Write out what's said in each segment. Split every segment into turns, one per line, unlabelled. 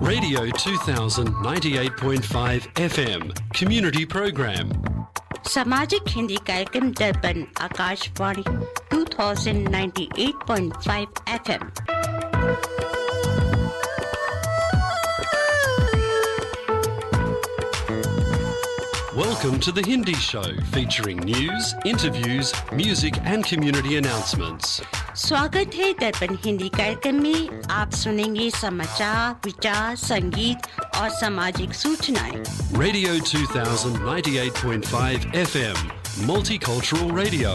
Radio 2000 98.5 FM Community Program.
सामाजिक हिंदी कार्यक्रम दर्पण Akashvani 2098.5 FM।
Welcome to the Hindi Show, featuring news, interviews, music and community announcements.
स्वागत है दर्पण हिंदी कार्यक्रम में। आप सुनेंगे समाचार, विचार, संगीत और सामाजिक सूचनाएं।
Radio 2000 98.5 FM Multicultural Radio.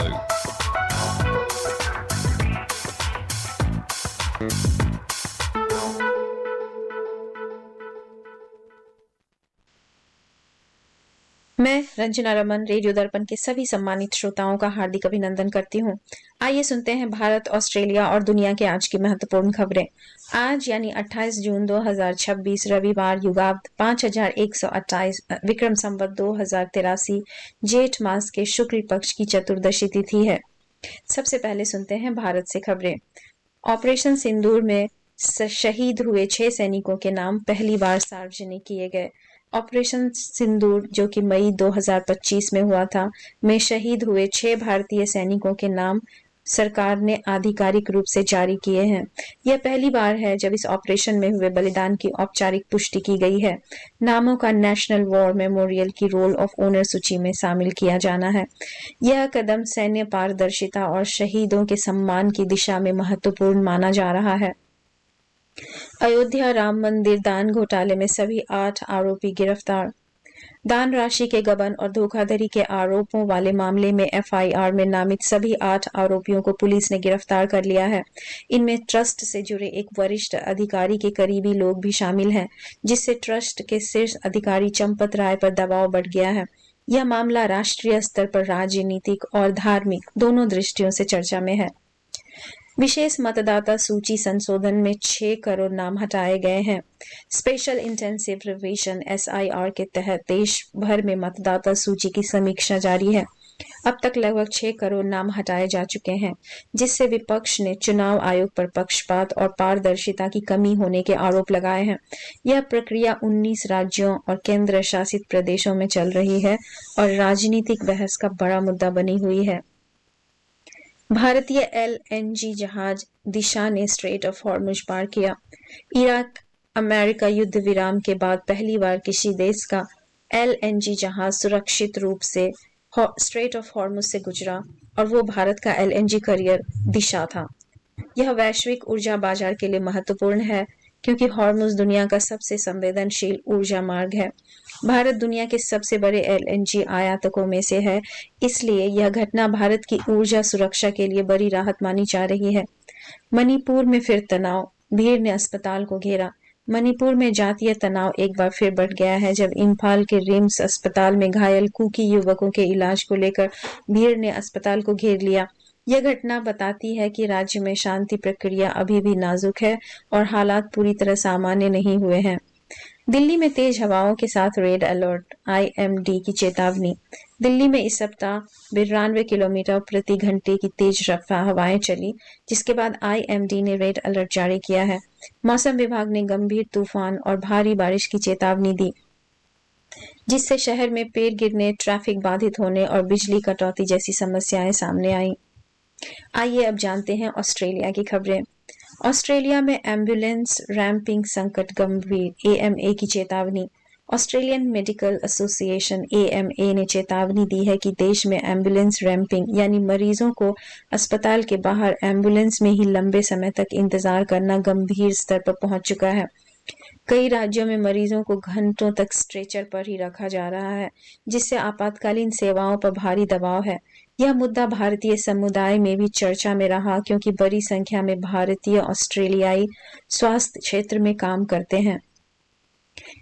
मैं रंजना रमन रेडियो दर्पण के सभी सम्मानित श्रोताओं का हार्दिक अभिनंदन करती हूँ। आइए सुनते हैं भारत, ऑस्ट्रेलिया और दुनिया के आज की महत्वपूर्ण खबरें। आज यानी 28 जून 2026 रविवार युगाब्द 5128 विक्रम संवत 2083 जेठ मास के शुक्ल पक्ष की चतुर्दशी तिथि है। सबसे पहले सुनते हैं भारत से खबरें। ऑपरेशन सिंदूर में शहीद हुए 6 सैनिकों के नाम पहली बार सार्वजनिक किए गए। ऑपरेशन सिंदूर, जो कि मई 2025 में हुआ था, में शहीद हुए 6 भारतीय सैनिकों के नाम सरकार ने आधिकारिक रूप से जारी किए हैं। यह पहली बार है जब इस ऑपरेशन में हुए बलिदान की औपचारिक पुष्टि की गई है। नामों का नेशनल वॉर मेमोरियल की रोल ऑफ ऑनर सूची में शामिल किया जाना है। यह कदम सैन्य पारदर्शिता और शहीदों के सम्मान की दिशा में महत्वपूर्ण माना जा रहा है। अयोध्या राम मंदिर दान घोटाले में सभी 8 आरोपी गिरफ्तार। दान राशि के गबन और धोखाधड़ी के आरोपों वाले मामले में एफआईआर में नामित सभी 8 आरोपियों को पुलिस ने गिरफ्तार कर लिया है। इनमें ट्रस्ट से जुड़े एक वरिष्ठ अधिकारी के करीबी लोग भी शामिल हैं, जिससे ट्रस्ट के शीर्ष अधिकारी चंपत राय पर दबाव बढ़ गया है। यह मामला राष्ट्रीय स्तर पर राजनीतिक और धार्मिक दोनों दृष्टियों से चर्चा में है। विशेष मतदाता सूची संशोधन में 6 करोड़ नाम हटाए गए हैं। स्पेशल इंटेंसिव रिवीजन एसआईआर के तहत देश भर में मतदाता सूची की समीक्षा जारी है। अब तक लगभग 6 करोड़ नाम हटाए जा चुके हैं, जिससे विपक्ष ने चुनाव आयोग पर पक्षपात और पारदर्शिता की कमी होने के आरोप लगाए हैं। यह प्रक्रिया 19 राज्यों और केंद्र शासित प्रदेशों में चल रही है और राजनीतिक बहस का बड़ा मुद्दा बनी हुई है। भारतीय एलएनजी जहाज दिशा ने स्ट्रेट ऑफ हॉर्मुज पार किया। इराक अमेरिका युद्ध विराम के बाद पहली बार किसी देश का एलएनजी जहाज सुरक्षित रूप से स्ट्रेट ऑफ हॉर्मुज से गुजरा, और वो भारत का एलएनजी करियर दिशा था। यह वैश्विक ऊर्जा बाजार के लिए महत्वपूर्ण है, क्योंकि हॉर्मुज दुनिया का सबसे संवेदनशील ऊर्जा मार्ग है। भारत दुनिया के सबसे बड़े एलएनजी आयातकों में से है, इसलिए यह घटना भारत की ऊर्जा सुरक्षा के लिए बड़ी राहत मानी जा रही है। मणिपुर में फिर तनाव, भीड़ ने अस्पताल को घेरा। मणिपुर में जातीय तनाव एक बार फिर बढ़ गया है, जब इम्फाल के रिम्स अस्पताल में घायल कुकी युवकों के इलाज को लेकर भीड़ ने अस्पताल को घेर लिया। यह घटना बताती है कि राज्य में शांति प्रक्रिया अभी भी नाजुक है और हालात पूरी तरह सामान्य नहीं हुए हैं। दिल्ली में तेज हवाओं के साथ रेड अलर्ट, आईएमडी की चेतावनी। दिल्ली में इस सप्ताह 92 किलोमीटर प्रति घंटे की तेज रफ्तार हवाएं चली, जिसके बाद आईएमडी ने रेड अलर्ट जारी किया है। मौसम विभाग ने गंभीर तूफान और भारी बारिश की चेतावनी दी, जिससे शहर में पेड़ गिरने, ट्रैफिक बाधित होने और बिजली कटौती जैसी समस्याएं सामने आई। आइए अब जानते हैं ऑस्ट्रेलिया की खबरें। ऑस्ट्रेलिया में एम्बुलेंस रैंपिंग संकट गंभीर, एएमए की चेतावनी। ऑस्ट्रेलियन मेडिकल एसोसिएशन एएमए ने चेतावनी दी है कि देश में एम्बुलेंस रैंपिंग यानी मरीजों को अस्पताल के बाहर एम्बुलेंस में ही लंबे समय तक इंतजार करना गंभीर स्तर पर पहुंच चुका है। कई राज्यों में मरीजों को घंटों तक स्ट्रेचर पर ही रखा जा रहा है, जिससे आपातकालीन सेवाओं पर भारी दबाव है। यह मुद्दा भारतीय समुदाय में भी चर्चा में रहा, क्योंकि बड़ी संख्या में भारतीय ऑस्ट्रेलियाई स्वास्थ्य क्षेत्र में काम करते हैं।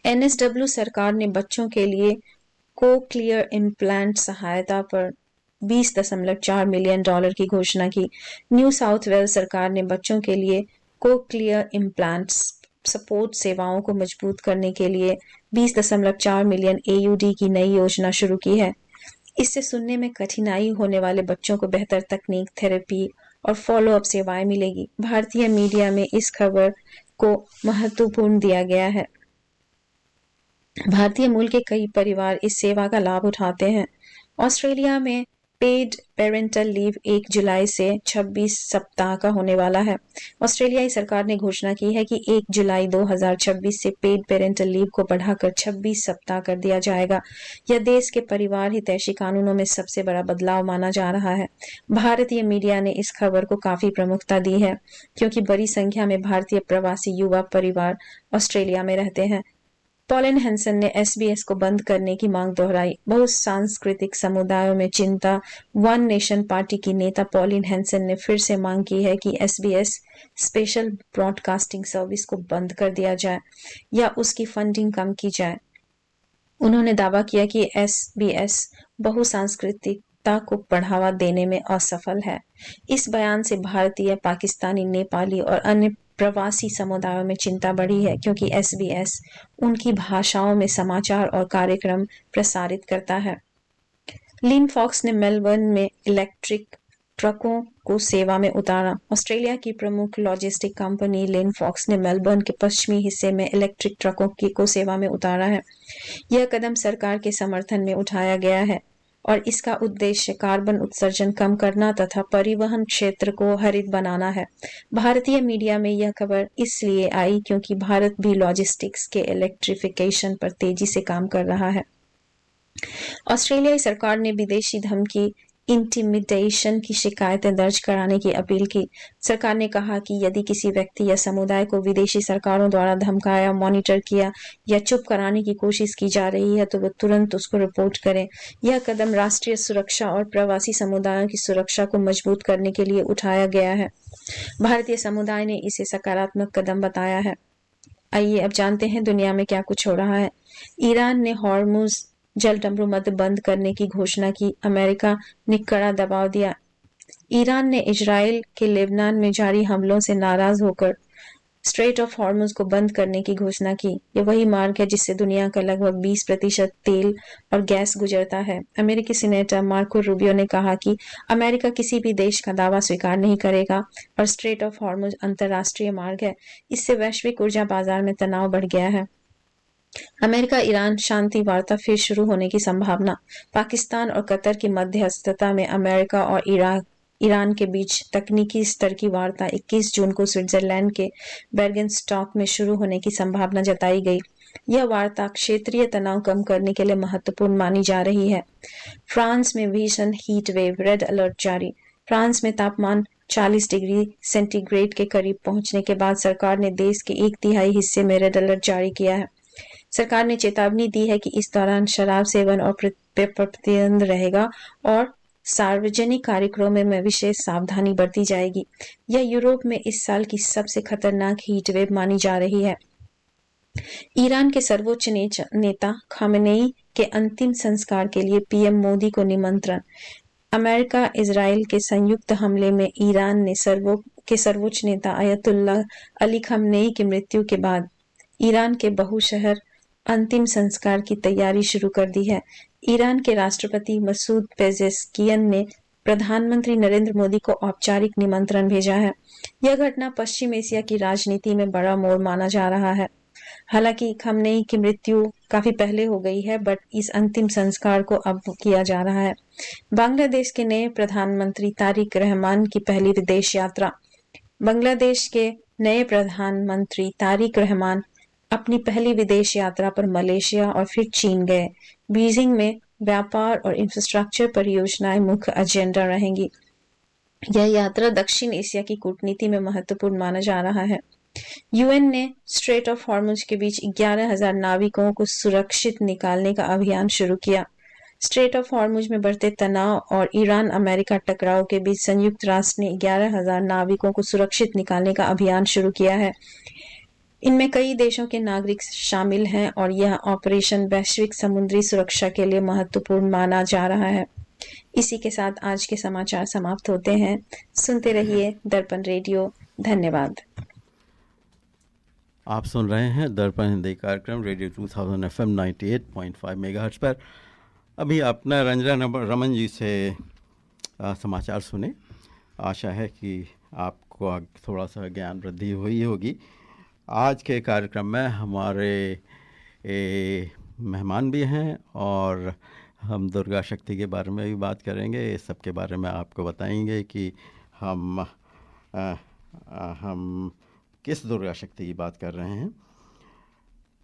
एनएसडब्ल्यू सरकार ने बच्चों के लिए कोक्लियर इम्प्लांट सहायता पर $20.4 मिलियन की घोषणा की। न्यू साउथ वेल्स सरकार ने बच्चों के लिए कोक्लियर इम्प्लांट सपोर्ट सेवाओं को मजबूत करने के लिए 20.4 मिलियन AUD की नई योजना शुरू की है। इससे सुनने में कठिनाई होने वाले बच्चों को बेहतर तकनीक, थेरेपी और फॉलोअप सेवाएं मिलेगी। भारतीय मीडिया में इस खबर को महत्वपूर्ण दिया गया है। भारतीय मूल के कई परिवार इस सेवा का लाभ उठाते हैं। ऑस्ट्रेलिया में पेड पेरेंटल लीव 1 जुलाई से 26 सप्ताह का होने वाला है। ऑस्ट्रेलियाई सरकार ने घोषणा की है कि 1 जुलाई 2026 से पेड पेरेंटल लीव को बढ़ाकर 26 सप्ताह कर दिया जाएगा। यह देश के परिवार हितैषी कानूनों में सबसे बड़ा बदलाव माना जा रहा है। भारतीय मीडिया ने इस खबर को काफी प्रमुखता दी है क्योंकि बड़ी संख्या में भारतीय प्रवासी युवा परिवार ऑस्ट्रेलिया में रहते हैं। पॉलिन हेंसन ने एसबीएस को बंद करने की मांग दोहराई। बहुसांस्कृतिक समुदायों में चिंता। वन नेशन पार्टी की नेता पॉलिन हेंसन ने फिर से मांग की है कि एसबीएस स्पेशल ब्रॉडकास्टिंग सर्विस को बंद कर दिया जाए या उसकी फंडिंग कम की जाए। उन्होंने दावा किया कि एसबीएस बहुसांस्कृतिकता को बढ़ावा देने में असफल है। इस बयान से भारतीय, पाकिस्तानी, नेपाली और अन्य प्रवासी समुदायों में चिंता बढ़ी है क्योंकि एसबीएस उनकी भाषाओं में समाचार और कार्यक्रम प्रसारित करता है। लिन फॉक्स ने मेलबर्न में इलेक्ट्रिक ट्रकों को सेवा में उतारा। ऑस्ट्रेलिया की प्रमुख लॉजिस्टिक कंपनी लिन फॉक्स ने मेलबर्न के पश्चिमी हिस्से में इलेक्ट्रिक ट्रकों को सेवा में उतारा है। यह कदम सरकार के समर्थन में उठाया गया है और इसका उद्देश्य कार्बन उत्सर्जन कम करना तथा परिवहन क्षेत्र को हरित बनाना है। भारतीय मीडिया में यह खबर इसलिए आई क्योंकि भारत भी लॉजिस्टिक्स के इलेक्ट्रिफिकेशन पर तेजी से काम कर रहा है। ऑस्ट्रेलियाई सरकार ने विदेशी धमकी इंटिमिडेशन की शिकायतें दर्ज कराने की अपील की। सरकार ने कहा कि यदि किसी व्यक्ति या समुदाय को विदेशी सरकारों द्वारा धमकाया, मॉनिटर किया या चुप कराने की कोशिश की जा रही है तो वे तुरंत उसको रिपोर्ट करें। यह कदम राष्ट्रीय सुरक्षा और प्रवासी समुदायों की सुरक्षा को मजबूत करने के लिए उठाया गया है। भारतीय समुदाय ने इसे सकारात्मक कदम बताया है। आइए अब जानते हैं दुनिया में क्या कुछ हो रहा है। ईरान ने हॉर्मुज जल डमरू मध्य बंद करने की घोषणा की। अमेरिका ने कड़ा दबाव दिया। ईरान ने इजराइल के लेबनान में जारी हमलों से नाराज होकर स्ट्रेट ऑफ हॉर्मुज को बंद करने की घोषणा की। यह वही मार्ग है जिससे दुनिया का लगभग 20% तेल और गैस गुजरता है। अमेरिकी सीनेटर मार्को रूबियो ने कहा कि अमेरिका किसी भी देश का दावा स्वीकार नहीं करेगा और स्ट्रेट ऑफ हॉर्मुज अंतर्राष्ट्रीय मार्ग है। इससे वैश्विक ऊर्जा बाजार में तनाव बढ़ गया है। अमेरिका ईरान शांति वार्ता फिर शुरू होने की संभावना। पाकिस्तान और कतर की मध्यस्थता में अमेरिका और ईरान के बीच तकनीकी स्तर की वार्ता 21 जून को स्विट्जरलैंड के बेर्गेनस्टॉक में शुरू होने की संभावना जताई गई। यह वार्ता क्षेत्रीय तनाव कम करने के लिए महत्वपूर्ण मानी जा रही है। फ्रांस में भीषण हीट वेव, रेड अलर्ट जारी। फ्रांस में तापमान 40 डिग्री सेंटीग्रेड के करीब पहुंचने के बाद सरकार ने देश के 1/3 हिस्से में रेड अलर्ट जारी किया है। सरकार ने चेतावनी दी है कि इस दौरान शराब सेवन और प्रतिबंध रहेगा और सार्वजनिक कार्यक्रमों में विशेष सावधानी बरती जाएगी। यह यूरोप में इस साल की सबसे खतरनाक हीट वेव मानी जा रही है। ईरान के सर्वोच्च नेता खामेनेई के अंतिम संस्कार के लिए पीएम मोदी को निमंत्रण। अमेरिका इजराइल के संयुक्त हमले में ईरान ने सर्वोच्च नेता अयतुल्लाह अली खामेनेई की मृत्यु के बाद ईरान के बहुशहर अंतिम संस्कार की तैयारी शुरू कर दी है। ईरान के राष्ट्रपति मसूद पेजेस्कियन ने प्रधानमंत्री नरेंद्र मोदी को औपचारिक निमंत्रण भेजा है। यह घटना पश्चिम एशिया की राजनीति में बड़ा मोड़ माना जा रहा है। हालांकि खामेनेई की मृत्यु काफी पहले हो गई है, बट इस अंतिम संस्कार को अब किया जा रहा है। बांग्लादेश के नए प्रधानमंत्री तारिक रहमान की पहली विदेश यात्रा। बांग्लादेश के नए प्रधानमंत्री तारिक रहमान अपनी पहली विदेश यात्रा पर मलेशिया और फिर चीन गए। बीजिंग में व्यापार और इंफ्रास्ट्रक्चर परियोजनाएं मुख्य एजेंडा रहेंगी। यह यात्रा दक्षिण एशिया की कूटनीति में महत्वपूर्ण माना जा रहा है। यूएन ने स्ट्रेट ऑफ हॉर्मुज के बीच 11,000 नाविकों को सुरक्षित निकालने का अभियान शुरू किया। स्ट्रेट ऑफ हॉर्मुज में बढ़ते तनाव और ईरान अमेरिका टकराव के बीच संयुक्त राष्ट्र ने 11,000 नाविकों को सुरक्षित निकालने का अभियान शुरू किया है। इनमें कई देशों के नागरिक शामिल हैं और यह ऑपरेशन वैश्विक समुद्री सुरक्षा के लिए महत्वपूर्ण माना जा रहा है। इसी के साथ आज के समाचार समाप्त होते हैं। सुनते रहिए दर्पण रेडियो। धन्यवाद।
आप सुन रहे हैं दर्पण हिंदी कार्यक्रम रेडियो 2000 FM 98.5 मेगाहर्ट्ज पर। अभी अपना रंजना रमन जी से समाचार सुने। आशा है कि आपको थोड़ा सा ज्ञान वृद्धि हुई होगी। आज के कार्यक्रम में हमारे मेहमान भी हैं और हम दुर्गा शक्ति के बारे में भी बात करेंगे। इस सब के बारे में आपको बताएंगे कि हम किस दुर्गा शक्ति की बात कर रहे हैं।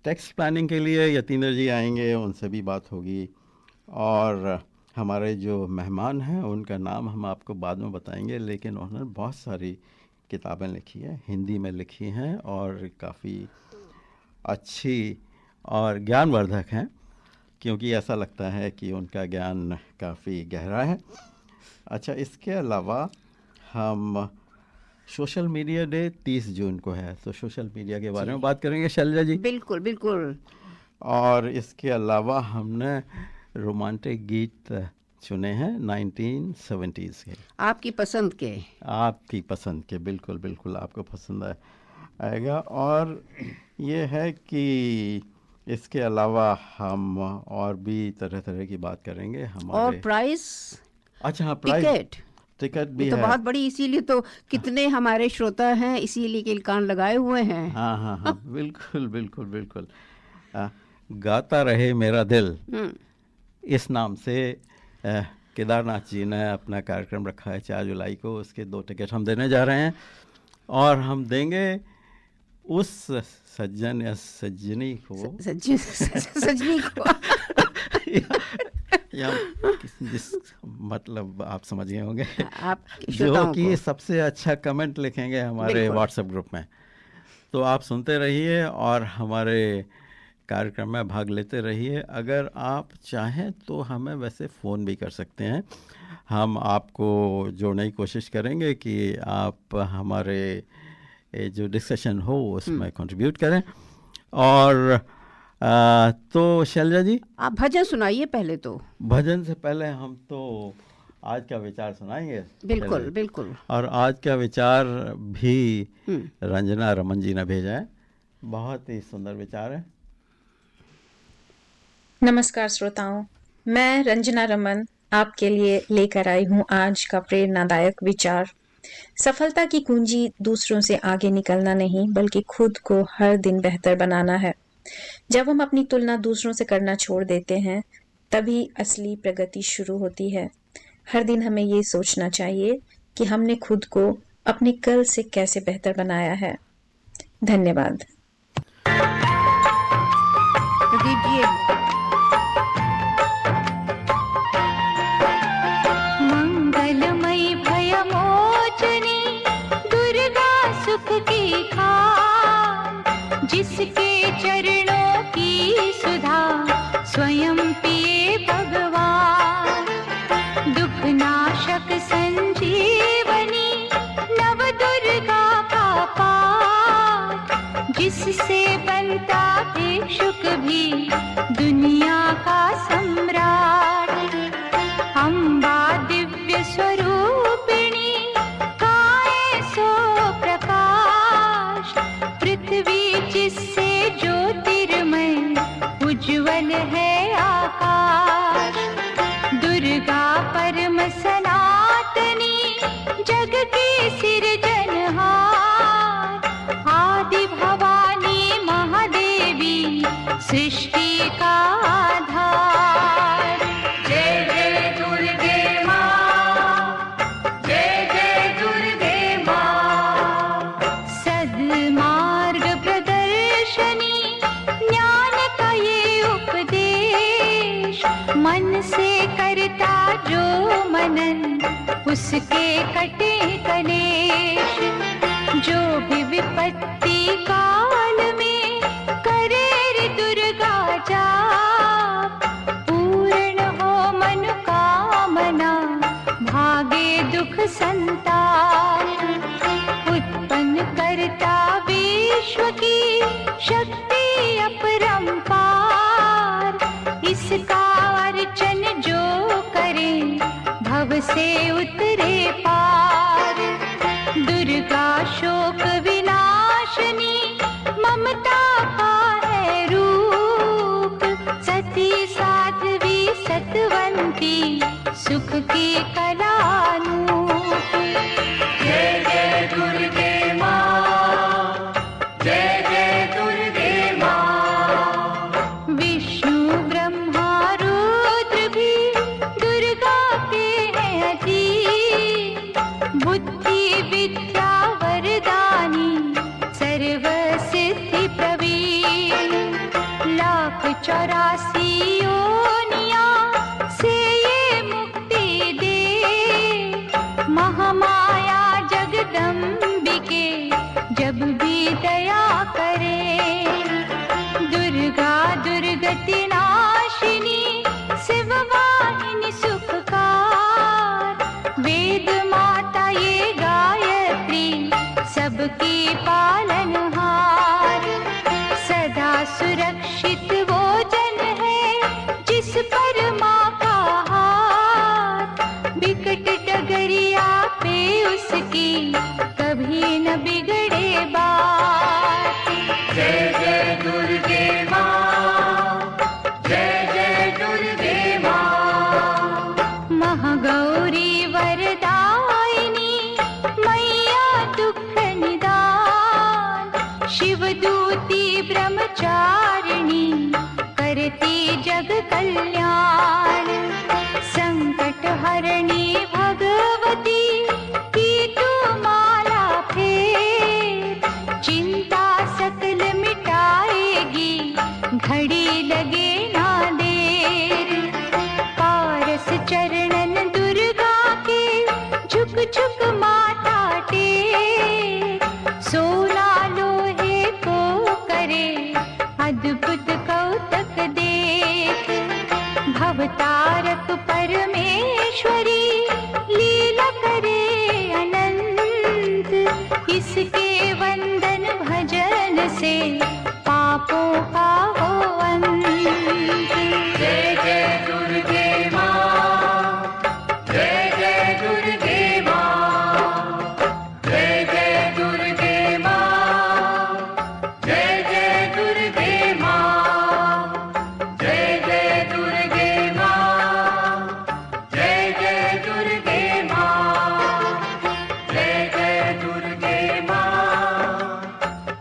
टेक्स्ट प्लानिंग के लिए यतीन्द्र जी आएंगे, उनसे भी बात होगी। और हमारे जो मेहमान हैं उनका नाम हम आपको बाद में बताएंगे, लेकिन उन्होंने बहुत सारी किताबें लिखी हैं, हिंदी में लिखी हैं और काफ़ी अच्छी और ज्ञानवर्धक हैं, क्योंकि ऐसा लगता है कि उनका ज्ञान काफ़ी गहरा है। अच्छा, इसके अलावा हम सोशल मीडिया डे 30 जून को है, तो सोशल मीडिया के बारे में बात करेंगे शैलजा जी।
बिल्कुल बिल्कुल।
और इसके अलावा हमने रोमांटिक गीत चुने हैं 1970s के,
आपकी पसंद के।
आपकी पसंद के, बिल्कुल बिल्कुल आपको पसंद आएगा। और ये है कि इसके अलावा हम और भी तरह तरह की बात करेंगे हमारे।
और प्राइस,
अच्छा हाँ, प्राइस टिकट भी
तो
है।
बहुत बड़ी, इसीलिए तो कितने हमारे श्रोता हैं, इसीलिए के कान लगाए हुए हैं।
हाँ हाँ हाँ, बिल्कुल बिल्कुल बिल्कुल। गाता रहे मेरा दिल, इस नाम से केदारनाथ जी ने अपना कार्यक्रम रखा है 4 जुलाई को। उसके 2 टिकट हम देने जा रहे हैं और हम देंगे उस सज्जन या सज्जनी को,
सजनी को
या जिस मतलब आप समझ गए होंगे,
आप
जो कि सबसे अच्छा कमेंट लिखेंगे हमारे व्हाट्सएप ग्रुप में। तो आप सुनते रहिए और हमारे कार्यक्रम में भाग लेते रहिए। अगर आप चाहें तो हमें वैसे फ़ोन भी कर सकते हैं, हम आपको जोड़ने की कोशिश करेंगे कि आप हमारे जो डिस्कशन हो उसमें कंट्रीब्यूट करें। और तो शैलजा जी,
आप भजन सुनाइए पहले। तो
भजन से पहले हम तो आज का विचार सुनाएंगे।
बिल्कुल बिल्कुल।
और आज का विचार भी रंजना रमन जी ने भेजा है, बहुत ही सुंदर विचार है।
नमस्कार श्रोताओं, मैं रंजना रमन आपके लिए लेकर आई हूँ आज का प्रेरणादायक विचार। सफलता की कुंजी दूसरों से आगे निकलना नहीं, बल्कि खुद को हर दिन बेहतर बनाना है। जब हम अपनी तुलना दूसरों से करना छोड़ देते हैं, तभी असली प्रगति शुरू होती है। हर दिन हमें ये सोचना चाहिए कि हमने खुद को अपने कल से कैसे बेहतर बनाया है। धन्यवाद।
प्रदीप जी,
मंगलमयी भयमोचनी दुर्गा सुख की खान, जिसके चरणों की सुधा स्वयं पिए भगवान। दुख नाशक संजीवनी नव दुर्गा का पाठ, जिससे बनता भिक्षुक भी दुनिया का सम्राट। अम्बा दिव्य स्वरूपिणी काए सो प्रकाश, पृथ्वी जिससे ज्योतिर्मय उज्ज्वल है आकाश। दुर्गा परम सनातनी जग की सिरजनहार, आदि भवानी महादेवी सृष्टि का आधार। जय जय दुर्गे माँ, जय जय दुर्गे माँ। सद्मार्ग प्रदर्शनी ज्ञान का ये उपदेश, मन से करता जो मनन उसके कटे कलेश। जो भी विपत्ति काल में करे रे दुर्गा जाप, पूर्ण हो मनोकामना भागे दुख संताप। उत्पन्न करता विश्व की शक्ति अपरंपार, इसका अर्चन जो करे भव से उतरे पार। दुर्गा शोक विनाशनी ममता का है रूप, सती साध्वी सतवंती सुख की कलानूप। जय जय दुर्गे माँ, जय जय दुर्गे माँ। विष्णु शिवदूती ब्रह्मचारिणी करती जग कल्याण। संकट हरणी भगवती की तू माला फेर, चिंता सकल मिटाएगी घड़ी लगे ना देर। पारस चरणन दुर्गा के झुक झुक माथा टेक, सोना लोहे को करे अद्भुत कौतक देख। भवतारक परमेश्वरी लीला करे अनंत, इसके वंदन भजन से पापों का हो अंत। जय जय दुर्गे माँ, जय जय दुर्गे माँ, जय जय दुर्गे माँ, जय जय दुर्गे माँ, जय जय दुर्गे माँ, जय जय दुर्गे माँ, जय जय दुर्गे माँ,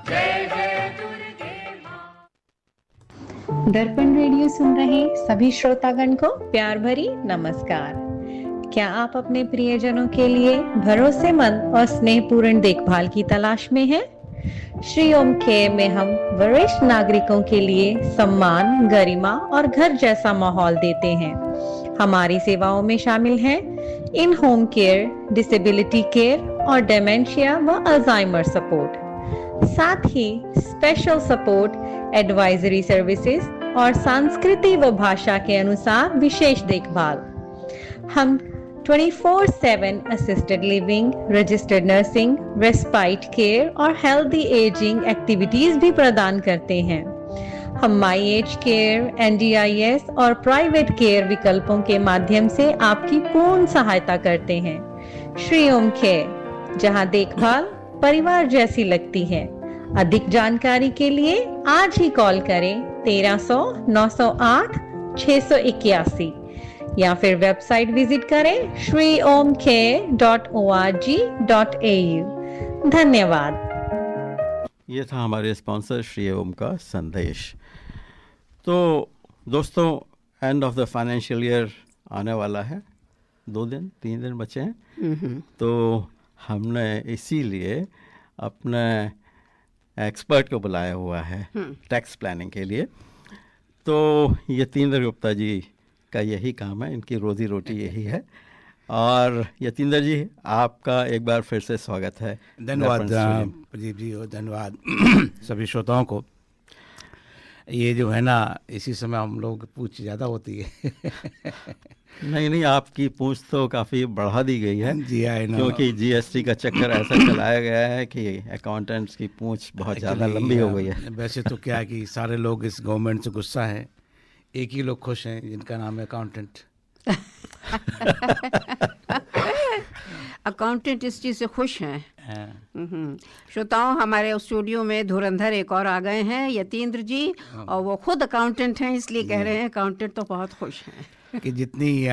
जय जय दुर्गे माँ।
दर्पण रेडियो सुन रहे सभी श्रोतागण को प्यार भरी नमस्कार। क्या आप अपने प्रियजनों के लिए भरोसेमंद और स्नेहपूर्ण देखभाल की तलाश में हैं? श्री ओम केयर में हम वरिष्ठ नागरिकों के लिए सम्मान, गरिमा और घर जैसा माहौल देते हैं। हमारी सेवाओं में शामिल हैं इन होम केयर, डिसेबिलिटी केयर और डेमेंशिया व अल्जाइमर सपोर्ट, साथ ही स्पेशल सपोर्ट, एडवाइजरी सर्विसेज और संस्कृति व भाषा के अनुसार विशेष देखभाल। हम 24/7 assisted living, registered nursing, respite care और हेल्दी एजिंग एक्टिविटीज भी प्रदान करते हैं। हम माई एज केयर, NDIS और प्राइवेट केयर विकल्पों के माध्यम से आपकी पूर्ण सहायता करते हैं। श्री ओम केयर, जहां देखभाल परिवार जैसी लगती है। अधिक जानकारी के लिए आज ही कॉल करें 1300 908 681 या फिर वेबसाइट विजिट करें shriomcare.org.au। धन्यवाद।
ये था हमारे स्पॉन्सर श्री ओम का संदेश। तो दोस्तों, end of the financial year आने वाला है, 3 दिन बचे हैं। तो हमने इसीलिए अपने एक्सपर्ट को बुलाया हुआ है टैक्स प्लानिंग के लिए। तो यतीन्द्र गुप्ता जी का यही काम है, इनकी रोजी रोटी यही है। और यतीन्द्र जी, आपका एक बार फिर से स्वागत है।
धन्यवाद प्रदीप जी, और धन्यवाद सभी श्रोताओं को। ये जो है ना, इसी समय हम लोग पूछ ज़्यादा होती है।
नहीं, आपकी पूछ तो काफ़ी बढ़ा दी गई है
जी,
क्योंकि GST का चक्कर ऐसा चलाया गया है कि अकाउंटेंट्स की पूछ बहुत ज़्यादा लंबी हो गई है।
वैसे तो क्या है कि सारे लोग इस गवर्नमेंट से गुस्सा हैं, एक ही लोग खुश हैं जिनका नाम है अकाउंटेंट।
अकाउंटेंट इस चीज़ से खुश हैं। श्रोताओं, हमारे स्टूडियो में धुरंधर एक और आ गए हैं, यतीन्द्र जी, और वो खुद अकाउंटेंट हैं, इसलिए कह रहे हैं अकाउंटेंट तो बहुत खुश हैं।
कि जितनी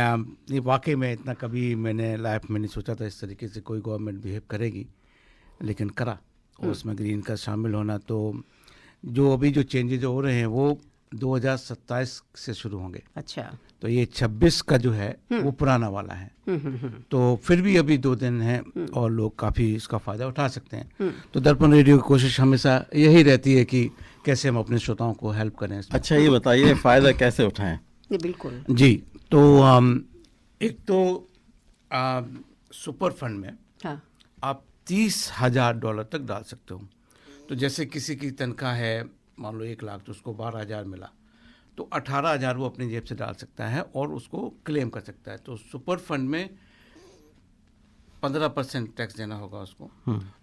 वाकई में इतना कभी मैंने लाइफ में नहीं सोचा था इस तरीके से कोई गवर्नमेंट बिहेव करेगी, लेकिन करा। और उसमें ग्रीन का शामिल होना, तो जो अभी जो चेंजेज हो रहे हैं वो 2027 से शुरू होंगे।
अच्छा,
तो ये 26 का जो है वो पुराना वाला है। तो फिर भी अभी 2 दिन हैं और लोग काफ़ी इसका फ़ायदा उठा सकते हैं। तो दर्पण रेडियो की कोशिश हमेशा यही रहती है कि कैसे हम अपने श्रोताओं को हेल्प करें।
अच्छा, ये बताइए फ़ायदा कैसे उठाएं?
बिल्कुल
जी, तो एक तो सुपर फंड में आप $30,000 तक डाल सकते हो। तो जैसे किसी की तनख्वाह है मान लो 1 लाख, तो उसको 12,000 मिला, तो 18,000 वो अपनी जेब से डाल सकता है और उसको क्लेम कर सकता है। तो सुपर फंड में 15% टैक्स देना होगा उसको।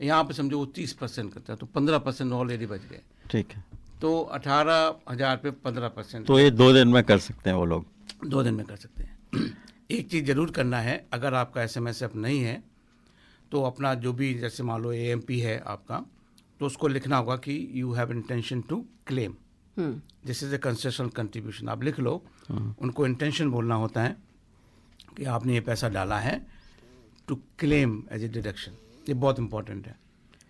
यहाँ पे समझो वो 30% करता है, तो 15% ऑलरेडी बच गए।
ठीक है,
तो 18,000 पे 15%।
तो ये 2 दिन में कर सकते हैं वो लोग?
2 दिन में कर सकते हैं। एक चीज़ ज़रूर करना है, अगर आपका SMSF नहीं है तो अपना जो भी, जैसे मान लो AMP है आपका, तो उसको लिखना होगा कि you have intention to claim, this is a concessional contribution. आप लिख लो, उनको इंटेंशन बोलना होता है कि आपने ये पैसा डाला है to claim as a deduction. ये बहुत इंपॉर्टेंट है,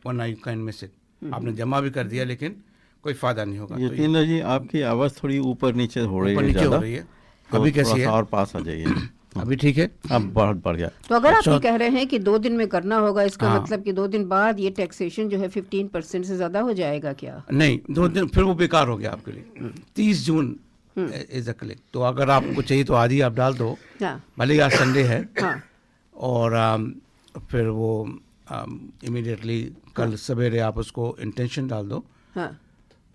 वरना यू कैन मिस इट। आपने जमा भी कर दिया लेकिन कोई फायदा नहीं होगा। तो
यतीन्द्र जी, आपकी आवाज़ थोड़ी ऊपर नीचे हो रही
ऊपर
है,
नीचे
ज़्यादा
हो रही है।
तो
अभी कैसी
थोड़ा सा
है?
और पास आ जाइए।
अभी ठीक है?
अब बहुत बढ़ गया।
तो अगर आप
अच्छा।
ये कह रहे हैं कि 2 दिन में करना होगा, इसका
हाँ।
मतलब कि 2 दिन बाद ये टैक्सेशन जो है 15% से ज्यादा हो जाएगा क्या?
नहीं, 2 दिन फिर वो बेकार हो गया आपके लिए। 30 जून इज अ क्लिक। तो अगर आपको चाहिए तो आज ही आप डाल दो,
हाँ।
भले ही आज संडे है।
हाँ।
और फिर वो इमीडिएटली कल सवेरे आप उसको इंटेंशन डाल दो
हाँ।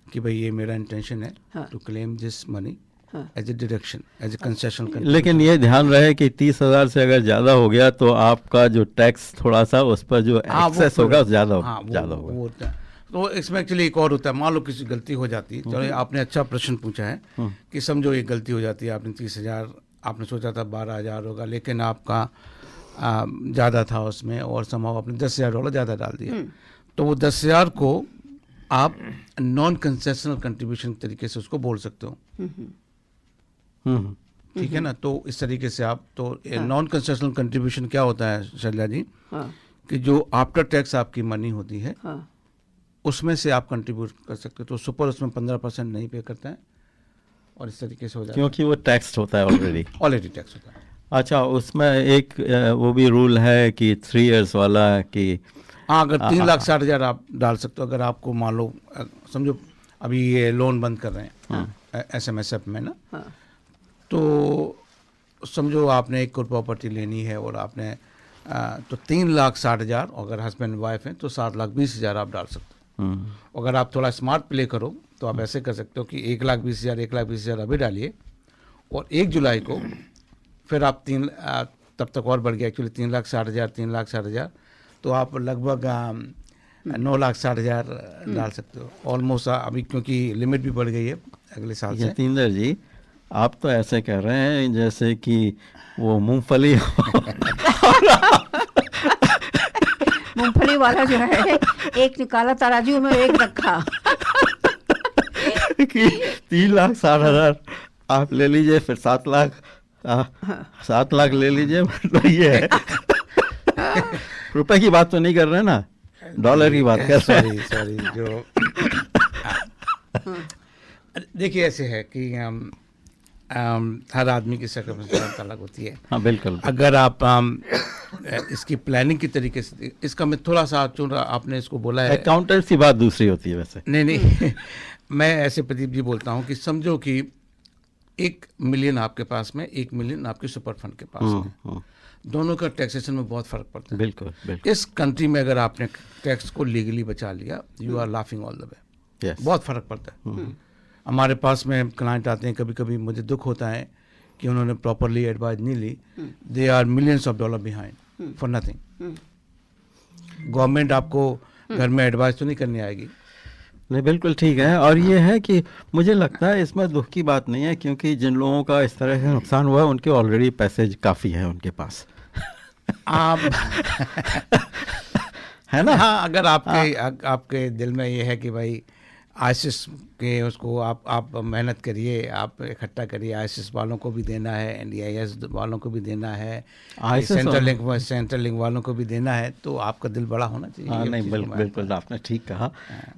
कि भाई ये मेरा इंटेंशन है
हाँ।
टू क्लेम दिस मनी
हाँ।
As a deduction, as a concession.
लेकिन ये ध्यान रहे कि 30,000 से अगर ज़्यादा हो गया तो आपका जो टैक्स थोड़ा सा उस पर जो एक्सेस होगा ज़्यादा होगा।
तो इसमें एक्चुअली एक और होता है, मान लो किसी गलती हो जाती है। चलो आपने अच्छा प्रश्न पूछा है कि समझो एक गलती हो जाती है, आपने 30,000, आपने सोचा था 12,000 होगा, लेकिन आपका ज़्यादा था उसमें और समाव आपने $10,000 ज़्यादा डाल दिया। तो वो 10,000 को आप नॉन कंसेशनल कंट्रीब्यूशन तरीके से उसको बोल सकते हो। ठीक है ना? तो इस तरीके से आप तो नॉन कंसेशनल कंट्रीब्यूशन क्या होता है शैलजा जी?
हाँ।
कि जो आफ्टर टैक्स आपकी मनी होती है,
हाँ।
उसमें से आप कंट्रीब्यूट कर सकते हो। तो सुपर उसमें 15% नहीं पे करता है और इस तरीके से हो जाता है,
क्योंकि वो टैक्स होता है
ऑलरेडी टैक्स होता है।
अच्छा, उसमें एक वो भी रूल है कि 3 years वाला कि
हाँ, अगर 3,60,000 आप डाल सकते हो। अगर आपको मान लो समझो अभी ये लोन बंद कर रहे हैं SMSF में ना, तो समझो आपने 1 करोड़ प्रॉपर्टी लेनी है और आपने तो 3,60,000, अगर हस्बैंड वाइफ हैं तो 7,20,000 आप डाल सकते हो। अगर आप थोड़ा स्मार्ट प्ले करो तो आप ऐसे कर सकते हो कि 1,20,000 अभी डालिए और 1 जुलाई को फिर आप तब तक और बढ़ गया एक्चुअली 3,60,000, तो आप लगभग 9,60,000 डाल सकते हो ऑलमोस्ट। अभी क्योंकि लिमिट भी बढ़ गई है अगले साल से।
यतीन्द्र जी, आप तो ऐसे कह रहे हैं जैसे कि वो मूंगफली
मूंगफली वाला जो है, एक निकाला तराजू में एक रखा
कि 3,60,000 आप ले लीजिए, फिर 7 लाख ले लीजिए। मतलब ये है रुपए की बात तो नहीं कर रहे ना, डॉलर की बात कर रहे हैं।
सॉरी जो देखिए ऐसे है कि हर आदमी की सर्कमस्टेंस अलग होती है।
हाँ, बिल्कुल।
अगर आप इसकी प्लानिंग की तरीके से, इसका मैं थोड़ा सा चुन रहा, आपने इसको बोला है
अकाउंटेंट की बात दूसरी होती है वैसे।
नहीं मैं ऐसे प्रदीप जी बोलता हूँ कि समझो कि 1 मिलियन आपके पास में, 1 मिलियन आपके सुपर फंड के पास में, दोनों का टैक्सेशन में बहुत फर्क पड़ता है।
बिल्कुल।
इस कंट्री में अगर आपने टैक्स को लीगली बचा लिया, you are laughing all the way. बहुत फर्क पड़ता है। हमारे पास में क्लाइंट आते हैं, कभी कभी मुझे दुख होता है कि उन्होंने प्रॉपरली एडवाइस नहीं ली, they are $millions behind for nothing. Government आपको घर में एडवाइस तो नहीं करने आएगी।
नहीं, बिल्कुल ठीक है। और ये है कि मुझे लगता है इसमें दुख की बात नहीं है, क्योंकि जिन लोगों का इस तरह से नुकसान हुआ है उनके ऑलरेडी पैसे काफ़ी है उनके पास।
आप
है ना?
हाँ, अगर आपके दिल में ये है कि भाई आईसीएस के उसको आप मेहनत करिए, आप इकट्ठा करिए, आईसीएस वालों को भी देना है, एनडीआईएस वालों को भी देना है, सेंट्रल लिंक वालों को भी देना है, तो आपका दिल बड़ा होना चाहिए।
हाँ, नहीं, बिल्कुल आपने ठीक कहा।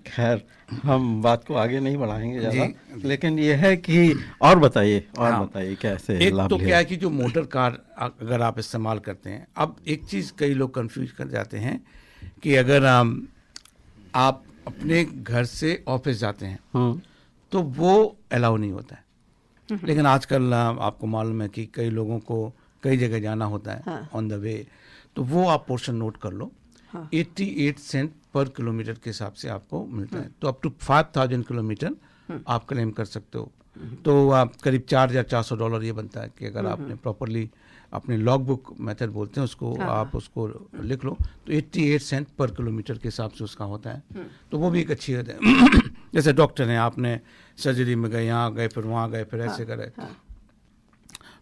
खैर, हम बात को आगे नहीं बढ़ाएंगे ज़्यादा, लेकिन ये है कि और बताइए कैसे
एक
लाभ
तो क्या है कि जो मोटर कार अगर आप इस्तेमाल करते हैं, अब एक चीज़ कई लोग कंफ्यूज कर जाते हैं कि अगर आप अपने घर से ऑफिस जाते हैं तो वो अलाउ नहीं होता है। लेकिन आजकल आपको मालूम है कि कई लोगों को कई जगह जाना होता है ऑन द वे, तो वो आप पोर्शन नोट कर लो। 88 सेंट पर किलोमीटर के हिसाब से आपको मिलता है, तो अप टू 5,000 किलोमीटर आप क्लेम कर सकते हो। तो आप करीब $4,400 ये बनता है कि अगर आपने प्रॉपरली अपने लॉग बुक मेथड बोलते हैं उसको, आप उसको लिख लो, तो 88 सेंट पर किलोमीटर के हिसाब से उसका होता है। तो वो भी एक अच्छी है। जैसे डॉक्टर हैं, आपने सर्जरी में गए, यहाँ गए, फिर वहाँ गए, फिर ऐसे करे।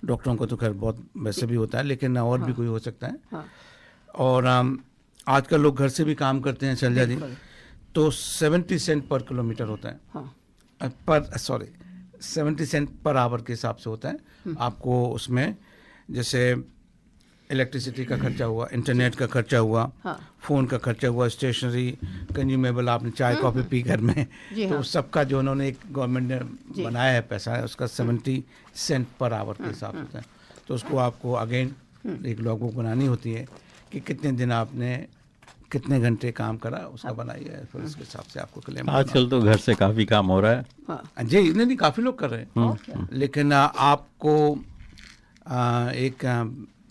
डॉक्टरों को तो खैर बहुत वैसे भी होता है, लेकिन और भी कोई हो सकता है। और आजकल लोग घर से भी काम करते हैं शैलजा जी, तो 70 सेंट पर किलोमीटर होता है, 70 सेंट पर आवर के हिसाब से होता है। आपको उसमें जैसे इलेक्ट्रिसिटी का खर्चा हुआ, इंटरनेट का खर्चा हुआ,
हाँ।
फ़ोन का खर्चा हुआ, स्टेशनरी, कंज्यूमेबल, आपने चाय कॉफ़ी पी घर में,
जी
तो
हाँ।
सबका जो उन्होंने एक गवर्नमेंट ने बनाया है पैसा है, उसका 70 सेंट पर आवर के हिसाब से होता है। तो उसको आपको अगेन एक लॉगबुक बनानी होती है कि कितने दिन आपने कितने घंटे काम करा, उसका बनाइए, फिर उसके हिसाब से आपको क्लेम।
आजकल तो घर से काफ़ी काम हो रहा है।
हाँ।
जी, नहीं काफ़ी लोग कर रहे हैं, लेकिन आपको एक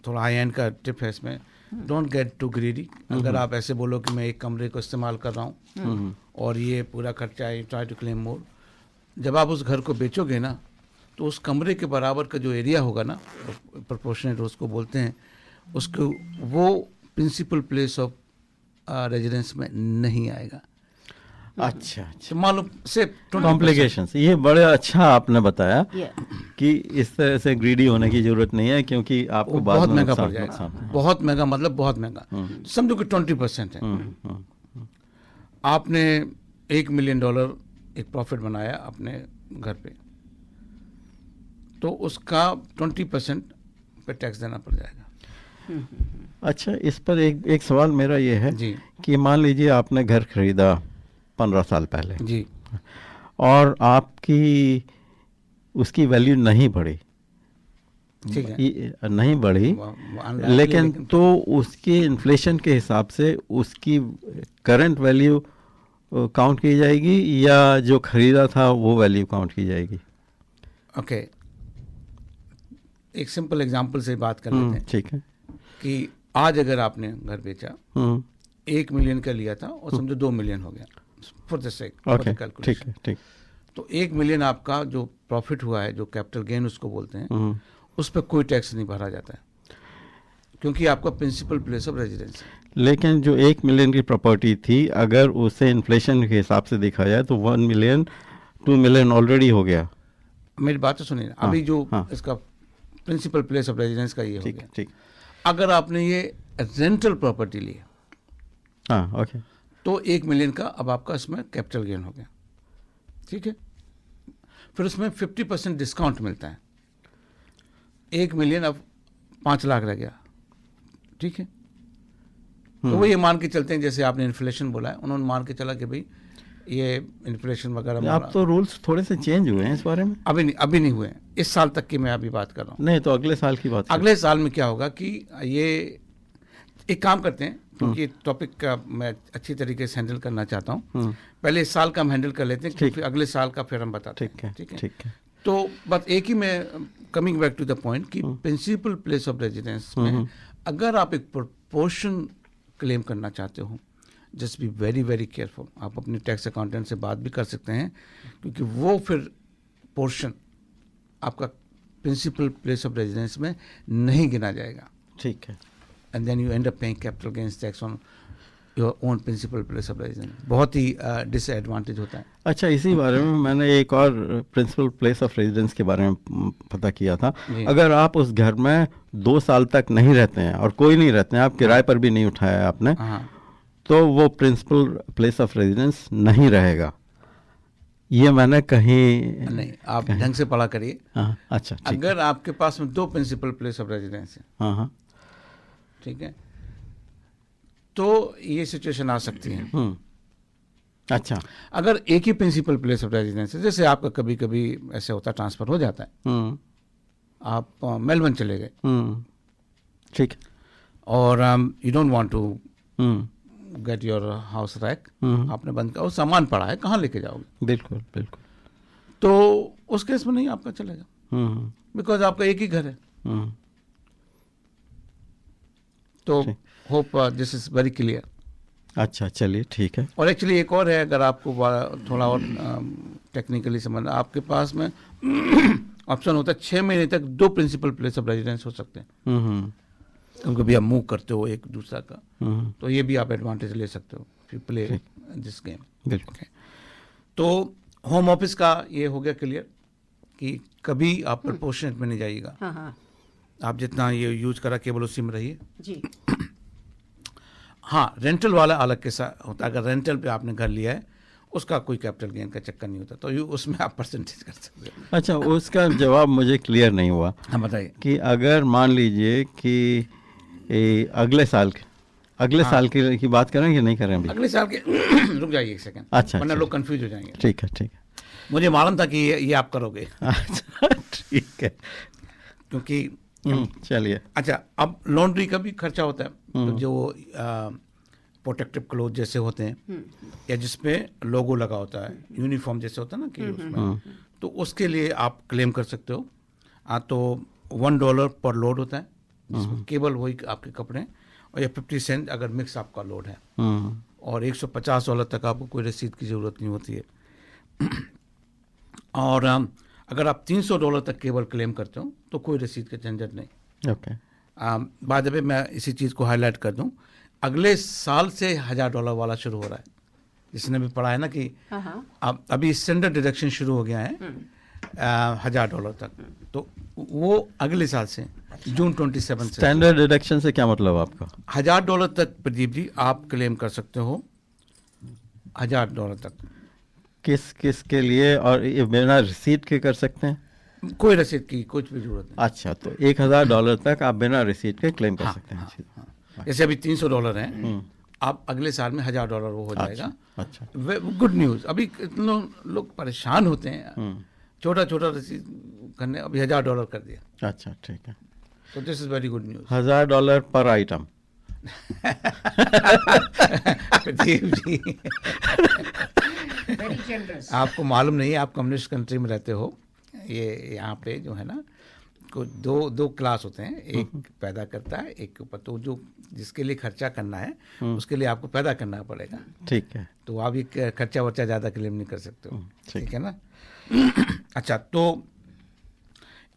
थोड़ा हाई एंड का टिप है इसमें, डोंट गेट टू ग्रीडी। अगर आप ऐसे बोलो कि मैं एक कमरे को इस्तेमाल कर रहा हूँ और ये पूरा खर्चा है, ट्राई टू क्लेम मोर, जब आप उस घर को बेचोगे ना, तो उस कमरे के बराबर का जो एरिया होगा ना, प्रोपोर्शनेट उसको बोलते हैं, उसको वो प्रिंसिपल प्लेस ऑफ रेजिडेंस में नहीं आएगा।
अच्छा अच्छा,
तो मालूम से
कॉम्प्लिकेशंस, ये बड़ा अच्छा आपने बताया
Yeah.
कि इस तरह से ग्रीडी होने की जरूरत नहीं है, क्योंकि आपको बाद
बहुत
में
महंगा
नुकसान-
पड़ जाएगा,
नुकसान है।
बहुत महंगा, मतलब बहुत महंगा। समझो कि 20% है। आपने $1 मिलियन एक प्रॉफिट बनाया अपने घर पे, तो उसका 20% पे टैक्स देना पड़ जाएगा।
अच्छा, इस पर एक सवाल मेरा ये है
जी
कि मान लीजिए आपने घर खरीदा 15 साल पहले
जी,
और आपकी उसकी वैल्यू नहीं बढ़ी,
ठीक है,
नहीं बढ़ी, लेकिन तो उसकी इन्फ्लेशन के हिसाब से उसकी करंट वैल्यू काउंट की जाएगी या जो खरीदा था वो वैल्यू काउंट की जाएगी?
ओके, एक सिंपल एग्जांपल से बात कर लेते हैं
ठीक है।
कि आज अगर आपने घर बेचा, 1 मिलियन का लिया था और समझो 2 मिलियन हो गया, फॉर द सेक
ओके, ठीक
कैलकुलेशन,
है, ठीक।
तो 1 मिलियन आपका जो प्रॉफिट हुआ है, जो कैपिटल गेन उसको बोलते हैं, उस पर कोई टैक्स नहीं भरा जाता है, क्योंकि आपका प्रिंसिपल प्लेस ऑफ रेजिडेंस है।
लेकिन जो 1 मिलियन की प्रॉपर्टी थी, अगर उसे इन्फ्लेशन के हिसाब से देखा जाए तो 1 मिलियन 2 मिलियन ऑलरेडी हो गया।
मेरी बात तो सुनिए, अभी जो इसका प्रिंसिपल प्लेस ऑफ रेजिडेंस का ये हो गया।
ठीक।
अगर आपने ये रेंटल प्रॉपर्टी ली,
हाँ, ओके,
तो 1 मिलियन का अब आपका इसमें कैपिटल गेन हो गया, ठीक है। फिर उसमें 50% डिस्काउंट मिलता है, 1 मिलियन अब 5 लाख रह गया, ठीक है। तो वो ये मान के चलते हैं, जैसे आपने इन्फ्लेशन बोला है, उन्होंने मान के चला कि भाई ये इन्फ्लेशन वगैरह।
अब तो रूल्स थोड़े से चेंज हुए हैं इस बारे में।
अभी नहीं हुए हैं, इस साल तक की मैं अभी बात कर रहा हूँ।
नहीं तो अगले साल की बात
अगले साल में क्या होगा कि ये एक काम करते हैं, क्योंकि टॉपिक का मैं अच्छी तरीके से हैंडल करना चाहता हूँ, पहले इस साल का हम हैंडल कर लेते हैं, फिर अगले साल का फिर हम बताते हैं, ठीक है। तो बस एक ही मैं coming back to the point कि प्रिंसिपल प्लेस ऑफ रेजिडेंस में अगर आप एक प्रोपोर्शन क्लेम करना चाहते हो, just be very very careful. आप अपने टैक्स अकाउंटेंट से बात भी कर सकते हैं, क्योंकि वो फिर पोर्शन आपका प्रिंसिपल प्लेस ऑफ रेजिडेंस में नहीं गिना जाएगा,
ठीक है।
And then you end up paying capital gains tax on your own principal place of residence. बहुत ही डिसएडवांटेज होता है।
अच्छा, इसी बारे में मैंने एक और प्रिंसिपल प्लेस ऑफ रेजिडेंस के बारे में पता किया था। अगर आप उस घर में 2 साल तक नहीं रहते हैं और कोई नहीं रहते हैं, आप किराए पर भी नहीं उठाया आपने, तो वो प्रिंसिपल प्लेस ऑफ रेजिडेंस नहीं रहेगा। ये मैंने कहीं
नहीं, आप ढंग से पढ़ा करिए।
अच्छा,
अगर आपके पास में 2 प्रिंसिपल प्लेस ऑफ रेजिडेंस है,
हाँ,
ठीक है, तो ये सिचुएशन आ सकती है।
अच्छा,
अगर एक ही प्रिंसिपल प्लेस ऑफ रेजिडेंस है, जैसे आपका कभी कभी ऐसे होता है, ट्रांसफर हो जाता है, आप मेलबर्न चले गए,
ठीक,
और you don't want to get your house wreck, आपने बंद किया और सामान पड़ा है, कहाँ लेके जाओगे?
बिल्कुल बिल्कुल।
तो उस केस में नहीं आपका चलेगा, बिकॉज आपका एक ही घर है। तो hope this is very clear.
अच्छा, चलिए, ठीक है।
और एक्चुअली एक और है, अगर आपको थोड़ा और टेक्निकली समझना, आपके पास में ऑप्शन होता है 6 महीने तक 2 प्रिंसिपल प्लेस ऑफ रेजिडेंस हो सकते हैं, क्योंकि भी आप मूव करते हो एक दूसरा का, तो ये भी आप एडवांटेज ले सकते हो if you play this game।
बिल्कुल।
तो होम ऑफिस का ये हो गया क्लियर कि कभी आप प्रोपोर्शनेट में नहीं जाइएगा। आप जितना ये यूज करा केवल उसी में रहिए
जी।
हाँ, रेंटल वाला अलग के साथ होता है। अगर रेंटल पे आपने घर लिया है, उसका कोई कैपिटल गेन का चक्कर नहीं होता, तो उसमें आप परसेंटेज कर सकते हो।
अच्छा, उसका जवाब मुझे क्लियर नहीं हुआ।
हाँ, बताइए।
कि अगर मान लीजिए कि ये अगले साल की बात कर रहे हैं कि नहीं कर रहे हैं अभी?
अगले साल के रुक जाइए एक सेकंड,
अच्छा,
वरना
अच्छा।
लोग कंफ्यूज हो जाएंगे।
ठीक है, ठीक है।
मुझे मालूम था कि ये आप करोगे,
अच्छा, ठीक है।
क्योंकि
चलिए।
अच्छा, अब लॉन्ड्री का भी खर्चा होता है, तो जो प्रोटेक्टिव क्लोथ जैसे होते हैं या जिसपे लोगो लगा होता है, यूनिफॉर्म जैसे होता है ना कि उसमें, तो उसके लिए आप क्लेम कर सकते हो। तो $1 पर लोड होता है, जिसमें केवल वही आपके कपड़े, और या 50 सेंट अगर मिक्स आपका लोड है, और $150 तक आपको कोई रसीद की ज़रूरत नहीं होती है। और अगर आप $300 तक केवल क्लेम करते हो तो कोई रसीद का झंझट नहीं।
ओके।
बाद में मैं इसी चीज़ को हाईलाइट कर दूं, अगले साल से $1000 वाला शुरू हो रहा है। जिसने भी पढ़ा है ना कि अब अभी स्टैंडर्ड डिडक्शन शुरू हो गया है $1000 तक, तो वो अगले साल से जून 27 से।
स्टैंडर्ड डिडक्शन से क्या मतलब आपका?
$1000 तक प्रदीप जी आप क्लेम कर सकते हो, $1000 तक।
किस के लिए? और ये बिना रसीद के कर सकते हैं?
कोई रसीद की कुछ भी जरूरत नहीं।
अच्छा, तो $1000 तक आप बिना रसीद के क्लेम कर सकते हैं।
जैसे अभी $300 है, आप अगले साल में $1000 वो हो जाएगा।
अच्छा।
Good news. अभी इतने लोग परेशान होते हैं, छोटा छोटा रसीद करने, अभी $1000 कर दिया।
अच्छा, ठीक है।
तो this is very good news.
$1000 पर आइटम।
प्रदीप जी, आपको मालूम नहीं है, आप कम्युनिस्ट कंट्री में रहते हो। ये यहाँ पे जो है ना, को दो क्लास होते हैं, एक पैदा करता है, एक के ऊपर, तो जो जिसके लिए खर्चा करना है उसके लिए आपको पैदा करना पड़ेगा।
ठीक है।
तो आप ये खर्चा वर्चा ज़्यादा क्लेम नहीं कर सकते हो। ठीक है ना। अच्छा, तो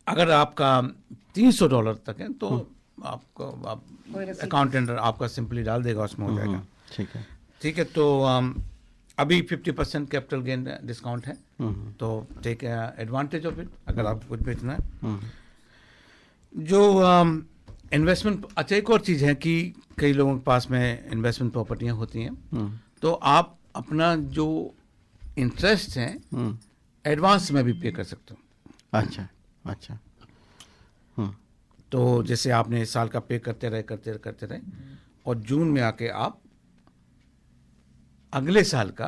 अगर आपका $300 तक है तो आपको अकाउंटेंट आपका सिंपली डाल देगा, उसमें हो जाएगा।
ठीक है।
ठीक है। तो अभी 50% कैपिटल गेन डिस्काउंट है, तो टेक एडवांटेज ऑफ इट अगर आपको कुछ बेचना है। जो इन्वेस्टमेंट, अच्छा एक और चीज़ है कि कई लोगों के पास में इन्वेस्टमेंट प्रॉपर्टियां होती हैं, तो आप अपना जो इंटरेस्ट है एडवांस में भी पे कर सकते हो।
अच्छा, अच्छा।
तो जैसे आपने इस साल का पे करते रहे और जून में आके आप अगले साल का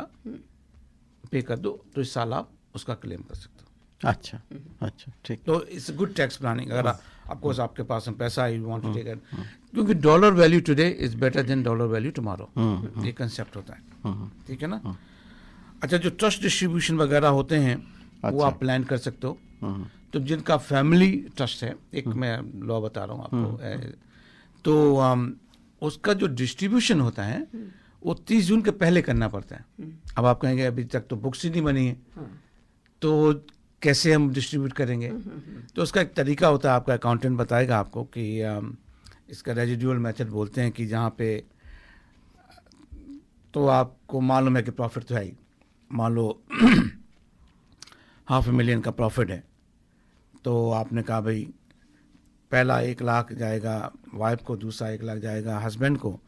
पे कर दो, तो इस साल आप उसका क्लेम कर सकते हो।
अच्छा, अच्छा, ठीक।
तो इट्स गुड टैक्स प्लानिंग। अगर ऑफकोर्स आपके पास में पैसा, you want to take it, क्योंकि dollar value today is better than dollar value tomorrow, ये कंसेप्ट होता है। ठीक है ना। अच्छा, जो ट्रस्ट डिस्ट्रीब्यूशन वगैरह होते हैं वो आप प्लान कर सकते हो। तो जिनका फैमिली ट्रस्ट है, एक मैं लॉ बता रहा हूँ आपको, तो उसका जो डिस्ट्रीब्यूशन होता है वो 30 जून के पहले करना पड़ता है। अब आप कहेंगे अभी तक तो बुक्स ही नहीं बनी है, तो कैसे हम डिस्ट्रीब्यूट करेंगे? तो उसका एक तरीका होता है, आपका अकाउंटेंट बताएगा आपको कि इसका रेजिडुअल मेथड बोलते हैं, कि जहाँ पे तो आपको मालूम है कि प्रॉफिट तो है ही, मान लो $500,000 का प्रॉफिट है, तो आपने कहा भाई पहला 1 लाख जाएगा वाइफ को, दूसरा 1 लाख जाएगा हस्बैंड को,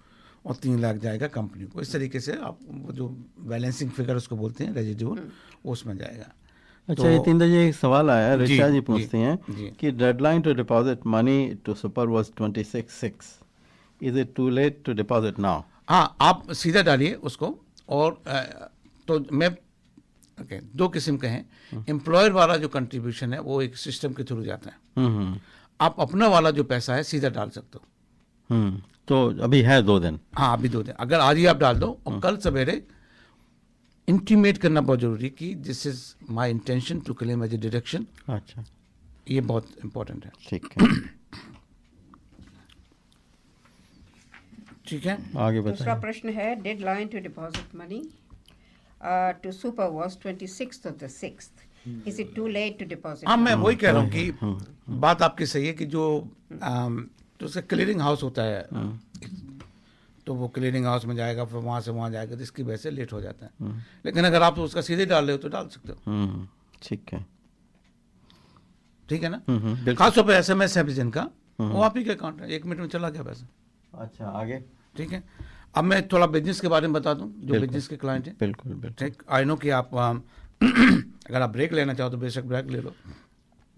और 3 लाख जाएगा कंपनी को। इस तरीके से आप वो जो बैलेंसिंग फिगर उसको बोलते हैं रेजिडुअल, उसमें जाएगा।
अच्छा, यतीन्द्र जी, एक सवाल आया, ऋचा जी पूछती हैं
जी।
कि deadline to deposit money to super was 26/6, is it too late to deposit now?
हाँ, आप सीधा डालिए उसको। और तो मैं दो किस्म के हैं। एम्प्लॉयर वाला जो कंट्रीब्यूशन है वो एक सिस्टम के थ्रू जाता है। आप अपना वाला जो पैसा है सीधा डाल सकते हो।
तो अभी है 2 दिन?
हाँ, अभी 2 दिन। अगर आज ही आप डाल दो, और कल सवेरे इंटीमेट करना बहुत जरूरी कि this is my intention to claim as a deduction.
अच्छा,
ये बहुत इंपॉर्टेंट है।
ठीक है।
ठीक है,
आगे
दूसरा
बताइए।
प्रश्न है, deadline to deposit money to super was 26th of the 6th. Is it too late to deposit?
हाँ, मैं वही कह रहा हूँ कि बात आपकी सही है कि जो तो उसका क्लियरिंग हाउस होता है, तो वो क्लियरिंग हाउस में जाएगा, फिर वहाँ से वहाँ जाएगा, जिसकी वजह से लेट हो जाता है। लेकिन अगर आप उसका सीधे डाल रहे हो तो डाल सकते हो।
ठीक है।
ठीक है ना।
बिल्कुल।
खासतौर पर SMS है जिनका, वो आप ही के अकाउंट है, 1 मिनट में चला गया पैसा।
अच्छा, आगे।
ठीक है। अब मैं थोड़ा बिजनेस के बारे में बता दूं, जो बिजनेस के क्लाइंट हैं।
बिल्कुल, बिल्कुल।
ठीक, आई नो कि आप अगर आप ब्रेक लेना चाहो तो बेशक ब्रेक ले लो।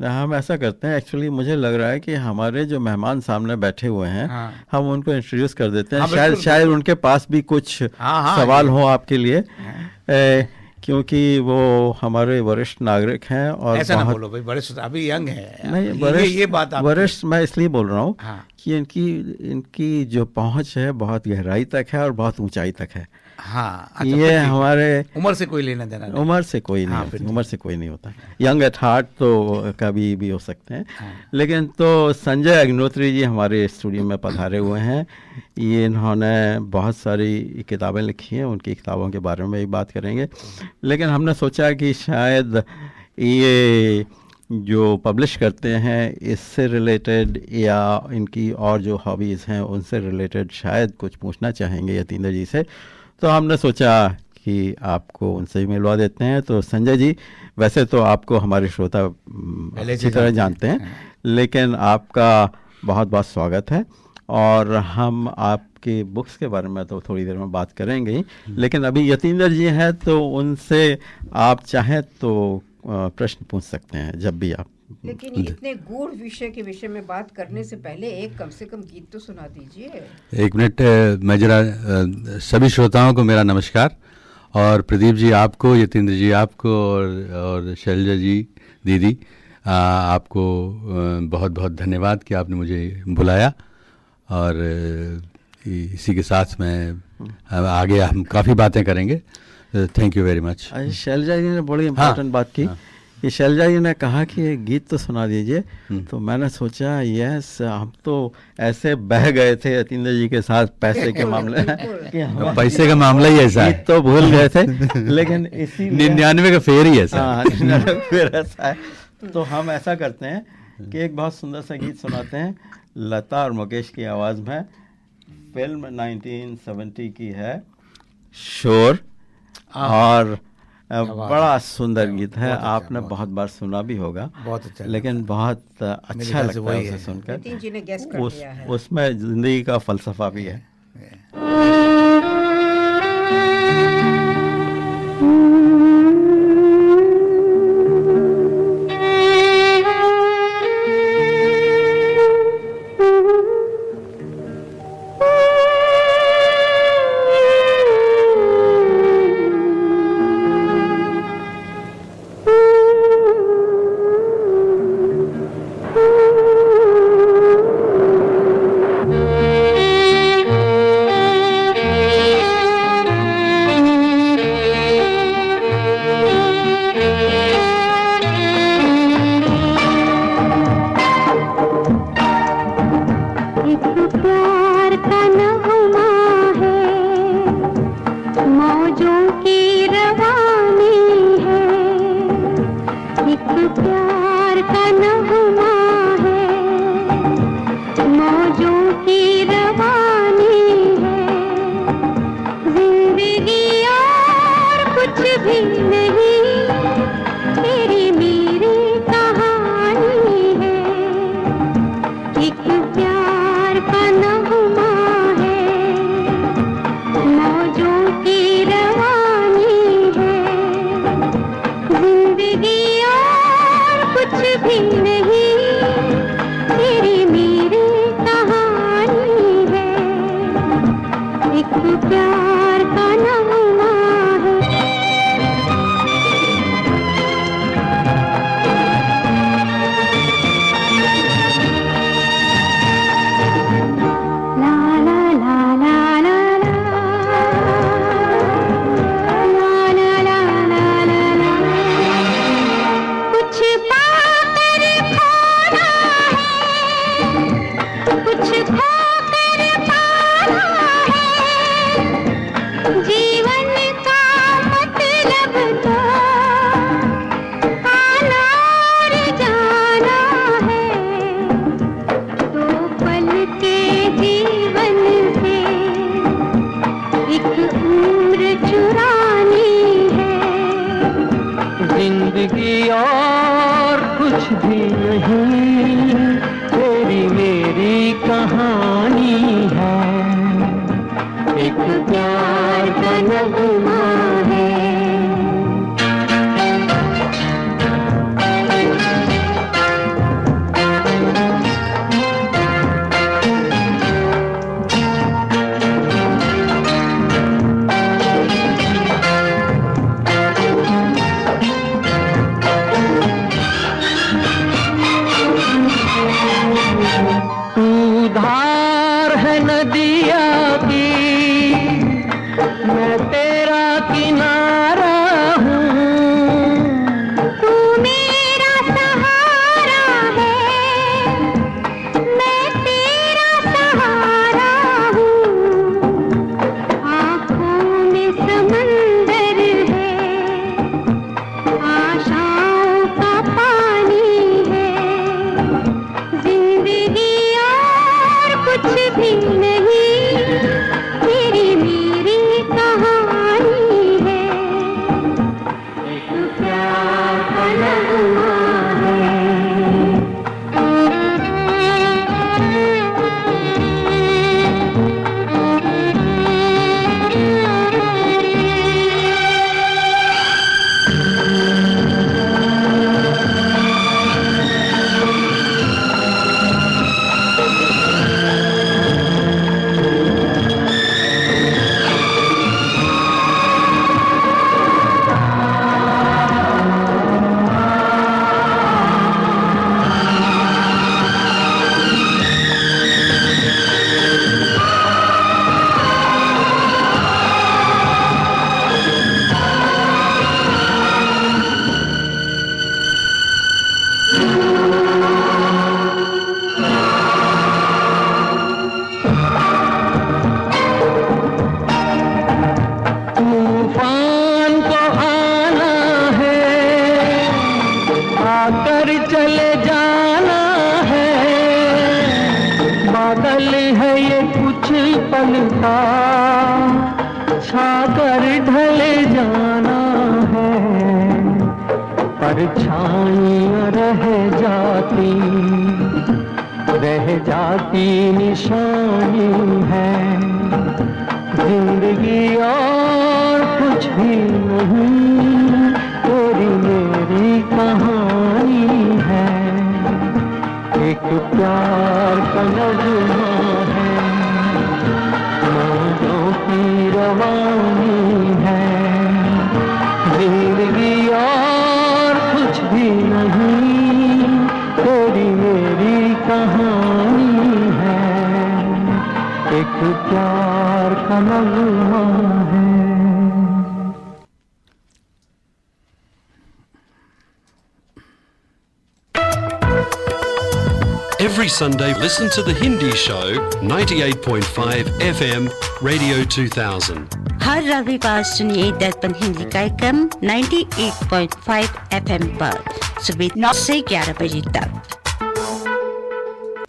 हम ऐसा करते हैं, एक्चुअली मुझे लग रहा है कि हमारे जो मेहमान सामने बैठे हुए हैं,
हाँ।
हम उनको इंट्रोड्यूस कर देते हैं।
हाँ,
शायद
बिल्कुल,
शायद उनके पास भी कुछ
हाँ,
सवाल
ये-
हो आपके लिए, क्योंकि वो हमारे वरिष्ठ नागरिक हैं और
ऐसा ना
बहुत
बोलो भाई, बड़े अभी यंग है।
नहीं,
ये बात आप
वरिष्ठ मैं इसलिए बोल रहा हूँ
हाँ।
कि इनकी जो पहुंच है बहुत गहराई तक है और बहुत ऊंचाई तक है।
हाँ, अच्छा,
ये
फिर ठीक।
हमारे
उम्र से कोई लेना देना नहीं।
उम्र से कोई नहीं
हाँ,
होती,
फिर
उम्र से कोई नहीं होता। यंग एट हार्ट तो कभी भी हो सकते हैं।
हाँ।
लेकिन तो संजय अग्निहोत्री जी हमारे स्टूडियो में पधारे हुए हैं। ये इन्होंने बहुत सारी किताबें लिखी हैं, उनकी किताबों के बारे में भी बात करेंगे। लेकिन हमने सोचा कि शायद ये जो पब्लिश करते हैं इससे रिलेटेड या इनकी और जो हॉबीज़ हैं उनसे रिलेटेड शायद कुछ पूछना चाहेंगे यतीन्द्र जी से, तो हमने सोचा कि आपको उनसे ही मिलवा देते हैं। तो संजय जी, वैसे तो आपको हमारे श्रोता
पहले
अच्छी
से
तरह
जानते
जानते हैं, लेकिन आपका बहुत बहुत स्वागत है। और हम आपके बुक्स के बारे में तो थोड़ी देर में बात करेंगे ही, लेकिन अभी यतीन्द्र जी हैं तो उनसे आप चाहें तो प्रश्न पूछ सकते हैं जब भी आप।
लेकिन इतने गूढ़ विषय के विषय में बात करने से पहले एक कम से कम गीत तो सुना दीजिए।
एक मिनट, मैं जरा सभी श्रोताओं को मेरा नमस्कार, और प्रदीप जी आपको, यतीन्द्र जी आपको, और शैलजा जी दीदी आपको बहुत बहुत धन्यवाद कि आपने मुझे बुलाया। और इसी के साथ मैं आगे हम काफ़ी बातें करेंगे। Thank you very much.
Shailaja ji ने बड़ी इम्पोर्टेंट बात की कि शैलजा जी ने कहा कि एक गीत तो सुना दीजिए। तो मैंने सोचा यस, हम तो ऐसे बह गए थे यतीन्द्र जी के साथ पैसे के मामले में कि हम
पैसे का मामला ही ऐसा है,
गीत तो भूल गए थे, लेकिन इसी
99 का फेर ही ऐसा है।
हाँ, 99 फेर ऐसा है। तो हम ऐसा करते हैं कि एक बहुत सुंदर सा गीत सुनाते हैं, लता और मुकेश की आवाज़ में। फिल्म 1970 की है, शोर, और बड़ा सुंदर गीत है। आपने बहुत बार सुना भी होगा,
बहुत अच्छा,
लेकिन बहुत अच्छा लगता है उसे सुनकर।
नितिन जी ने गेस कर लिया है।
उसमें जिंदगी का फलसफा भी है।
बादल था छाकर ढले जाना है, परछाइयाँ रह जाती निशानी है। जिंदगी और कुछ भी नहीं, तेरी मेरी कहानी है। एक प्यार का नगमा है, मौजों की रवानी है। जिंदगी और कुछ भी नहीं, तेरी मेरी कहानी है। एक प्यार का नगमा है।
Every Sunday, listen to the Hindi show, 98.5 FM, Radio 2000.
हर रविवार सुनिए दर्पण हिंदी कार्यक्रम 98.5 FM पर सुबह 9 से 11 बजे तक।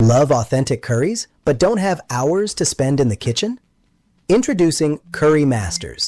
Love authentic curries, but don't have hours to spend in the kitchen? Introducing Curry Masters,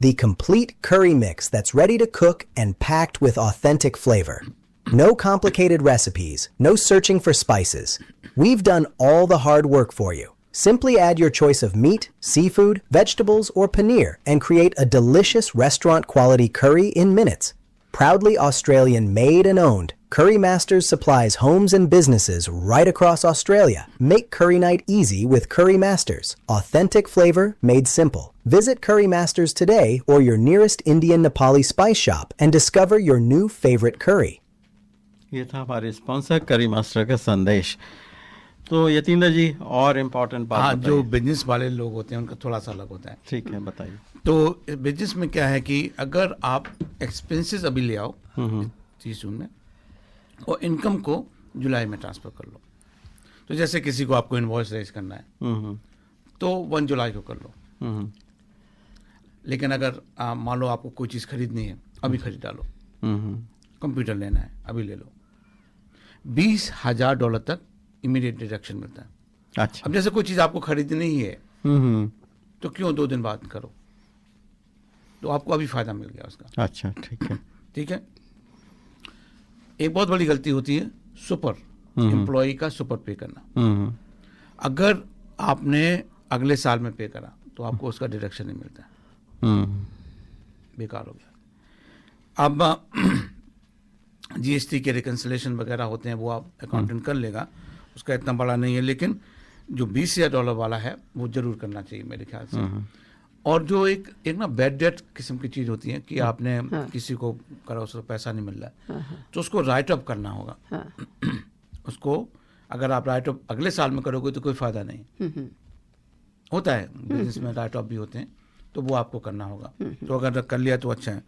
the complete curry mix that's ready to cook and packed with authentic flavor. No complicated recipes, no searching for spices. We've done all the hard work for you. Simply add your choice of meat, seafood, vegetables, or paneer and create a delicious restaurant-quality curry in minutes. Proudly Australian made and owned, Curry Masters supplies homes and businesses right across Australia. Make curry night easy with Curry Masters. Authentic flavor made simple. Visit Curry Masters today or your nearest Indian Nepali spice shop and discover your new favorite curry.
ये था हमारे sponsor करी master का संदेश। तो यतीन्द्र जी और important बात।
हाँ, जो बिजनेस वाले लोग होते हैं उनका थोड़ा सा अलग होता है।
ठीक है, बताइए।
तो बिजनेस में क्या है कि अगर आप एक्सपेंसेस अभी ले आओ 30 जून में और इनकम को जुलाई में ट्रांसफ़र कर लो। तो जैसे किसी को आपको इनवॉइस रेज करना है तो 1 जुलाई को कर लो। लेकिन अगर मान लो आपको कोई चीज़ खरीदनी है, अभी खरीद डालो। कंप्यूटर लेना है, अभी ले लो। $20,000 तक इमीडिएट डिडक्शन मिलता है।
अच्छा।
अब जैसे कोई चीज़ आपको खरीदनी ही है तो क्यों 2 दिन बाद करो, तो आपको अभी फ़ायदा मिल गया उसका।
अच्छा, ठीक है।
ठीक है। एक बहुत बड़ी गलती होती है सुपर एम्प्लॉय का सुपर पे करना। अगर आपने अगले साल में पे करा तो आपको उसका डिडक्शन नहीं मिलता, बेकार हो गया। अब जीएसटी के रिकन्सिलेशन वगैरह होते हैं, वो आप अकाउंटेंट कर लेगा, उसका इतना बड़ा नहीं है। लेकिन जो $20,000 वाला है वो जरूर करना चाहिए मेरे ख्याल से। और जो एक ना बैड डेट किस्म की चीज़ होती है कि आपने किसी को करा, उसको पैसा नहीं मिल रहा है, तो उसको राइट अप करना होगा। उसको अगर आप राइट अप अगले साल में करोगे तो कोई फ़ायदा नहीं होता है। बिजनेस में राइट अप भी होते हैं, तो वो आपको करना होगा। तो अगर कर लिया तो अच्छा है।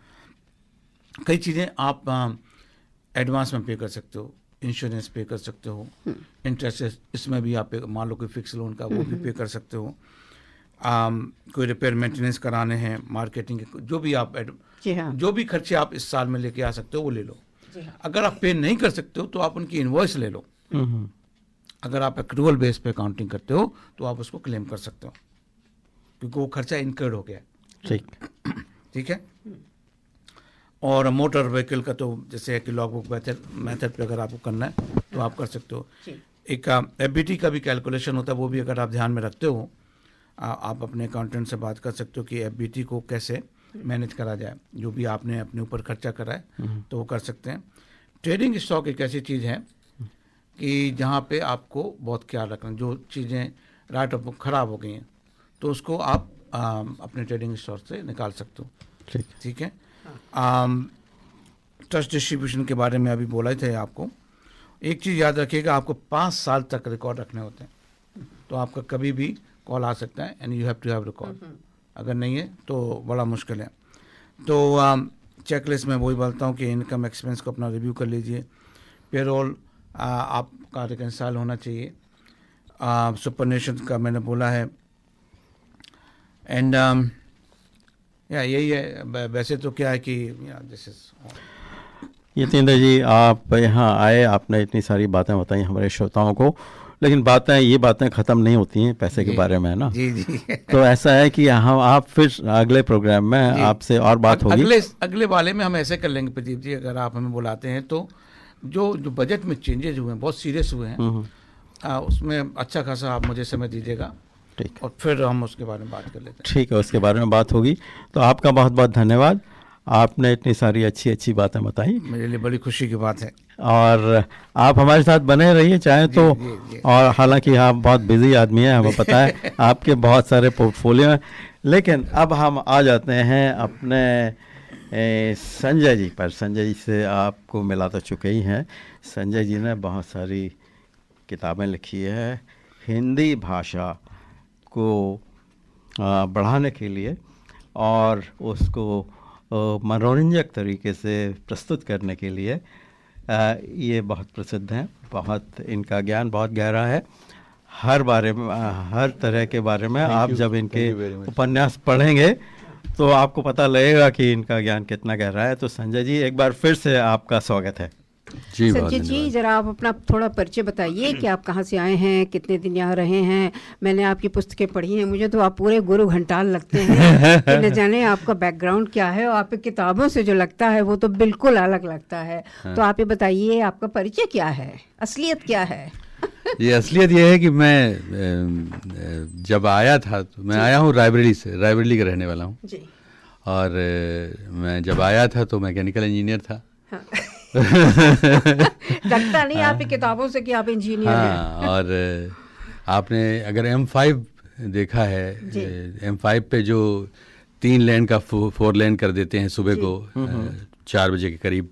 कई चीज़ें आप एडवांस में पे कर सकते हो, इंश्योरेंस पे कर सकते हो, इंटरेस्ट इसमें भी आप मान लो कोई फिक्स लोन का वो भी पे कर सकते हो। कोई रिपेयर मेंटेनेंस कराने हैं, मार्केटिंग के जो भी आप जो भी खर्चे आप इस साल में लेके आ सकते हो वो ले लो। अगर आप पे नहीं कर सकते हो तो आप उनकी इनवॉइस ले लो। अगर आप एक्रूअल बेस पे अकाउंटिंग करते हो तो आप उसको क्लेम कर सकते हो, क्योंकि वो खर्चा इनकर्ड हो गया। ठीक है। और मोटर व्हीकल का तो जैसे है कि लॉग बुक मेथड पे अगर आपको करना है तो आप कर सकते हो। एक एफबीटी का भी कैलकुलेशन होता है, वो भी अगर आप ध्यान में रखते हो आप अपने अकाउंटेंट से बात कर सकते हो कि एफबीटी को कैसे मैनेज करा जाए। जो भी आपने अपने ऊपर खर्चा करा है तो वो कर सकते हैं। ट्रेडिंग स्टॉक एक ऐसी चीज़ है कि जहाँ पे आपको बहुत ख्याल रखना, जो चीज़ें राइट ऑफ ख़राब हो गई हैं तो उसको आप अपने ट्रेडिंग स्टॉक से निकाल सकते हो। ठीक है। ट्रस्ट डिस्ट्रीब्यूशन के बारे में अभी बोला ही थे आपको। एक चीज़ याद रखिएगा, आपको 5 साल तक रिकॉर्ड रखने होते हैं, तो आपका कभी भी कॉल आ सकता है and you have to have record. अगर नहीं है तो बड़ा मुश्किल है। तो चेकलिस्ट में वही बोलता हूँ कि इनकम एक्सपेंस को अपना रिव्यू कर लीजिए। पेरोल आपका रिकन्साइल होना चाहिए। सुपरनेशन का मैंने बोला है। एंड यही है। वैसे तो क्या है कि दिस इज
यतीन्द्र जी, आप यहाँ आए, आपने इतनी सारी बातें बताई हमारे श्रोताओं को। लेकिन ये बातें ख़त्म नहीं होती हैं पैसे के बारे में, है ना।
जी जी।
तो ऐसा है कि हम आप फिर अगले प्रोग्राम में आपसे और बात होगी।
अगले वाले में हम ऐसे कर लेंगे प्रदीप जी, अगर आप हमें बुलाते हैं तो जो बजट में चेंजेस हुए हैं, बहुत सीरियस हुए हैं, उसमें अच्छा खासा आप मुझे समय दीजिएगा,
ठीक,
और फिर हम उसके बारे में बात कर लेते हैं।
ठीक है, उसके बारे में बात होगी। तो आपका बहुत बहुत धन्यवाद, आपने इतनी सारी अच्छी अच्छी बातें बताई,
मेरे लिए बड़ी खुशी की बात है।
और आप हमारे साथ बने रहिए चाहे तो।
जी।
और हालांकि आप बहुत बिजी आदमी हैं, हमें पता है आपके बहुत सारे पोर्टफोलियो हैं, लेकिन अब हम आ जाते हैं अपने संजय जी पर। संजय जी से आपको मिला तो चुके ही हैं। संजय जी ने बहुत सारी किताबें लिखी है हिंदी भाषा को बढ़ाने के लिए और उसको मनोरंजक तरीके से प्रस्तुत करने के लिए। ये बहुत प्रसिद्ध हैं, बहुत इनका ज्ञान बहुत गहरा है, हर बारे में, हर तरह के बारे में। आप जब इनके उपन्यास पढ़ेंगे तो आपको पता लगेगा कि इनका ज्ञान कितना गहरा है। तो संजय जी, एक बार फिर से आपका स्वागत है।
जी,
संजय जी, जरा आप अपना थोड़ा परिचय बताइए कि आप कहाँ से आए हैं, कितने दिन यहाँ रहे हैं। मैंने आपकी पुस्तकें पढ़ी हैं, मुझे तो आप पूरे गुरु घंटाल लगते हैं कि न जाने आपका बैकग्राउंड क्या है, और आपकी किताबों से जो लगता है वो तो बिल्कुल अलग लगता है। तो आप ये बताइए, आपका परिचय क्या है, असलियत क्या है?
ये असलियत ये है कि मैं जब आया था, तो मैं आया हूँ रायबरेली का रहने वाला हूँ
जी।
और मैं जब आया था तो मैकेनिकल इंजीनियर था।
हाँ। लगता नहीं आपकी किताबों से कि आप इंजीनियर हैं।
और आपने अगर M5 देखा है, M5 पे जो 3 लेन का 4 लेन कर देते हैं सुबह को 4 बजे के करीब,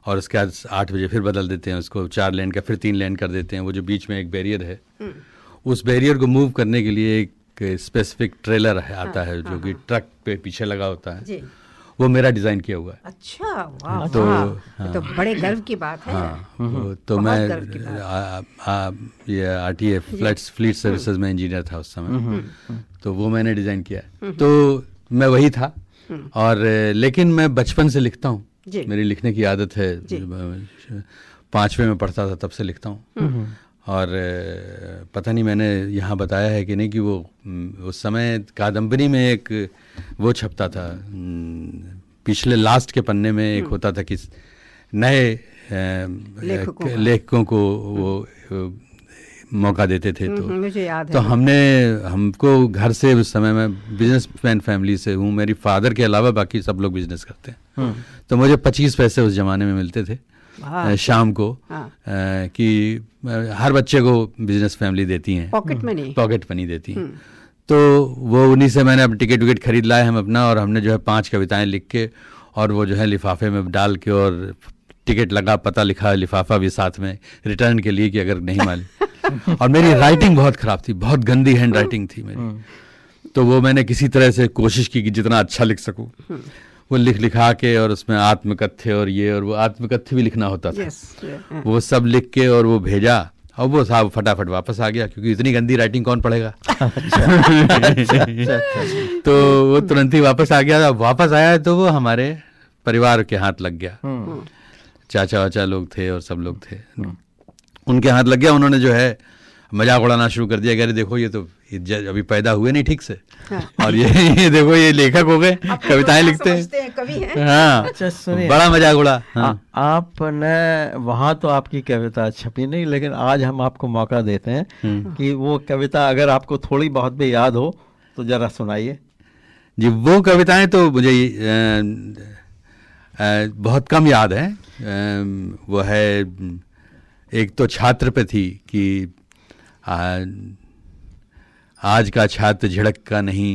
और उसके बाद 8 बजे फिर बदल देते हैं उसको, 4 लेन का फिर 3 लेन कर देते हैं। वो जो बीच में एक बैरियर है, उस बैरियर को मूव करने के लिए एक स्पेसिफिक ट्रेलर आता है जो कि ट्रक पे पीछे लगा होता है, वो मेरा डिज़ाइन किया हुआ है।
अच्छा, वाह, तो बड़े गर्व की बात है।
हाँ, तो मैं ये RTA फ्लीट सर्विसेज में इंजीनियर था उस समय, तो वो मैंने डिज़ाइन किया। तो मैं वही था, और लेकिन मैं बचपन से लिखता हूँ, मेरी लिखने की आदत है। 5वीं में पढ़ता था तब से लिखता हूँ। और पता नहीं मैंने यहाँ बताया है कि नहीं कि वो उस समय कादम्बरी में एक वो छपता था, पिछले लास्ट के पन्ने में एक होता था कि नए लेखकों को वो मौका देते थे। तो
मुझे याद है।
तो हमको घर से, उस समय मैं बिजनेसमैन फैमिली से हूँ, मेरी फादर के अलावा बाकी सब लोग बिजनेस करते हैं। तो मुझे 25 पैसे उस जमाने में मिलते थे शाम को, कि हर बच्चे को बिजनेस फैमिली देती हैं, पॉकेट मनी देती हैं। तो वो उन्हीं से मैंने अब टिकट विकेट खरीद लाए हम अपना, और हमने जो है 5 कविताएं लिख के, और वो जो है लिफाफे में डाल के, और टिकट लगा, पता लिखा, लिफाफा भी साथ में रिटर्न के लिए कि अगर नहीं मालूम। और मेरी राइटिंग बहुत ख़राब थी, बहुत गंदी हैंड राइटिंग थी मेरी। तो वो मैंने किसी तरह से कोशिश की कि जितना अच्छा लिख सकूं, वो लिखा के, और उसमें आत्मकथ्य और ये, और वो आत्मकथ्य भी लिखना होता था। वो सब लिख के और वो भेजा, और वो साहब फटाफट वापस आ गया, क्योंकि इतनी गंदी राइटिंग कौन पढ़ेगा। तो वो तुरंत ही वापस आ गया। वापस आया तो वो हमारे परिवार के हाथ लग गया। चाचा वाचा लोग थे और सब लोग थे, उनके हाथ लग गया। उन्होंने जो है मजाक उड़ाना शुरू कर दिया, कह रहे देखो ये तो अभी पैदा हुए नहीं ठीक से, और ये देखो ये लेखक हो गए, कविताएं लिखते हैं, कवि हैं। हाँ,
अच्छा, सुनिए,
बड़ा मजाक उड़ा।
आपने वहाँ तो आपकी कविता छपी नहीं, लेकिन आज हम आपको मौका देते हैं कि वो कविता अगर आपको थोड़ी बहुत भी याद हो तो जरा सुनाइए।
जी, वो कविताएं तो मुझे बहुत कम याद है। वो है, एक तो छात्र पे थी कि आज का छात्र झिड़क का नहीं,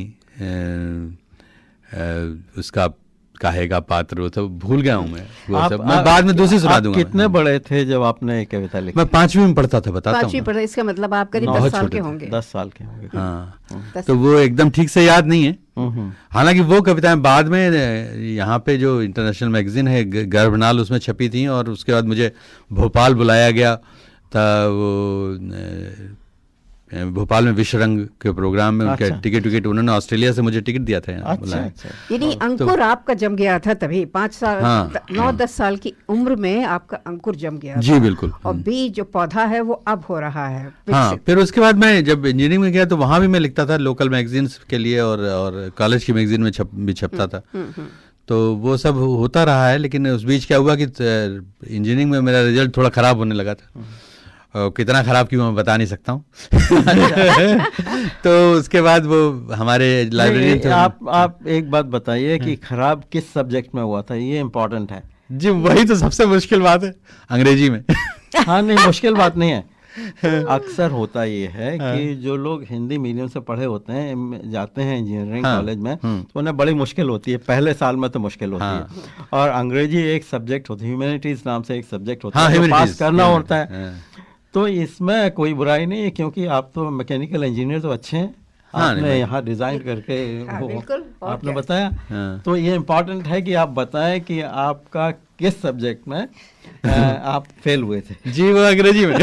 उसका काहेगा पात्र, वो तो भूल गया हूँ मैं। वो सब मैं बाद में दूसरी सुना दूंगा।
कितने बड़े थे जब आपने कविता लिखी?
मैं 5वीं में पढ़ता था, बताता हूँ।
5वीं पढ़ा, इसका मतलब आप करीब 10 साल के होंगे।
10 साल के होंगे।
हाँ, तो वो एकदम ठीक से याद नहीं है। हालांकि वो कविताएं बाद में यहाँ पे जो इंटरनेशनल मैगजीन है गर्भनाल, उसमें छपी थी, और उसके बाद मुझे भोपाल बुलाया गया था। वो भोपाल में विश्व रंग के प्रोग्राम में उनके टिकट उन्होंने ऑस्ट्रेलिया से मुझे टिकट दिया था।
अच्छा।
यानी अंकुर आपका जम गया था तभी 5 साल 9-10 साल की उम्र में आपका अंकुर जम गया
जी
था।
बिल्कुल।
और बीज जो पौधा है वो अब हो रहा है।
हाँ, फिर उसके बाद मैं जब इंजीनियरिंग में गया तो वहाँ भी मैं लिखता था लोकल मैगजीन्स के लिए और कॉलेज की मैगजीन में भी छपता था। तो वो सब होता रहा है, लेकिन उस बीच क्या हुआ कि इंजीनियरिंग में मेरा रिजल्ट थोड़ा ख़राब होने लगा था। कितना ख़राब क्यों मैं बता नहीं सकता हूँ। तो उसके बाद वो हमारे लाइब्रेरी
आप एक बात बताइए कि खराब किस सब्जेक्ट में हुआ था, ये इम्पोर्टेंट है
जी। वही तो सबसे मुश्किल बात है, अंग्रेजी में।
हाँ नहीं, मुश्किल बात नहीं है। अक्सर होता ये है कि जो लोग हिंदी मीडियम से पढ़े होते हैं, जाते हैं इंजीनियरिंग कॉलेज में, तो उन्हें बड़ी मुश्किल होती है, पहले साल में तो मुश्किल होती है। और अंग्रेजी एक सब्जेक्ट होती है, ह्यूमैनिटीज नाम से एक सब्जेक्ट होता है, पास करना होता है। तो इसमें कोई बुराई नहीं है, क्योंकि आप तो मैकेनिकल इंजीनियर तो अच्छे हैं, आपने यहाँ डिजाइन करके आपने बताया। तो ये इम्पोर्टेंट है कि आप बताएं कि आपका किस सब्जेक्ट में आप फेल हुए थे।
जी वो अंग्रेजी में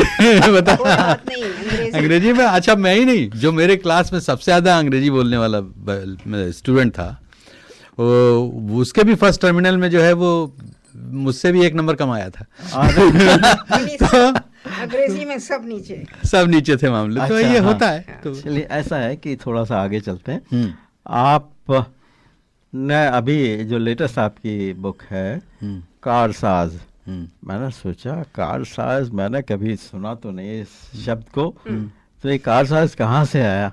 बता अंग्रेजी में। अच्छा, मैं ही नहीं, जो मेरे क्लास में सबसे ज़्यादा अंग्रेजी बोलने वाला स्टूडेंट था, वो उसके भी फर्स्ट टर्मिनल में जो है वो मुझसे भी 1 नंबर कम आया था।
तो अंग्रेजी में सब नीचे
थे मामले।
अच्छा,
तो ये होता है। तो
चलिए ऐसा है कि थोड़ा सा आगे चलते हैं। आप ने अभी जो लेटेस्ट आपकी बुक है कारसाज, मैंने सोचा कारसाज मैंने कभी सुना तो नहीं इस शब्द को, तो ये कारसाज कहाँ से आया।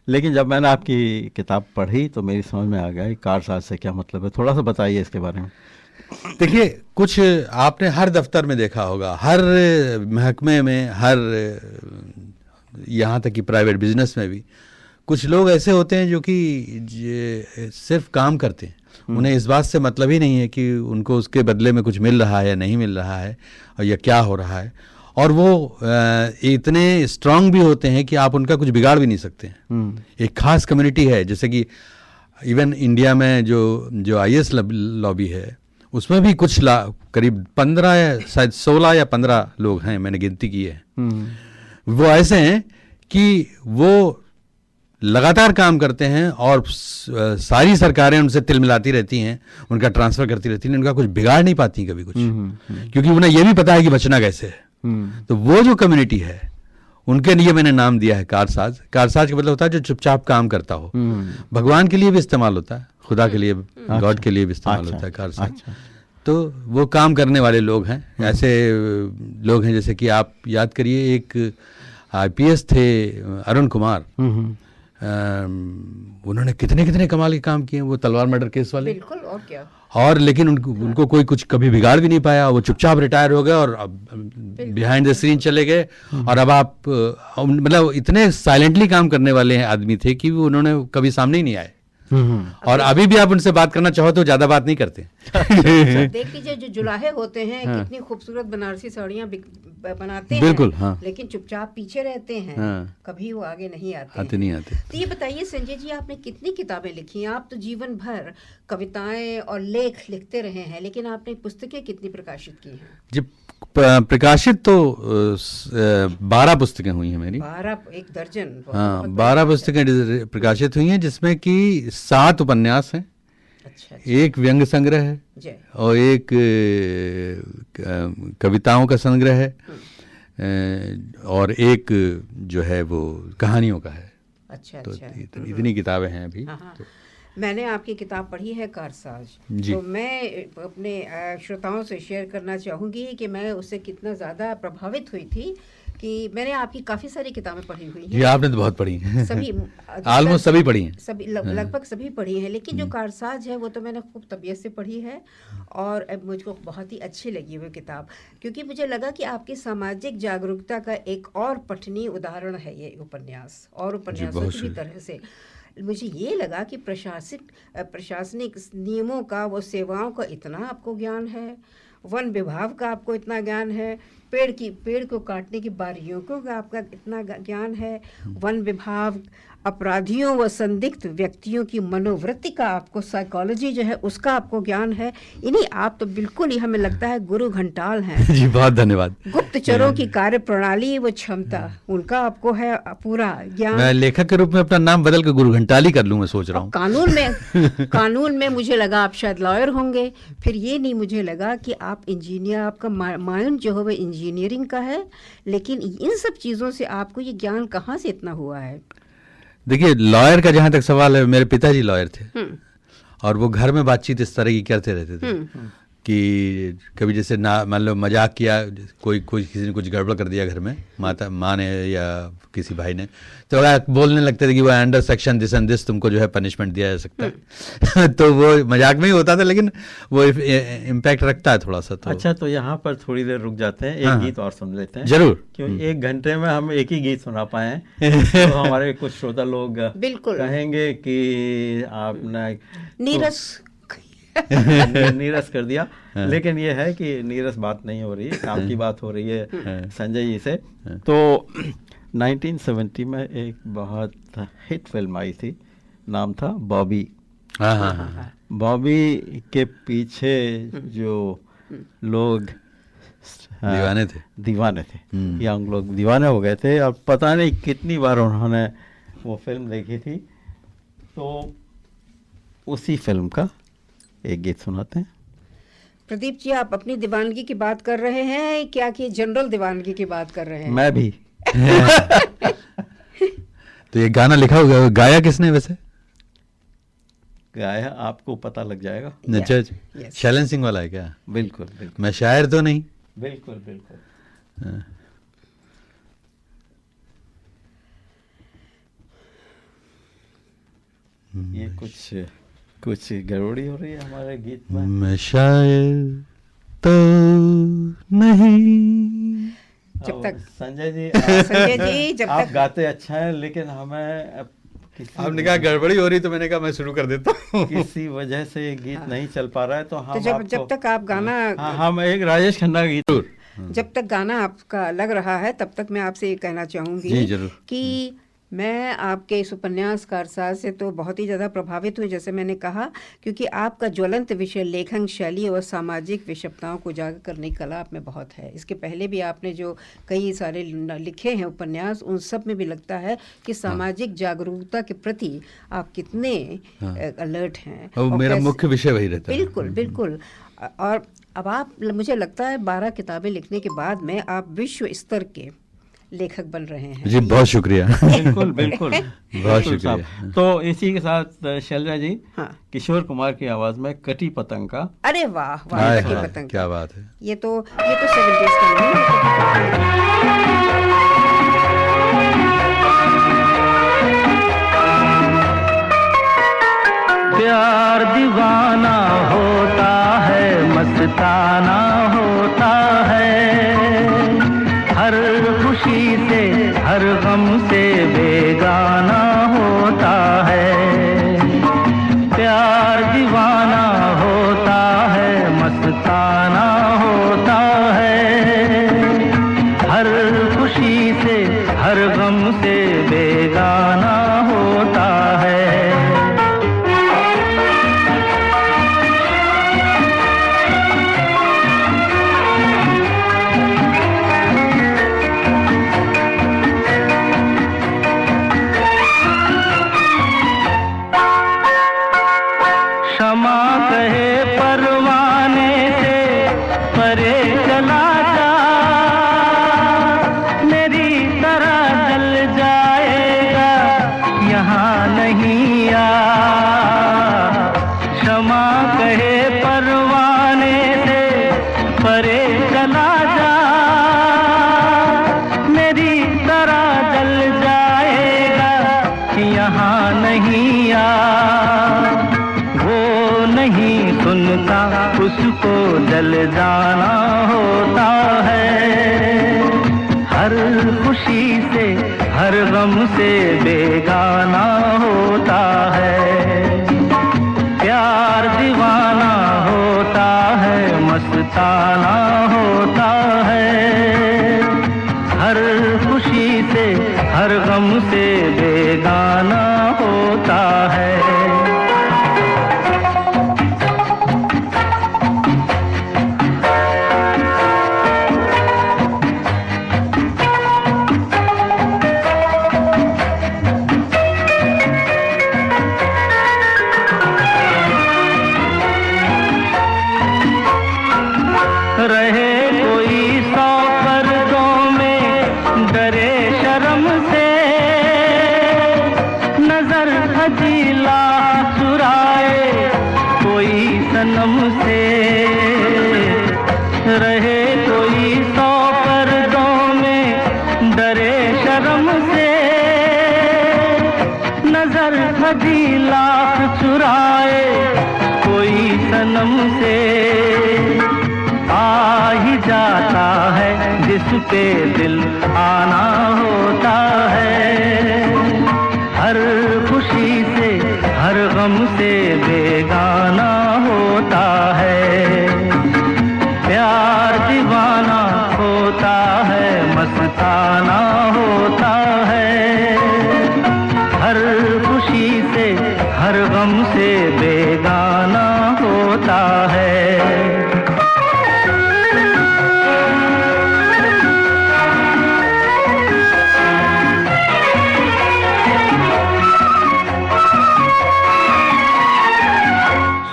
लेकिन जब मैंने आपकी किताब पढ़ी तो मेरी समझ में आ गया कारसाज से क्या मतलब है। थोड़ा सा बताइए इसके बारे में।
देखिए, कुछ आपने हर दफ्तर में देखा होगा, हर महकमे में, हर यहाँ तक कि प्राइवेट बिजनेस में भी कुछ लोग ऐसे होते हैं जो कि सिर्फ काम करते हैं, उन्हें इस बात से मतलब ही नहीं है कि उनको उसके बदले में कुछ मिल रहा है या नहीं मिल रहा है और या क्या हो रहा है। और वो इतने स्ट्रांग भी होते हैं कि आप उनका कुछ बिगाड़ भी नहीं सकते हैं। एक खास कम्युनिटी है, जैसे कि इवन इंडिया में जो IAS लॉबी है, उसमें भी कुछ करीब 15 या शायद 16 या 15 लोग हैं, मैंने गिनती की है। वो ऐसे हैं कि वो लगातार काम करते हैं और सारी सरकारें उनसे तिल मिलाती रहती हैं, उनका ट्रांसफर करती रहती हैं, उनका कुछ बिगाड़ नहीं पाती कभी कुछ, क्योंकि उन्हें यह भी पता है कि बचना कैसे है। तो वो जो कम्युनिटी है, उनके लिए मैंने नाम दिया है कारसाज। कारसाज का मतलब होता है जो चुपचाप काम करता हो। भगवान के लिए भी इस्तेमाल होता है, खुदा के लिए, गॉड के लिए भी इस्तेमाल होता है कारसाज। तो वो काम करने वाले लोग हैं। ऐसे लोग हैं जैसे कि आप याद करिए, एक IPS थे अरुण कुमार, उन्होंने कितने कमाल के काम किए, वो तलवार मर्डर केस वाले।
बिल्कुल, और क्या।
और लेकिन उनको कोई कुछ कभी बिगाड़ भी नहीं पाया, वो चुपचाप रिटायर हो गए और अब बिहाइंड द सीन चले गए। और अब आप मतलब इतने साइलेंटली काम करने वाले आदमी थे कि वो उन्होंने कभी सामने ही नहीं आए। और अभी भी आप उनसे बात करना चाहो तो ज्यादा बात नहीं करते।
देख लीजिए, जो जुलाहे होते हैं कितनी खूबसूरत बनारसी साड़ियाँ बनाते हैं,
बिल्कुल, हाँ।
लेकिन चुपचाप पीछे रहते हैं, कभी वो आगे नहीं आते
हैं।
तो ये बताइए संजय जी, आपने कितनी किताबें लिखी हैं? आप तो जीवन भर कविताएं और लेख लिखते रहे हैं, लेकिन आपने पुस्तकें कितनी प्रकाशित की हैं?
जी, प्रकाशित तो 12 पुस्तकें हुई हैं मेरी।
12, 1 दर्जन।
हाँ, 12 पुस्तकें प्रकाशित हुई हैं, जिसमें कि 7 उपन्यास हैं। अच्छा। 1 व्यंग्य संग्रह है और 1 कविताओं का संग्रह है और 1 जो है वो कहानियों का है।
अच्छा,
तो
अच्छा।
इतनी किताबें हैं अभी। तो
मैंने आपकी किताब पढ़ी है कारसाज, तो मैं अपने श्रोताओं से शेयर करना चाहूँगी कि मैं उससे कितना ज़्यादा प्रभावित हुई थी कि मैंने आपकी काफ़ी सारी किताबें पढ़ी हुई हैं।
जी, आपने तो बहुत पढ़ी हैं।
सभी
ऑलमोस्ट सभी पढ़ी हैं,
सभी लगभग सभी पढ़ी हैं, लेकिन जो कारसाज है वो तो मैंने खूब तबीयत से पढ़ी है और मुझको बहुत ही अच्छी लगी वो किताब, क्योंकि मुझे लगा कि आपकी सामाजिक जागरूकता का एक और पठनीय उदाहरण है ये उपन्यास, और उपन्यासों की तरह से मुझे ये लगा कि प्रशासनिक नियमों का, वो सेवाओं का इतना आपको ज्ञान है, वन विभाग का आपको इतना ज्ञान है, पेड़ को काटने की बारीकियों का आपका इतना ज्ञान है, वन विभाग, अपराधियों व संदिग्ध व्यक्तियों की मनोवृत्ति का आपको, साइकोलॉजी जो है उसका आपको ज्ञान है। इन्हीं आप तो बिल्कुल ही हमें लगता है गुरु घंटाल हैं।
जी बहुत धन्यवाद।
गुप्तचरों की कार्य प्रणाली व क्षमता उनका आपको है पूरा ज्ञान।
मैं लेखक के रूप में अपना नाम बदल कर गुरु घंटाल ही कर लूं, मैं सोच रहा हूँ।
कानून में मुझे लगा आप शायद लॉयर होंगे, फिर ये नहीं मुझे लगा कि आप इंजीनियर, आपका माइंड जो है वो इंजीनियरिंग का है। लेकिन इन सब चीज़ों से आपको ये ज्ञान कहाँ से इतना हुआ है?
देखिए, लॉयर का जहाँ तक सवाल है, मेरे पिताजी लॉयर थे और वो घर में बातचीत इस तरह की करते रहते थे कि कभी जैसे ना मान लो मजाक किया, कोई किसी ने कुछ गड़बड़ कर दिया घर में, माँ ने या किसी भाई ने, तो बोलने लगते थे कि वो under section this and this तुमको जो है पनिशमेंट दिया जा सकता है। तो वो मजाक में ही होता था, लेकिन वो इम्पैक्ट रखता है थोड़ा सा। तो
अच्छा, तो यहाँ पर थोड़ी देर रुक जाते हैं, एक गीत और सुन लेते हैं।
जरूर,
क्योंकि 1 घंटे में हम एक ही गीत सुना पाए हैं। तो हमारे कुछ श्रोता लोग
बिल्कुल
कहेंगे कि आपने नीरस कर दिया। लेकिन ये है कि नीरस बात नहीं हो रही है, काम की बात हो रही है संजय जी से। तो 1970 में एक बहुत हिट फिल्म आई थी, नाम था बॉबी। बॉबी के पीछे जो लोग दीवाने थे, यंग लोग दीवाने हो गए थे और पता नहीं कितनी बार उन्होंने वो फिल्म देखी थी। तो उसी फिल्म का एक गीत सुनाते हैं।
प्रदीप जी, आप अपनी दीवानगी की बात कर रहे हैं क्या कि जनरल दीवानगी की बात कर रहे हैं?
मैं भी।
तो ये गाना लिखा होगा, गाया किसने वैसे?
गाया आपको पता लग जाएगा।
अच्छा, शैलन सिंह वाला है क्या?
बिल्कुल बिल्कुल।
मैं शायर तो नहीं?
बिल्कुल बिल्कुल। ये कुछ गड़बड़ी हो रही है हमारे गीत में।
मैं शायर तो नहीं।
जब तक
संजय जी
जब
आप
तक
गाते अच्छा है, लेकिन हमें
आपने कहा गड़बड़ी हो रही, तो मैंने कहा मैं शुरू कर देता हूँ।
किसी वजह से ये गीत नहीं चल पा रहा है, तो हम
जब तक आप गाना,
हम एक राजेश खन्ना गीत,
जब तक गाना आपका लग रहा है तब तक मैं आपसे ये कहना चाहूँगी कि मैं आपके इस उपन्यास का अरसा से तो बहुत ही ज़्यादा प्रभावित हुई, जैसे मैंने कहा, क्योंकि आपका ज्वलंत विषय लेखन शैली और सामाजिक विषमताओं को उजागर करने की कला आप में बहुत है। इसके पहले भी आपने जो कई सारे लिखे हैं उपन्यास, उन सब में भी लगता है कि सामाजिक जागरूकता के प्रति आप कितने अलर्ट हैं।
और मेरा मुख्य विषय वही रहता है।
बिल्कुल बिल्कुल। और अब आप, मुझे लगता है 12 किताबें लिखने के बाद में आप विश्व स्तर के लेखक बन रहे हैं।
जी बहुत शुक्रिया।
बिल्कुल बिल्कुल
बहुत शुक्रिया।
तो इसी के साथ शैलजा जी, किशोर कुमार की आवाज में कटी पतंग का।
अरे वाह वाह, कटी पतंग,
क्या बात है।
ये तो 70s का नहीं।
प्यार दीवाना होता है, मस्ताना होता है, हर खुशी से हर गम से बेगाना होता है। प्यार दीवाना होता है, मस्ताना होता है, हर खुशी से हर गम से बेगाना होता है। क्षमा कहे परवाने से परे चला जा, मेरी तरह जल जाएगा यहाँ नहीं आ। क्षमा कहे परवाने से परे चला जा, मेरी तरह जल जाएगा यहाँ नहीं आ। नहीं सुनता उसको जल जाना होता है, हर खुशी से हर गम से बेगाना होता है। प्यार दीवाना होता है, मस्ताना होता है, हर खुशी से हर गम से बेगाना होता है। रहे कोई 100 पर्दों में डरे शर्म से, नजर हजीला चुराए कोई सनम से। रहे कोई 100 पर्दों में डरे शर्म से, नजर हजीला चुराए कोई सनम से। आ ही जाता है जिस पे दिल आना होता है, हर खुशी से हर गम से बेगाना होता है। प्यार दीवाना होता है, मस्ताना होता है, हर खुशी से हर गम से बेगाना होता है।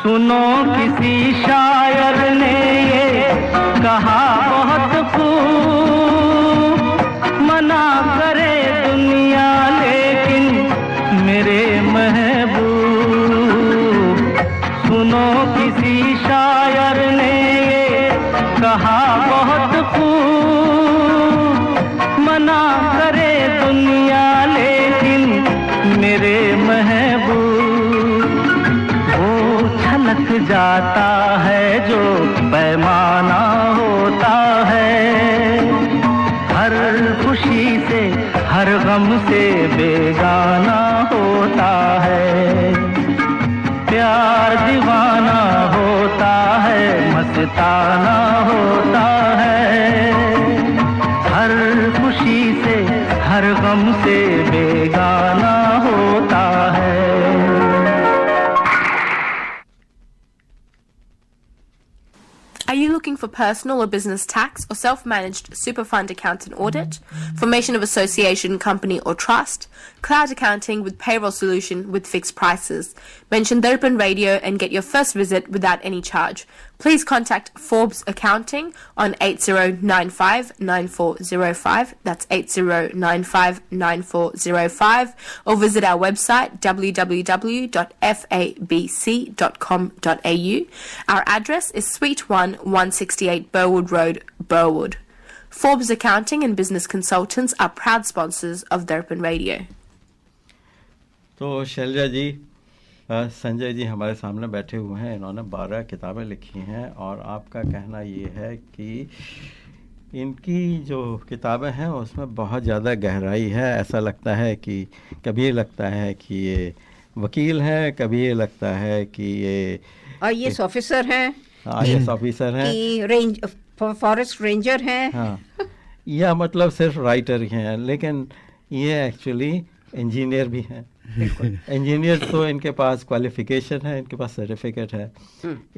सुनो किसी शायर ने ये कहा बहुत खूब, मना करे दुनिया लेकिन मेरे महबूब। सुनो किसी शायर ने ये कहा बहुत खूब, मना करे दुनिया लेकिन मेरे महबूब। छलक जाता है जो पैमाना होता है, हर खुशी से हर गम से बेगाना होता है। प्यार दीवाना होता है, मस्ताना होता है, हर खुशी से हर गम से बेगाना होता है।
Are you looking for personal or business tax or self-managed super fund account and audit, formation of association, company or trust, cloud accounting with payroll solution with fixed prices? Mention Darpan Radio and get your first visit without any charge. Please contact Forbes Accounting on 8095-9405, that's 8095-9405, or visit our website www.fabc.com.au. Our address is Suite 1, 168 Burwood Road, Burwood. Forbes Accounting and Business Consultants are proud sponsors of Darpan Radio.
तो शैलजा जी, संजय जी हमारे सामने बैठे हुए हैं। इन्होंने 12 किताबें लिखी हैं और आपका कहना ये है कि इनकी जो किताबें हैं उसमें बहुत ज़्यादा गहराई है। ऐसा लगता है कि कभी ये लगता है कि ये वकील हैं, कभी ये लगता है कि ये
IAS ऑफिसर हैं,
IAS ऑफिसर हैं,
रेंज फॉरेस्ट रेंजर हैं,
हाँ, या मतलब सिर्फ राइटर ही हैं, लेकिन ये एक्चुअली इंजीनियर भी हैं। इंजीनियर तो इनके पास क्वालिफिकेशन है, इनके पास सर्टिफिकेट है।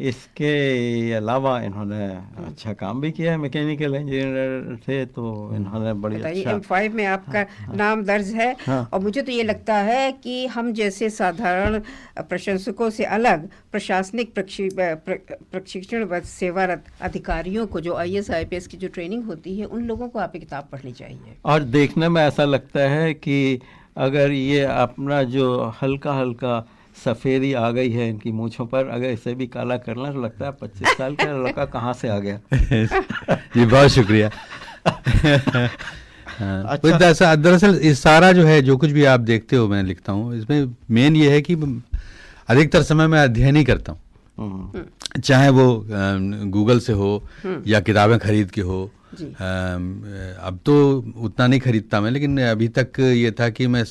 इसके अलावा इन्होंने अच्छा काम भी किया है, मैकेनिकल इंजीनियर थे, तो इन्होंने बड़ी अच्छा
M5 में आपका नाम दर्ज है।
हाँ।
और मुझे तो ये लगता है कि हम जैसे साधारण प्रशंसकों से अलग प्रशासनिक प्रशिक्षण व सेवारत अधिकारियों को जो IAS IPS की जो ट्रेनिंग होती है, उन लोगों को आप ये किताब पढ़नी चाहिए।
और देखने में ऐसा लगता है कि अगर ये अपना जो हल्का हल्का सफ़ेदी आ गई है इनकी मूँछों पर, अगर इसे भी काला करना तो लगता है 25 साल का लड़का कहाँ से आ गया।
जी बहुत शुक्रिया। अच्छा। दरअसल इस सारा जो है, जो कुछ भी आप देखते हो मैं लिखता हूँ, इसमें मेन ये है कि अधिकतर समय मैं अध्ययन ही करता हूँ, चाहे वो गूगल से हो या किताबें खरीद के हो। अब तो उतना नहीं खरीदता मैं, लेकिन अभी तक ये था कि मैं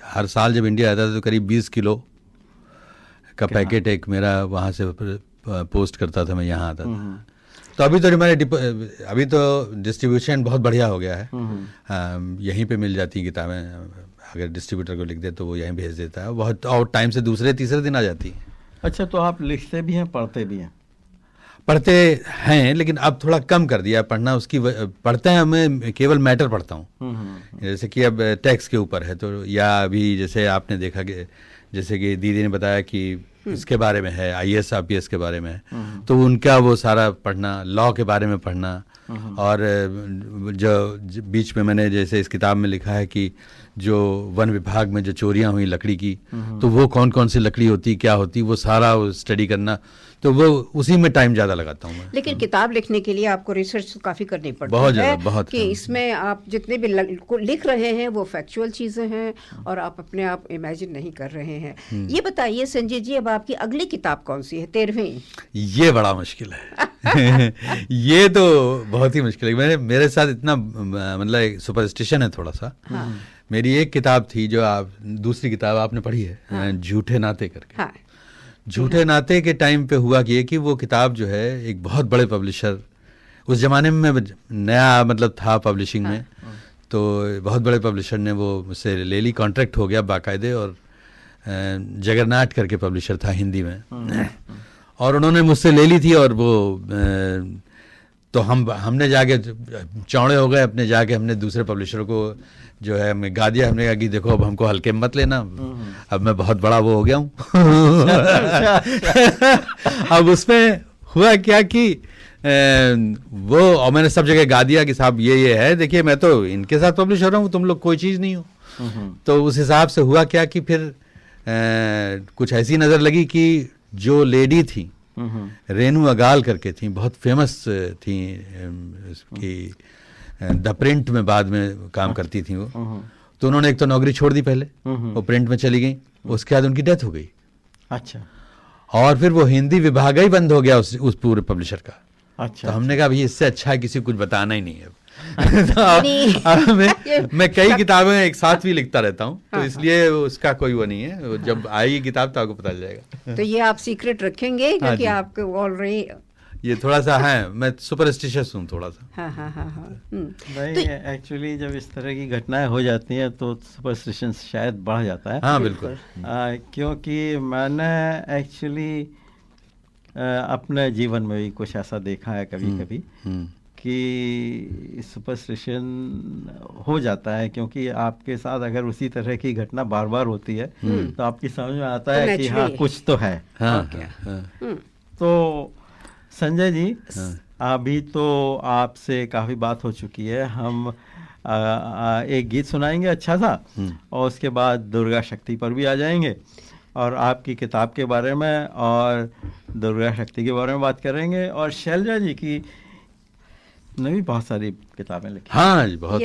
हर साल जब इंडिया आता था तो करीब 20 किलो का पैकेट एक मेरा वहाँ से पोस्ट करता था, मैं यहाँ आता था। तो अभी तो डिस्ट्रीब्यूशन बहुत बढ़िया हो गया है। यहीं पे मिल जाती हैं किताबें, अगर डिस्ट्रीब्यूटर को लिख दे तो वो यहीं भेज देता है, बहुत और टाइम से दूसरे तीसरे दिन आ जाती है।
अच्छा, तो आप लिखते भी हैं, पढ़ते भी हैं?
पढ़ते हैं, लेकिन अब थोड़ा कम कर दिया पढ़ना। पढ़ते हैं, मैं केवल मैटर पढ़ता हूँ। जैसे कि अब टैक्स के ऊपर है तो, या अभी जैसे आपने देखा कि जैसे कि दीदी ने बताया कि इसके बारे में है, IAS IPS के बारे में है, तो उनका वो सारा पढ़ना, लॉ के बारे में पढ़ना। और जो बीच में मैंने जैसे इस किताब में लिखा है कि जो वन विभाग में जो चोरियां हुई लकड़ी की, तो वो कौन कौन सी लकड़ी होती, क्या होती, वो सारा स्टडी करना, तो वो उसी में टाइम ज़्यादा लगाता हूँ मैं।
लेकिन किताब लिखने के लिए आपको रिसर्च काफ़ी करनी पड़ती
बहुत
है,
ज़्यादा, बहुत
कि इसमें आप जितने भी लिख रहे हैं वो फैक्चुअल चीज़ें हैं और आप अपने आप इमेजिन नहीं कर रहे हैं। ये बताइए संजय जी, अब आपकी अगली किताब कौन सी है? 13वीं?
ये बड़ा मुश्किल है। ये तो बहुत ही मुश्किल है। मेरे साथ इतना मतलब सुपरस्टिशन है थोड़ा सा। मेरी एक किताब थी जो दूसरी किताब आपने पढ़ी है, झूठे नाते करके। झूठे नाते के टाइम पे हुआ कि वो किताब जो है एक बहुत बड़े पब्लिशर, उस जमाने में मैं नया मतलब था पब्लिशिंग में, तो बहुत बड़े पब्लिशर ने वो मुझसे ले ली, कॉन्ट्रैक्ट हो गया बाकायदे, और जगरनाट करके पब्लिशर था हिंदी में, और उन्होंने मुझसे ले ली थी। और वो तो हमने जाके चौड़े हो गए अपने, जाके हमने दूसरे पब्लिशर को जो है हमें गा दिया। हमने कहा कि देखो अब हमको हल्के में मत लेना, अब मैं बहुत बड़ा वो हो गया हूँ। अब उसमें हुआ क्या कि वो, और मैंने सब जगह गा दिया कि साहब ये है, देखिए मैं तो इनके साथ पब्लिश हो रहा हूँ, तुम लोग कोई चीज़ नहीं हो। तो उस हिसाब से हुआ क्या कि फिर कुछ ऐसी नज़र लगी कि जो लेडी थी, रेनू अगाल करके थी, बहुत फेमस थी, उसकी द प्रिंट में बाद में काम करती थी वो। तो उन्होंने एक तो नौकरी छोड़ दी पहले, वो प्रिंट में चली गई, उसके बाद उनकी डेथ हो गई।
अच्छा।
और फिर वो हिंदी विभाग ही बंद हो गया उस पूरे पब्लिशर का।
अच्छा।
तो हमने कहा भाई इससे अच्छा है किसी को कुछ बताना ही नहीं है। तो मैं कई किताबें एक साथ भी लिखता रहता हूँ, तो इसलिए उसका कोई वो नहीं है, जब आएगी किताब तो आपको पता चल जाएगा।
तो ये आप सीक्रेट रखेंगे क्योंकि आपको ऑलरेडी
ये थोड़ा सा है, मैं सुपरस्टिशियस हूँ थोड़ा सा।
नहीं, एक्चुअली जब इस तरह की घटनाएं हो जाती हैं तो सुपरस्टिशन शायद बढ़ जाता है।
हाँ बिल्कुल।
क्योंकि मैंने एक्चुअली अपने जीवन में भी कुछ ऐसा देखा है कभी कभी कि सुपरस्टिशन हो जाता है, क्योंकि आपके साथ अगर उसी तरह की घटना बार बार होती है तो आपकी समझ में आता है कि हाँ कुछ तो है। तो संजय जी, अभी तो आपसे काफ़ी बात हो चुकी है, हम एक गीत सुनाएंगे अच्छा सा, और उसके बाद दुर्गा शक्ति पर भी आ जाएंगे, और आपकी किताब के बारे में और दुर्गा शक्ति के बारे में बात करेंगे, और शैलजा जी की ने भी बहुत सारी किताबें लिखी।
हाँ जी, बहुत।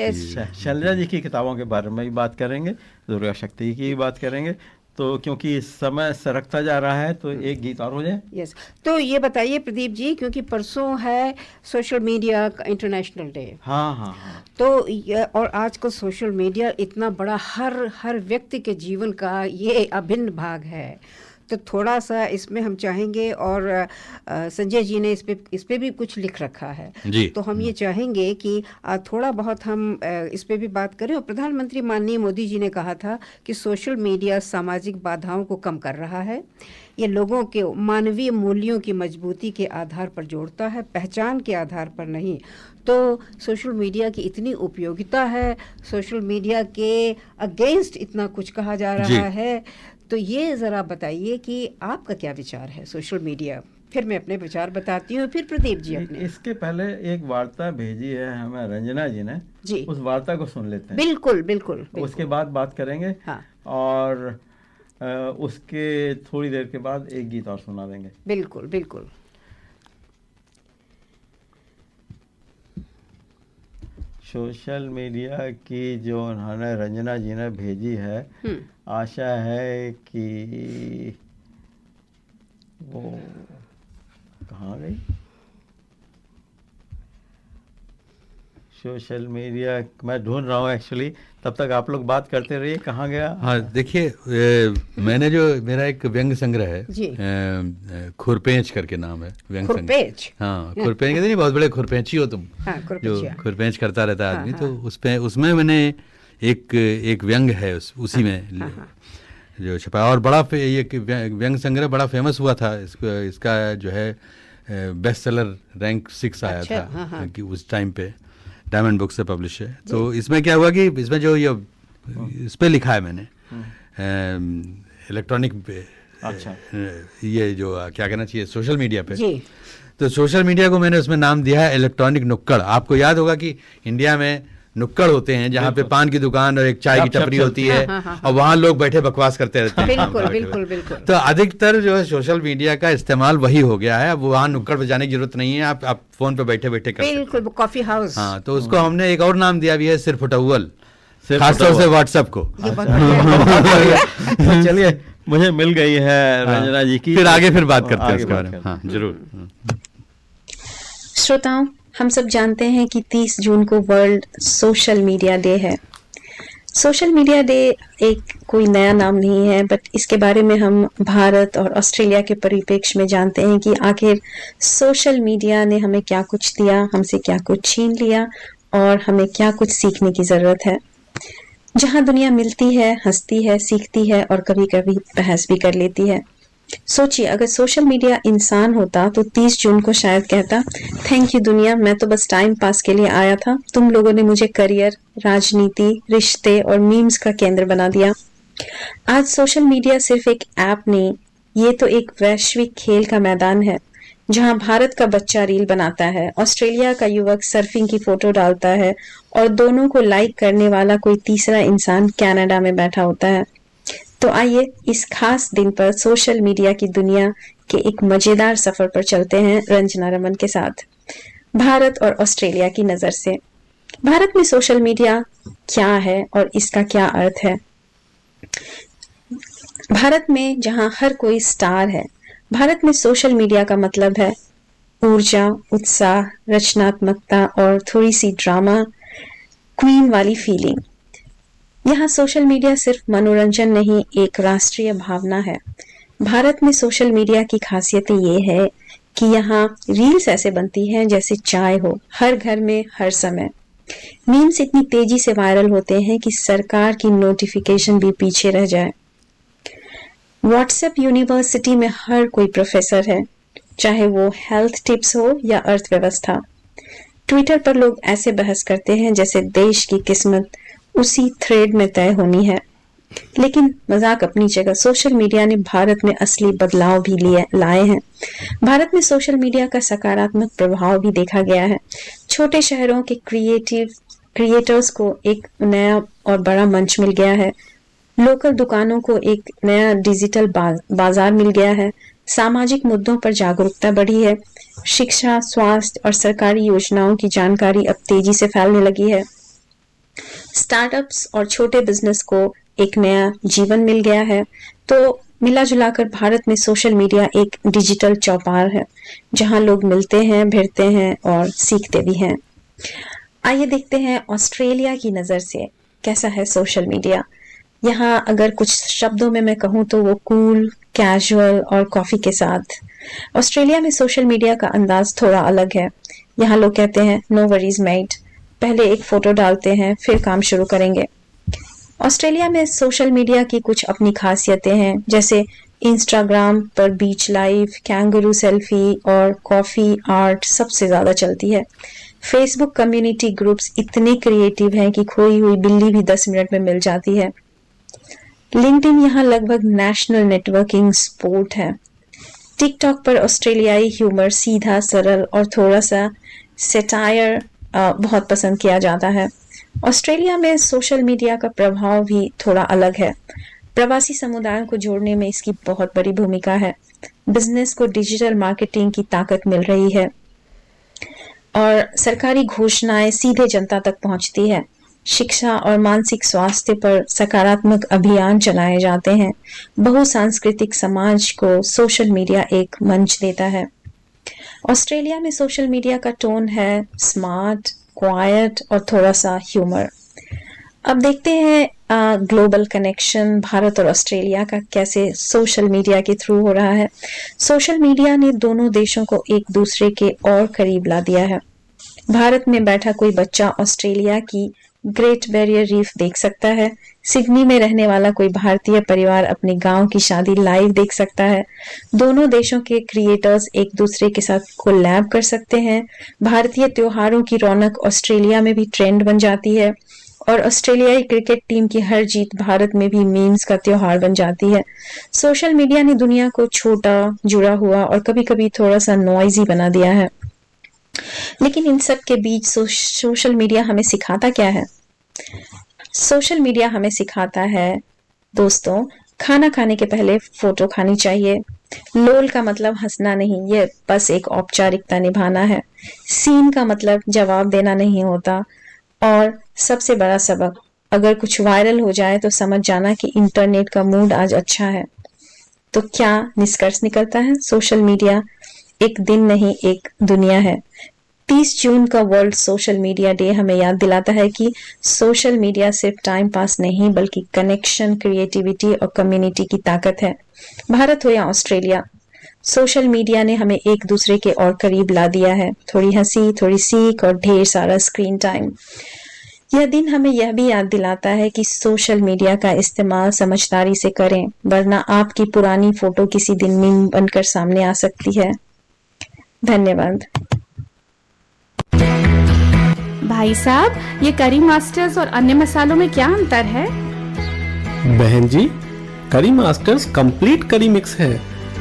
शैलजा जी की किताबों के बारे में भी बात करेंगे, दुर्गा शक्ति की भी बात करेंगे। तो क्योंकि समय सरकता जा रहा है तो एक गीत और हो जाए।
यस, तो ये बताइए प्रदीप जी, क्योंकि परसों है सोशल मीडिया का इंटरनेशनल डे।
हाँ।
तो और आज को सोशल मीडिया इतना बड़ा हर व्यक्ति के जीवन का ये अभिन्न भाग है, तो थोड़ा सा इसमें हम चाहेंगे, और संजय जी ने इस पे भी कुछ लिख रखा है
जी।
तो हम ये चाहेंगे कि थोड़ा बहुत हम इस पे भी बात करें। और प्रधानमंत्री माननीय मोदी जी ने कहा था कि सोशल मीडिया सामाजिक बाधाओं को कम कर रहा है, ये लोगों के मानवीय मूल्यों की मजबूती के आधार पर जोड़ता है, पहचान के आधार पर नहीं। तो सोशल मीडिया की इतनी उपयोगिता है, सोशल मीडिया के अगेंस्ट इतना कुछ कहा जा रहा है, तो ये ज़रा बताइए कि आपका क्या विचार है सोशल मीडिया। फिर मैं अपने विचार बताती हूँ, फिर प्रदीप जी अपने।
इसके पहले एक वार्ता भेजी है हमें रंजना जी ने
जी,
उस वार्ता को सुन लेते हैं।
बिल्कुल।
उसके बाद बात करेंगे। हाँ। और उसके थोड़ी देर के बाद एक गीत और सुना देंगे।
बिल्कुल।
सोशल मीडिया की जो उन्होंने रंजना जी ने भेजी है, आशा है कि वो कहाँ गई। सोशल मीडिया मैं ढूंढ रहा हूँ एक्चुअली, तब तक आप लोग बात करते रहिए। कहाँ गया?
हाँ देखिए, मैंने जो मेरा एक व्यंग संग्रह है, खुरपेंच करके नाम है, व्यंग संग्रह। हाँ, खुरपेंच कहते नहीं, बहुत बड़े खुरपेंची हो तुम। हाँ, जो खुरपेंच करता रहता है आदमी। तो उसमें मैंने एक व्यंग है उसी में जो छपा, और बड़ा ये व्यंग संग्रह बड़ा फेमस हुआ था। इसका जो है बेस्ट सेलर रैंक 6 आया था कि उस टाइम पे, डायमंड बुक से पब्लिश है। तो इसमें क्या हुआ कि इसमें जो ये इस पे लिखा है मैंने इलेक्ट्रॉनिक पे, ये जो क्या कहना चाहिए, सोशल मीडिया पे। तो सोशल मीडिया को मैंने उसमें नाम दिया है इलेक्ट्रॉनिक नुक्कड़। आपको याद होगा कि इंडिया में नुक्कड़ होते हैं जहाँ पे पान की दुकान और एक चाय की टपरी होती है, और वहाँ लोग बैठे बकवास करते रहते हैं।
बिल्कुल बिल्कुल बिल्कुल।
तो अधिकतर जो है सोशल मीडिया का इस्तेमाल वही हो गया है। अब वहाँ नुक्कड़ पे जाने की जरूरत नहीं है, आप फोन पे बैठे बैठे कर सकते हैं।
बिल्कुल, कॉफी हाउस।
हाँ, तो उसको हमने एक और नाम दिया भी है, सिर्फ टअव्वल, खासतौर से व्हाट्सएप को।
चलिए, मुझे मिल गई है रंजना जी की,
फिर आगे बात करते हैं इसके बारे में। हाँ जरूर।
श्रोताओं, हम सब जानते हैं कि 30 जून को वर्ल्ड सोशल मीडिया डे है। सोशल मीडिया डे एक कोई नया नाम नहीं है, बट इसके बारे में हम भारत और ऑस्ट्रेलिया के परिप्रेक्ष्य में जानते हैं कि आखिर सोशल मीडिया ने हमें क्या कुछ दिया, हमसे क्या कुछ छीन लिया, और हमें क्या कुछ सीखने की जरूरत है। जहां दुनिया मिलती है, हंसती है, सीखती है और कभी कभी बहस भी कर लेती है। सोचिए, अगर सोशल मीडिया इंसान होता तो 30 जून को शायद कहता, थैंक यू दुनिया, मैं तो बस टाइम पास के लिए आया था, तुम लोगों ने मुझे करियर, राजनीति, रिश्ते और मीम्स का केंद्र बना दिया। आज सोशल मीडिया सिर्फ एक ऐप नहीं, ये तो एक वैश्विक खेल का मैदान है, जहां भारत का बच्चा रील बनाता है, ऑस्ट्रेलिया का युवक सर्फिंग की फोटो डालता है, और दोनों को लाइक करने वाला कोई तीसरा इंसान कनाडा में बैठा होता है। तो आइए इस खास दिन पर सोशल मीडिया की दुनिया के एक मजेदार सफर पर चलते हैं रंजना रमन के साथ, भारत और ऑस्ट्रेलिया की नजर से। भारत में सोशल मीडिया क्या है और इसका क्या अर्थ है? भारत में जहां हर कोई स्टार है, भारत में सोशल मीडिया का मतलब है ऊर्जा, उत्साह, रचनात्मकता और थोड़ी सी ड्रामा क्वीन वाली फीलिंग। यहाँ सोशल मीडिया सिर्फ मनोरंजन नहीं, एक राष्ट्रीय भावना है। भारत में सोशल मीडिया की खासियत ये है कि यहाँ रील्स ऐसे बनती हैं जैसे चाय हो, हर घर में हर समय। मीम्स इतनी तेजी से वायरल होते हैं कि सरकार की नोटिफिकेशन भी पीछे रह जाए। व्हाट्सएप यूनिवर्सिटी में हर कोई प्रोफेसर है, चाहे वो हेल्थ टिप्स हो या अर्थव्यवस्था। ट्विटर पर लोग ऐसे बहस करते हैं जैसे देश की किस्मत उसी थ्रेड में तय होनी है। लेकिन मजाक अपनी जगह, सोशल मीडिया ने भारत में असली बदलाव भी लाए हैं। भारत में सोशल मीडिया का सकारात्मक प्रभाव भी देखा गया है। छोटे शहरों के क्रिएटर्स को एक नया और बड़ा मंच मिल गया है। लोकल दुकानों को एक नया डिजिटल बाजार मिल गया है। सामाजिक मुद्दों पर जागरूकता बढ़ी है। शिक्षा, स्वास्थ्य और सरकारी योजनाओं की जानकारी अब तेजी से फैलने लगी है। स्टार्टअप्स और छोटे बिजनेस को एक नया जीवन मिल गया है। तो मिला जुलाकर भारत में सोशल मीडिया एक डिजिटल चौपाल है, जहां लोग मिलते हैं, भिड़ते हैं और सीखते भी हैं। आइए देखते हैं ऑस्ट्रेलिया की नजर से कैसा है सोशल मीडिया। यहाँ अगर कुछ शब्दों में मैं कहूँ तो वो कूल, कैजुअल और कॉफी के साथ। ऑस्ट्रेलिया में सोशल मीडिया का अंदाज थोड़ा अलग है। यहाँ लोग कहते हैं नो वरीज मेड, पहले एक फोटो डालते हैं फिर काम शुरू करेंगे। ऑस्ट्रेलिया में सोशल मीडिया की कुछ अपनी खासियतें हैं, जैसे इंस्टाग्राम पर बीच लाइफ, कैंगरू सेल्फी और कॉफी आर्ट सबसे ज्यादा चलती है। फेसबुक कम्युनिटी ग्रुप्स इतने क्रिएटिव हैं कि खोई हुई बिल्ली भी 10 मिनट में मिल जाती है। लिंक्डइन यहाँ लगभग नेशनल नेटवर्किंग स्पोर्ट है। टिकटॉक पर ऑस्ट्रेलियाई ह्यूमर सीधा, सरल और थोड़ा सा सेटायर बहुत पसंद किया जाता है। ऑस्ट्रेलिया में सोशल मीडिया का प्रभाव भी थोड़ा अलग है। प्रवासी समुदायों को जोड़ने में इसकी बहुत बड़ी भूमिका है। बिजनेस को डिजिटल मार्केटिंग की ताकत मिल रही है और सरकारी घोषणाएं सीधे जनता तक पहुंचती है। शिक्षा और मानसिक स्वास्थ्य पर सकारात्मक अभियान चलाए जाते हैं। बहुसांस्कृतिक समाज को सोशल मीडिया एक मंच देता है। ऑस्ट्रेलिया में सोशल मीडिया का टोन है स्मार्ट, क्वाइट और थोड़ा सा ह्यूमर। अब देखते हैं ग्लोबल कनेक्शन भारत और ऑस्ट्रेलिया का कैसे सोशल मीडिया के थ्रू हो रहा है। सोशल मीडिया ने दोनों देशों को एक दूसरे के और करीब ला दिया है। भारत में बैठा कोई बच्चा ऑस्ट्रेलिया की ग्रेट बैरियर रीफ देख सकता है। सिडनी में रहने वाला कोई भारतीय परिवार अपने गांव की शादी लाइव देख सकता है। दोनों देशों के क्रिएटर्स एक दूसरे के साथ कोलैब कर सकते हैं। भारतीय त्योहारों की रौनक ऑस्ट्रेलिया में भी ट्रेंड बन जाती है और ऑस्ट्रेलियाई क्रिकेट टीम की हर जीत भारत में भी मीम्स का त्योहार बन जाती है। सोशल मीडिया ने दुनिया को छोटा, जुड़ा हुआ और कभी-कभी थोड़ा सा नॉइजी बना दिया है। लेकिन इन सब के बीच सोशल मीडिया हमें सिखाता क्या है? सोशल मीडिया हमें सिखाता है दोस्तों, खाना खाने के पहले फोटो खानी चाहिए। लोल का मतलब हंसना नहीं, ये बस एक औपचारिकता निभाना है। सीन का मतलब जवाब देना नहीं होता। और सबसे बड़ा सबक, अगर कुछ वायरल हो जाए तो समझ जाना कि इंटरनेट का मूड आज अच्छा है। तो क्या निष्कर्ष निकलता है? सोशल मीडिया एक दिन नहीं, एक दुनिया है। 30 जून का वर्ल्ड सोशल मीडिया डे हमें याद दिलाता है कि सोशल मीडिया सिर्फ टाइम पास नहीं बल्कि कनेक्शन, क्रिएटिविटी और कम्युनिटी की ताकत है। भारत हो या ऑस्ट्रेलिया, सोशल मीडिया ने हमें एक दूसरे के और करीब ला दिया है। थोड़ी हंसी, थोड़ी सीख और ढेर सारा स्क्रीन टाइम। यह दिन हमें यह भी याद दिलाता है कि सोशल मीडिया का इस्तेमाल समझदारी से करें, वरना आपकी पुरानी फोटो किसी दिन मीम बनकर सामने आ सकती है। धन्यवाद।
भाई साहब, ये करी मास्टर्स और अन्य मसालों में क्या अंतर है?
बहन जी, करी मास्टर्स कंप्लीट करी मिक्स है।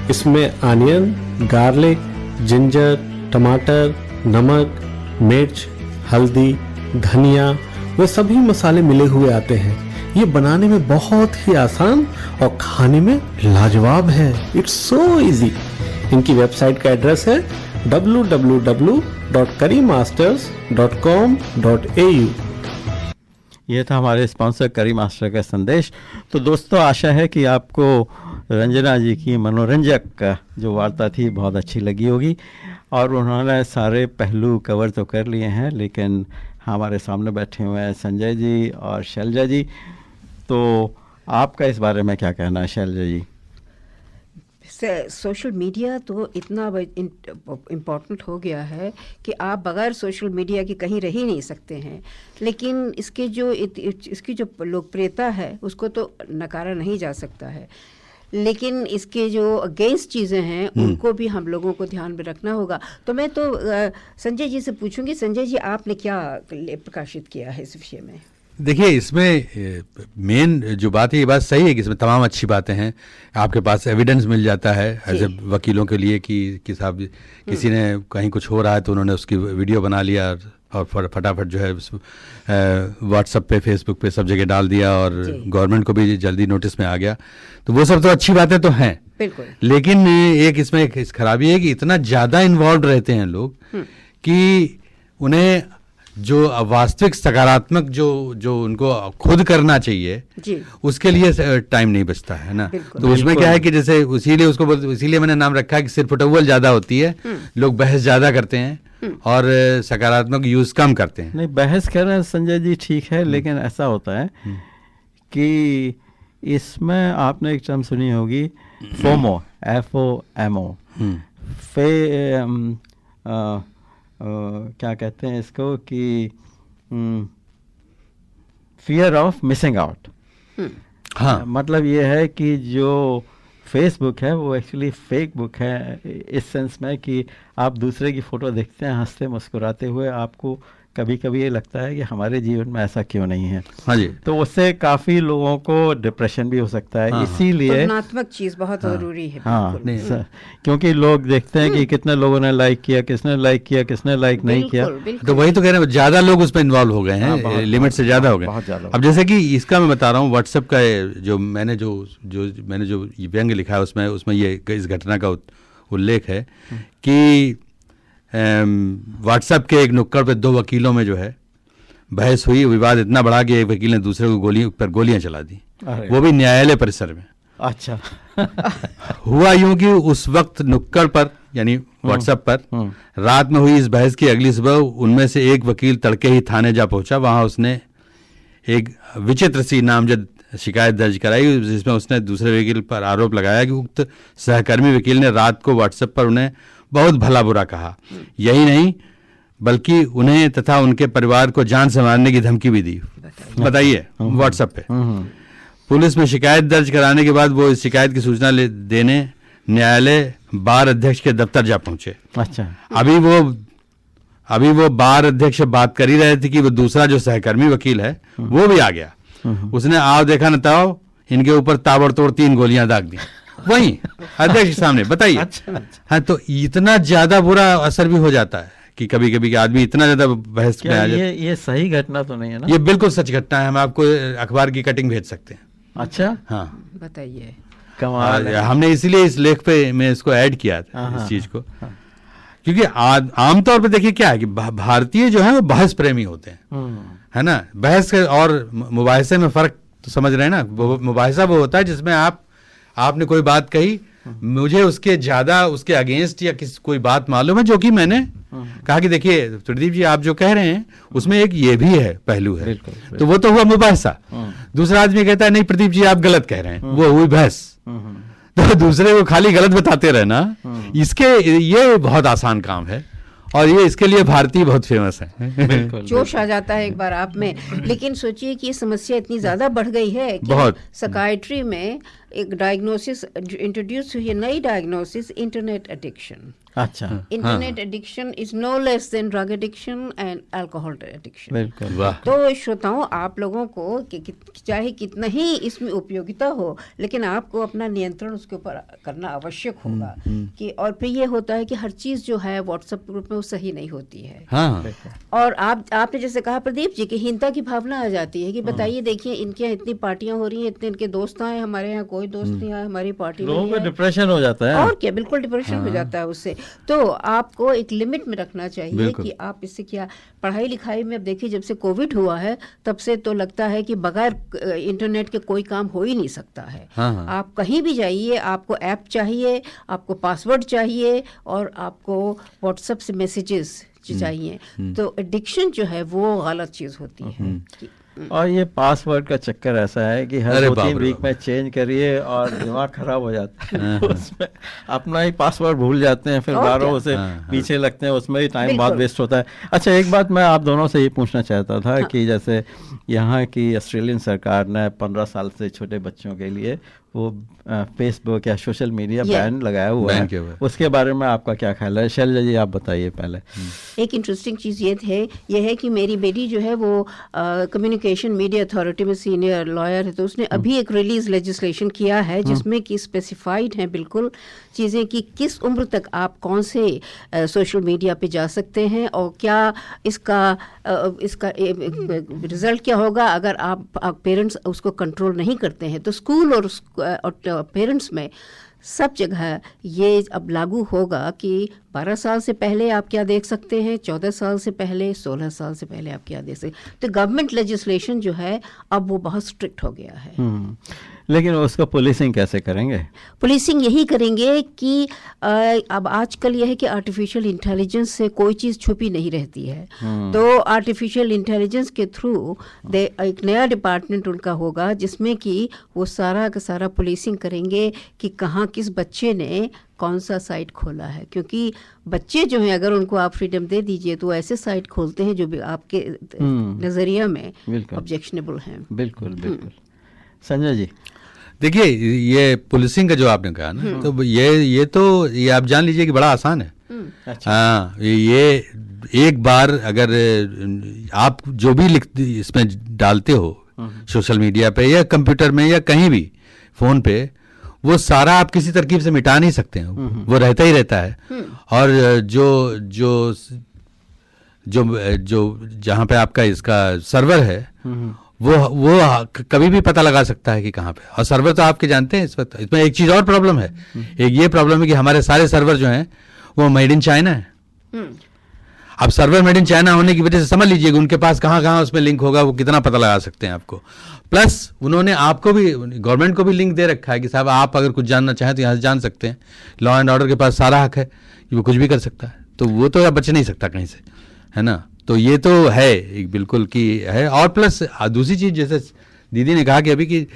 इसमें अनियन, गार्लिक, जिंजर, टमाटर, नमक, मिर्च, हल्दी, धनिया वे सभी मसाले मिले हुए आते हैं। ये बनाने में बहुत ही आसान और खाने में लाजवाब है। It's so easy. इनकी वेबसाइट का एड्रेस है www.currymasters.com.au।
ये था हमारे स्पॉन्सर करी मास्टर का संदेश। तो दोस्तों, आशा है कि आपको रंजना जी की मनोरंजक जो वार्ता थी बहुत अच्छी लगी होगी और उन्होंने सारे पहलू कवर तो कर लिए हैं, लेकिन हमारे सामने बैठे हुए हैं संजय जी और शैलजा जी। तो आपका इस बारे में क्या कहना है शैलजा जी?
सोशल मीडिया तो इतना इम्पोर्टेंट हो गया है कि आप बगैर सोशल मीडिया के कहीं रह ही नहीं सकते हैं। लेकिन इसकी जो लोकप्रियता है उसको तो नकारा नहीं जा सकता है। लेकिन इसके जो अगेंस्ट चीज़ें हैं उनको भी हम लोगों को ध्यान में रखना होगा। तो मैं तो संजय जी से पूछूंगी, संजय जी आपने क्या प्रकाशित किया है इस विषय में?
देखिए, इसमें मेन जो बात है, ये बात सही है कि इसमें तमाम अच्छी बातें हैं। आपके पास एविडेंस मिल जाता है एज ए वकीलों के लिए कि साहब किसी ने कहीं कुछ हो रहा है तो उन्होंने उसकी वीडियो बना लिया और फटाफट जो है व्हाट्सएप पे, फेसबुक पे सब जगह डाल दिया और गवर्नमेंट को भी जल्दी नोटिस में आ गया। तो वो सब तो अच्छी बातें तो हैं, बिल्कुल। लेकिन एक इसमें एक खराबी है कि इतना ज़्यादा इन्वॉल्व रहते हैं लोग कि उन्हें जो वास्तविक सकारात्मक जो उनको खुद करना चाहिए उसके लिए टाइम नहीं बचता है ना। तो उसमें क्या है कि जैसे इसीलिए मैंने नाम रखा है कि सिर्फ फुटबॉल ज्यादा होती है, लोग बहस ज्यादा करते हैं और सकारात्मक यूज कम करते हैं।
नहीं, बहस कर रहे हैं संजय जी, ठीक है, लेकिन ऐसा होता है कि इसमें आपने एक टर्म सुनी होगी, फोमो, FOMO, क्या कहते हैं इसको कि फियर ऑफ मिसिंग आउट। हाँ, मतलब ये है कि जो फेसबुक है वो एक्चुअली फेक बुक है, इस सेंस में कि आप दूसरे की फ़ोटो देखते हैं हंसते मुस्कुराते हुए, आपको कभी कभी ये लगता है कि हमारे जीवन में ऐसा क्यों नहीं है। हाँ जी। तो उससे काफ़ी लोगों को डिप्रेशन भी हो सकता है। हाँ, इसीलिए
तुलनात्मक चीज़ बहुत ज़रूरी है।
हाँ, क्योंकि लोग देखते हैं कि कितने लोगों ने लाइक किया, किसने लाइक किया, किसने लाइक नहीं किया।
तो वही तो कह रहे हैं, ज़्यादा लोग उस पर इन्वॉल्व हो गए हैं, लिमिट से ज़्यादा हो गए। अब जैसे कि इसका मैं बता रहा हूँ, व्हाट्सएप का जो मैंने जो व्यंग लिखा है उसमें ये इस घटना का उल्लेख है कि व्हाट्सएप के एक नुक्कड़ पे 2 वकीलों में जो है बहस हुई, विवाद इतना बढ़ा कि एक वकील ने दूसरे को गोलियां चला दी, वो भी न्यायालय परिसर में।
अच्छा।
हुआ यूं कि उस वक्त नुक्कड़ पर यानी व्हाट्सएप पर रात में हुई इस बहस की अगली सुबह उनमें से एक वकील तड़के ही थाने जा पहुंचा। वहां उसने एक विचित्र सी नामजद शिकायत दर्ज कराई, जिसमें उसने दूसरे वकील पर आरोप लगाया कि उक्त सहकर्मी वकील ने रात को व्हाट्सएप पर उन्हें बहुत भला बुरा कहा। यही नहीं बल्कि उन्हें तथा उनके परिवार को जान से मारने की धमकी भी दी। बताइए, व्हाट्सएप पे। पुलिस में शिकायत दर्ज कराने के बाद वो इस शिकायत की सूचना देने न्यायालय बार अध्यक्ष के दफ्तर जा पहुंचे।
अच्छा।
अभी वो बार अध्यक्ष से बात कर ही रहे थे कि वो दूसरा जो सहकर्मी वकील है वो भी आ गया। उसने आओ देखा न ताओ इनके ऊपर ताबड़तोड़ 3 गोलियां दाग दी वहीं अध्यक्ष के सामने। बताइए।
अच्छा।
हाँ, तो इतना ज्यादा बुरा असर भी हो जाता है कि कभी कभी के आदमी इतना ज्यादा बहस में आ जाए।
ये सही घटना तो नहीं है ना?
ये बिल्कुल सच घटना है। हम आपको अखबार की कटिंग भेज सकते हैं।
अच्छा।
हाँ,
बताइए।
कमाल है।
हमने इसीलिए इस लेख पे मैं इसको ऐड किया था, इस चीज को, क्योंकि आमतौर पे देखिए क्या है कि भारतीय जो है वो बहस प्रेमी होते हैं, है ना। बहस और मुबाहिसे में फर्क तो समझ रहे हैं ना। मुबाहिसा वो होता है जिसमें आपने कोई बात कही, मुझे उसके ज्यादा उसके अगेंस्ट या कोई बात मालूम है जो कि मैंने कहा कि देखिए प्रदीप जी आप जो कह रहे हैं उसमें एक ये भी है पहलू है। तो वो तो हुआ मुबाहिसा। दूसरा आदमी कहता है नहीं प्रदीप जी आप गलत कह रहे हैं, वो हुई बहस। तो दूसरे को खाली गलत बताते रहना, ये बहुत आसान काम है और ये इसके लिए भारतीय बहुत फेमस है।
जोश आ जाता है एक बार आप में। लेकिन सोचिए कि ये समस्या इतनी ज्यादा बढ़ गई है कि
बहुत।
साइकाइट्री में एक डायग्नोसिस इंट्रोड्यूस हुई है, नई डायग्नोसिस, इंटरनेट एडिक्शन।
अच्छा।
Internet addiction is no less than drug addiction and alcohol addiction.
बिल्कुल।
तो श्रोताओं आप लोगों को चाहे कितना ही इसमें उपयोगिता हो लेकिन आपको अपना नियंत्रण उसके ऊपर करना आवश्यक होगा कि और फिर ये होता है कि हर चीज जो है व्हाट्सएप ग्रुप में वो सही नहीं होती है।
हाँ।
और आपने जैसे कहा प्रदीप जी की हीनता की भावना आ जाती है कि बताइए देखिए इनके यहाँ इतनी पार्टियां हो रही हैं, इतने इनके दोस्त आए, हमारे यहाँ कोई दोस्त नहीं आया, हमारी पार्टी
लोगों को डिप्रेशन हो जाता है।
और क्या, बिल्कुल डिप्रेशन हो जाता है उससे। तो आपको एक लिमिट में रखना चाहिए कि आप इससे क्या पढ़ाई लिखाई में। अब देखिए जब से कोविड हुआ है तब से तो लगता है कि बगैर इंटरनेट के कोई काम हो ही नहीं सकता है। आप कहीं भी जाइए आपको ऐप चाहिए, आपको पासवर्ड चाहिए और आपको व्हाट्सएप से मैसेजेस चाहिए। तो एडिक्शन जो है वो गलत चीज होती है।
और ये पासवर्ड का चक्कर ऐसा है कि हर 2-3 वीक में चेंज करिए और दिमाग खराब हो जाता है। उसमें अपना ही पासवर्ड भूल जाते हैं, फिर बारों उसे पीछे लगते हैं, उसमें ही टाइम बहुत वेस्ट होता है। अच्छा, एक बात मैं आप दोनों से ये पूछना चाहता था कि जैसे यहाँ की ऑस्ट्रेलियन सरकार ने 15 साल से छोटे बच्चों के लिए वो फेसबुक या सोशल मीडिया बैन लगाया हुआ है, उसके बारे में आपका क्या ख्याल है? शैलजा जी आप बताइए पहले।
एक इंटरेस्टिंग चीज़ ये है कि मेरी बेटी जो है वो कम्युनिकेशन मीडिया अथॉरिटी में सीनियर लॉयर है, तो उसने अभी एक रिलीज लेजिस्लेशन किया है जिसमें कि स्पेसिफाइड है बिल्कुल चीज़ें कि किस उम्र तक आप कौन से सोशल मीडिया पे जा सकते हैं और क्या इसका रिजल्ट क्या होगा अगर आप पेरेंट्स उसको कंट्रोल नहीं करते हैं। तो स्कूल और पेरेंट्स में सब जगह ये अब लागू होगा कि 12 साल से पहले आप क्या देख सकते हैं, 14 साल से पहले, 16 साल से पहले आप क्या देख सकते हैं। तो गवर्नमेंट लेजिस्लेशन जो है अब वो बहुत स्ट्रिक्ट हो गया है।
लेकिन उसको पुलिसिंग कैसे करेंगे?
पुलिसिंग यही करेंगे कि अब आजकल यह है कि आर्टिफिशियल इंटेलिजेंस से कोई चीज़ छुपी नहीं रहती है। तो आर्टिफिशियल इंटेलिजेंस के थ्रू एक नया डिपार्टमेंट उनका होगा जिसमें कि वो सारा का सारा पुलिसिंग करेंगे कि कहाँ किस बच्चे ने कौन सा साइट खोला है। क्योंकि बच्चे जो हैं अगर उनको आप फ्रीडम दे दीजिए तो ऐसे साइट खोलते हैं जो भी आपके नज़रिया में ऑब्जेक्शनेबल हैं।
बिल्कुल बिल्कुल। संजय जी
देखिए, ये पुलिसिंग का जो आपने कहा ना, तो ये आप जान लीजिए कि बड़ा आसान है। हाँ, ये एक बार अगर आप जो भी इसमें डालते हो सोशल मीडिया पे या कंप्यूटर में या कहीं भी फोन पे, वो सारा आप किसी तरकीब से मिटा नहीं सकते हैं, वो रहता ही रहता है। और जो जहाँ पे आपका इसका सर्वर है वो कभी भी पता लगा सकता है कि कहाँ पे। और सर्वर तो आपके जानते हैं इस वक्त इसमें एक चीज और प्रॉब्लम है। एक ये प्रॉब्लम है कि हमारे सारे सर्वर जो हैं वो मेड इन चाइना है। अब सर्वर मेड इन चाइना होने की वजह से समझ लीजिएगा उनके पास कहाँ कहाँ उसमें लिंक होगा, वो कितना पता लगा सकते हैं आपको। प्लस उन्होंने आपको भी, गवर्नमेंट को भी लिंक दे रखा है कि साहब आप अगर कुछ जानना चाहें तो यहाँ से जान सकते हैं। लॉ एंड ऑर्डर के पास सारा हक है कि वो कुछ भी कर सकता है, तो वो तो बच नहीं सकता कहीं से, है ना। तो ये तो है एक बिल्कुल कि है। और प्लस दूसरी चीज़ जैसे दीदी ने कहा कि अभी की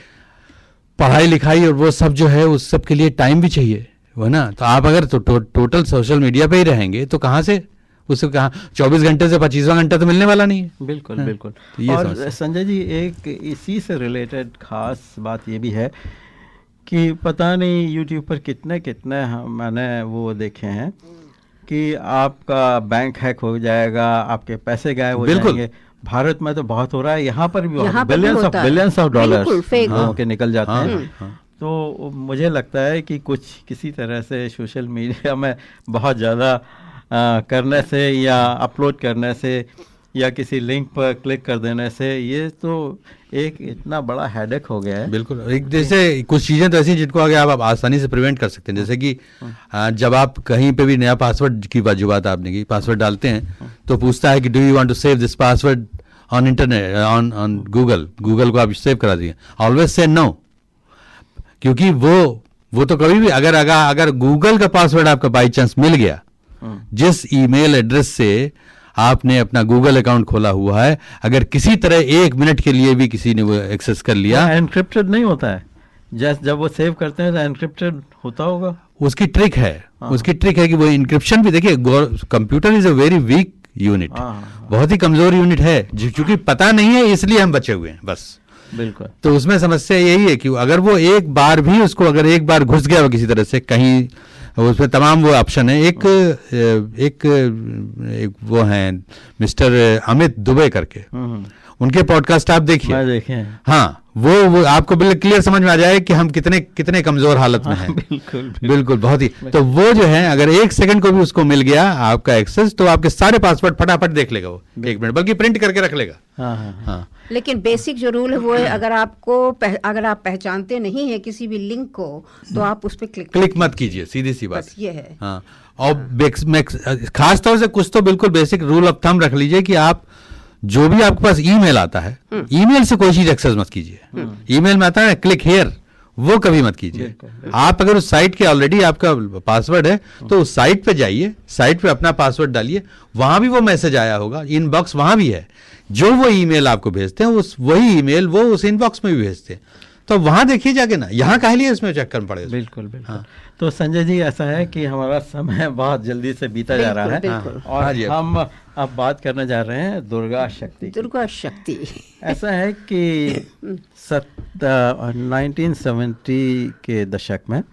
पढ़ाई लिखाई और वो सब जो है उस सब के लिए टाइम भी चाहिए, है ना। तो आप अगर टोटल सोशल मीडिया पे ही रहेंगे तो कहाँ से उससे कहाँ 24 घंटे से 25वां घंटा तो मिलने वाला नहीं है।
बिल्कुल
है?
बिल्कुल।
तो ये
और संजय जी एक इसी से रिलेटेड खास बात ये भी है कि पता नहीं यूट्यूब पर कितने मैंने वो देखे हैं कि आपका बैंक हैक हो जाएगा, आपके पैसे गायब हो जाएंगे। भारत में तो बहुत हो रहा है, यहाँ पर भी बिलियंस ऑफ डॉलर्स लोगों के निकल जाते हैं। तो मुझे लगता है कि किसी तरह से सोशल मीडिया में बहुत ज़्यादा करने से या अपलोड करने से या किसी लिंक पर क्लिक कर देने से ये तो एक इतना बड़ा हेडेक हो गया है।
बिल्कुल। एक जैसे कुछ चीज़ें तो ऐसी जिनको आगे आप आसानी से प्रिवेंट कर सकते हैं, जैसे कि जब आप कहीं पे भी नया पासवर्ड की जो बात आपने की, पासवर्ड डालते हैं तो पूछता है कि do you want to save this password on internet on Google को आप सेव करा दिए। ऑलवेज से नो, क्योंकि वो तो कभी भी अगर गूगल का पासवर्ड आपका बाई चांस मिल गया, जिस ईमेल एड्रेस से आपने अपना गूगल अकाउंट खोला हुआ है, अगर किसी तरह 1 मिनट के लिए भी किसी ने वो एक्सेस कर लिया,
एनक्रिप्टेड नहीं होता है। जब वो सेव करते हैं तो एनक्रिप्टेड होता होगा।
उसकी ट्रिक है, उसकी ट्रिक है कि वो इंक्रिप्शन भी देखिए, computer is a very weak unit, बहुत ही कमजोर यूनिट है, क्योंकि पता नहीं है इसलिए हम बचे हुए हैं बस।
बिल्कुल।
तो उसमें समस्या यही है कि अगर वो एक बार भी उसको अगर एक बार घुस गया वो किसी तरह से कहीं, उसमें तमाम वो ऑप्शन है। एक वो हैं मिस्टर अमित दुबे करके, उनके पॉडकास्ट आप देखिए। हाँ, वो आपको बिल्कुल क्लियर समझ में आ जाए कि हम कितने कमजोर हालत में हैं। बिल्कुल बहुत ही। तो वो जो है अगर 1 सेकंड को भी उसको मिल गया आपका एक्सेस, तो आपके सारे पासवर्ड फटाफट देख लेगा वो 1 मिनट, बल्कि प्रिंट करके रख लेगा।
हाँ। लेकिन बेसिक जो रूल है वो है, अगर आप पहचानते नहीं है किसी भी लिंक को तो आप उस पर क्लिक
मत कीजिए, सीधी सी बात
ये है।
हाँ, और खास तौर से कुछ तो बिल्कुल बेसिक रूल ऑफ थंब रख लीजिए कि आप जो भी आपके पास ईमेल आता है, ईमेल से कोई चीज एक्सेस मत कीजिए। ईमेल में आता है क्लिक हियर, वो कभी मत कीजिए। आप अगर उस साइट के ऑलरेडी आपका पासवर्ड है तो उस साइट पे जाइए, साइट पे अपना पासवर्ड डालिए, वहां भी वो मैसेज आया होगा, इनबॉक्स वहां भी है, जो वो ईमेल आपको भेजते हैं वही ईमेल वो उस इनबॉक्स में भी भेजते हैं, तो वहां देखिए जाके ना, यहाँ काहे लिए इसमें चेक करना पड़ेगा।
बिल्कुल। हाँ। तो संजय जी ऐसा है कि हमारा समय बहुत जल्दी से बीता जा रहा है और हम अब बात करने जा रहे हैं दुर्गा शक्ति। ऐसा है कि 1970 के दशक में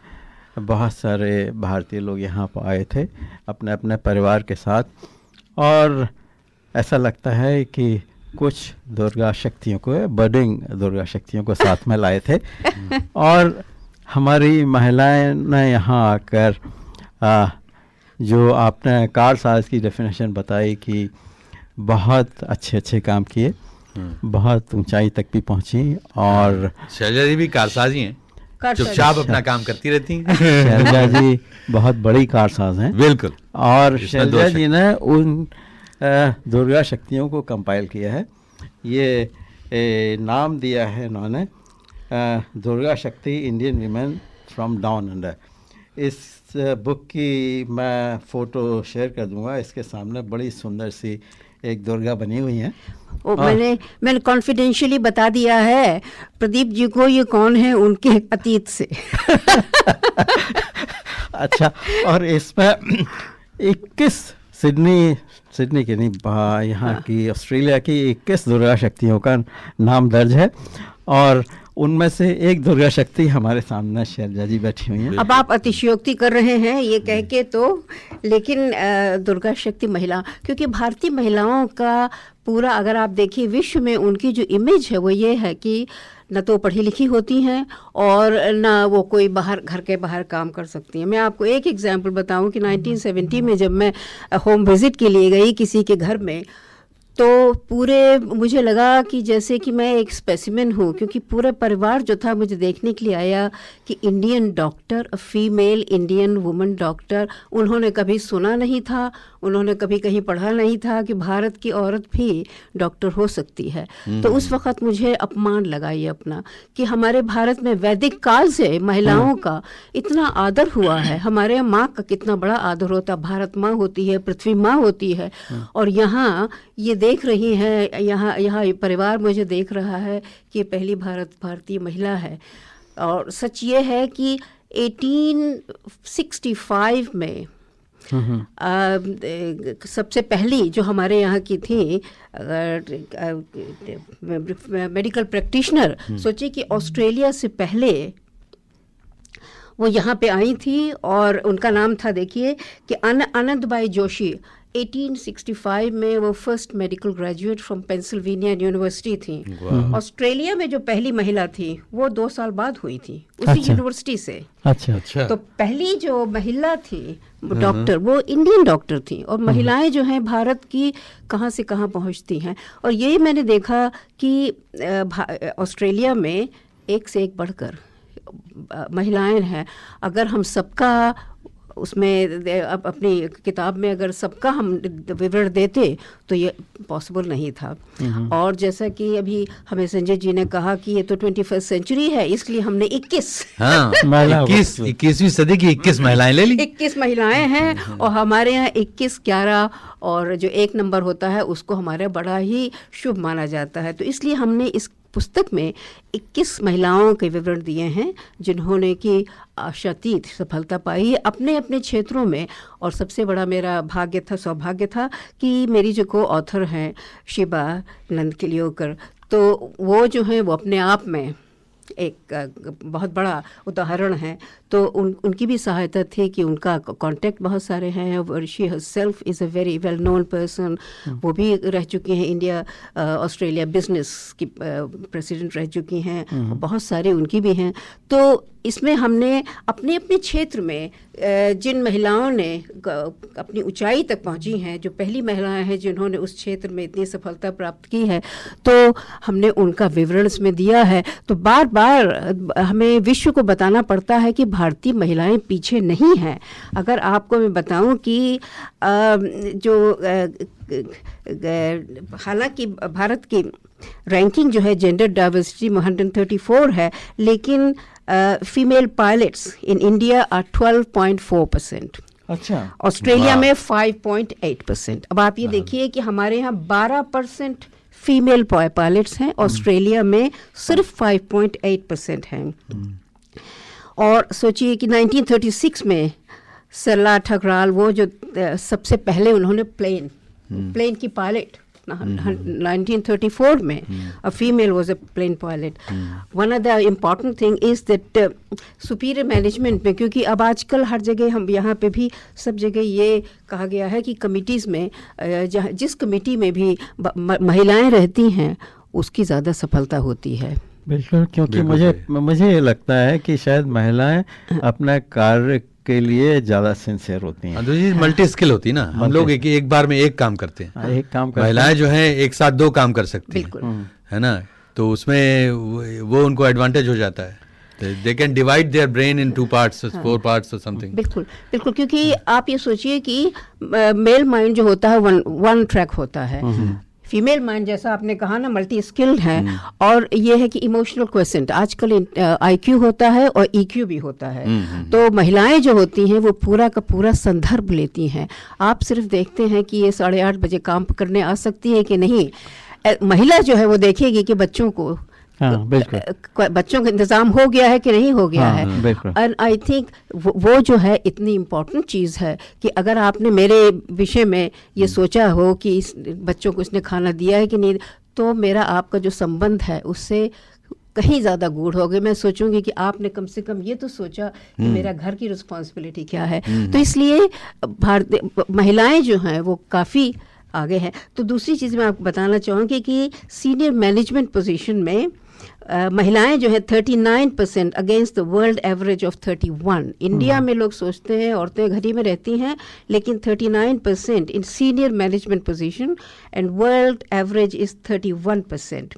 बहुत सारे भारतीय लोग यहाँ पर आए थे अपने अपने परिवार के साथ, और ऐसा लगता है कि कुछ दुर्गा शक्तियों को, बर्डिंग दुर्गा शक्तियों को साथ में लाए थे और हमारी महिलाएं ने यहाँ आकर जो आपने कार्ल साज की डेफिनेशन बताई कि बहुत अच्छे काम किए, बहुत ऊंचाई तक भी पहुंची। और
शैलजा जी भी कारसाज ही हैं, चुपचाप अपना काम करती रहती हैं।
शैलजा जी बहुत बड़ी कारसाज हैं।
बिल्कुल।
और शैलजा जी ने उन दुर्गा शक्तियों को कंपाइल किया है, ये नाम दिया है इन्होंने दुर्गा शक्ति Indian women from down under. इस बुक की मैं फ़ोटो शेयर कर दूंगा, इसके सामने बड़ी सुंदर सी एक दुर्गा बनी हुई है।
मैंने कॉन्फिडेंशियली बता दिया है प्रदीप जी को ये कौन है उनके अतीत से।
अच्छा, और इसमें 21 सिडनी की नहीं, यहाँ की ऑस्ट्रेलिया की 21 दुर्गा शक्तियों का नाम दर्ज है और उनमें से एक दुर्गा शक्ति हमारे सामने शैलजा जी बैठी हुई हैं।
अब आप अतिशयोक्ति कर रहे हैं ये कह के तो, लेकिन दुर्गा शक्ति महिला, क्योंकि भारतीय महिलाओं का पूरा अगर आप देखिए विश्व में उनकी जो इमेज है वो ये है कि न तो पढ़ी लिखी होती हैं और न वो कोई घर के बाहर काम कर सकती हैं। मैं आपको एक एग्जांपल बताऊं कि 1970 में जब मैं होम विजिट के लिए गई किसी के घर में, तो पूरे मुझे लगा कि जैसे कि मैं एक स्पेसिमेन हूँ, क्योंकि पूरे परिवार जो था मुझे देखने के लिए आया कि Indian doctor, female Indian woman doctor, उन्होंने कभी सुना नहीं था, उन्होंने कभी कहीं पढ़ा नहीं था कि भारत की औरत भी डॉक्टर हो सकती है। तो उस वक़्त मुझे अपमान लगा ये अपना, कि हमारे भारत में वैदिक काल से महिलाओं का इतना आदर हुआ है। हमारे यहाँ माँ का कितना बड़ा आदर होता, भारत माँ होती है, पृथ्वी माँ होती है, और यहाँ ये देख रही है, यहाँ परिवार मुझे देख रहा है कि ये पहली भारतीय महिला है। और सच ये है कि 1865 में सबसे पहली जो हमारे यहाँ की थी मेडिकल प्रैक्टिशनर, सोचिए कि ऑस्ट्रेलिया से पहले वो यहाँ पे आई थी, और उनका नाम था, देखिए कि आनंदबाई जोशी। 1865 में वो first medical graduate from Pennsylvania university थी। ऑस्ट्रेलिया में जो पहली महिला थी वो 2 साल बाद हुई थी उसी यूनिवर्सिटी से।
अच्छा।
तो पहली जो महिला थी डॉक्टर, वो इंडियन डॉक्टर थी। और महिलाएं जो हैं भारत की कहाँ से कहाँ पहुँचती हैं। और ये मैंने देखा कि ऑस्ट्रेलिया में एक से एक बढ़कर महिलाएं हैं। अगर हम सबका उसमें अपनी किताब में अगर सबका हम विवरण देते तो ये पॉसिबल नहीं था। और जैसा कि अभी हमें संजय जी ने कहा कि ये तो 21st सेंचुरी है, इसलिए हमने
21वीं सदी की 21 महिलाएं ले ली।
21 महिलाएं हैं, और हमारे यहाँ 21, 11 और जो 1 नंबर होता है उसको हमारे बड़ा ही शुभ माना जाता है। तो इसलिए हमने इस पुस्तक में 21 महिलाओं के विवरण दिए हैं जिन्होंने की आशातीत सफलता पाई अपने अपने क्षेत्रों में। और सबसे बड़ा मेरा सौभाग्य था कि मेरी जो को ऑथर हैं शिबा नंदकिलियोकर, तो वो जो हैं वो अपने आप में एक बहुत बड़ा उदाहरण है। तो उनकी भी सहायता थी कि उनका कांटेक्ट बहुत सारे हैं, और she herself is a very well known person. वो भी रह चुकी हैं, इंडिया ऑस्ट्रेलिया बिजनेस की प्रेसिडेंट रह चुकी हैं, बहुत सारे उनकी भी हैं। तो इसमें हमने अपने अपने क्षेत्र में जिन महिलाओं ने अपनी ऊंचाई तक पहुंची हैं, जो पहली महिलाएं हैं जिन्होंने उस क्षेत्र में इतनी सफलता प्राप्त की है, तो हमने उनका विवरण इसमें दिया है। तो बार बार हमें विश्व को बताना पड़ता है कि भारतीय महिलाएं पीछे नहीं हैं। अगर आपको मैं बताऊं कि हालांकि भारत की रैंकिंग जो है जेंडर डाइवर्सिटी में 134 है, लेकिन female pilots in India are 12.4%।
अच्छा।
ऑस्ट्रेलिया में 5.8%। अब आप ये देखिए कि हमारे यहाँ 12% फीमेल पायलट्स हैं, ऑस्ट्रेलिया में सिर्फ 5.8% हैं। और सोचिए कि 1936 में सरला ठकराल, वो जो सबसे पहले उन्होंने प्लेन की पायलट 1934 में, a female was a plane pilot. One of the important thing is that superior management में, क्योंकि अब आजकल हर जगह हम यहाँ पे भी सब जगह ये कहा गया है कि कमिटीज़ में जिस कमेटी में भी महिलाएं रहती हैं उसकी ज़्यादा सफलता होती है।
बिल्कुल, क्योंकि मुझे ये लगता है कि शायद महिलाएं अपना कार्य के लिए ज्यादा सिंसियर होती हैं।
जी मल्टी स्किल होती है ना, हम लोग एक बार में एक काम करते हैं,
एक काम करते
महिलाएं जो हैं एक साथ 2 काम कर सकती हैं, है ना। तो उसमें वो उनको एडवांटेज हो जाता है। They can divide their brain in 2 parts, 4 parts or something.
बिल्कुल, क्योंकि आप ये सोचिए कि मेल माइंड जो होता है वन ट्रैक होता है, फीमेल माइंड जैसा आपने कहा ना मल्टी स्किल्ड है। और ये है कि इमोशनल क्वेश्चन आजकल IQ होता है और EQ भी होता है। तो महिलाएं जो होती हैं वो पूरा का पूरा संदर्भ लेती हैं। आप सिर्फ देखते हैं कि ये 8:30 बजे काम करने आ सकती है कि नहीं, महिला जो है वो देखेगी कि बच्चों को बच्चों का इंतजाम हो गया है कि नहीं हो गया है। एंड आई थिंक वो जो है इतनी इम्पोर्टेंट चीज़ है कि अगर आपने मेरे विषय में ये सोचा हो कि बच्चों को इसने खाना दिया है कि नहीं, तो मेरा आपका जो संबंध है उससे कहीं ज़्यादा गूढ़ हो गए। मैं सोचूंगी कि आपने कम से कम ये तो सोचा कि मेरा घर की रिस्पॉन्सिबिलिटी क्या है। तो इसलिए भारतीय महिलाएं जो हैं वो काफ़ी आगे हैं। तो दूसरी चीज़ मैं आपको बताना चाहूँगी कि सीनियर मैनेजमेंट पोजीशन में महिलाएं जो है 39% against the world average of 31। India में लोग सोचते हैं औरतें घर ही में रहती हैं, लेकिन 39% इन senior management position and world average is 31%।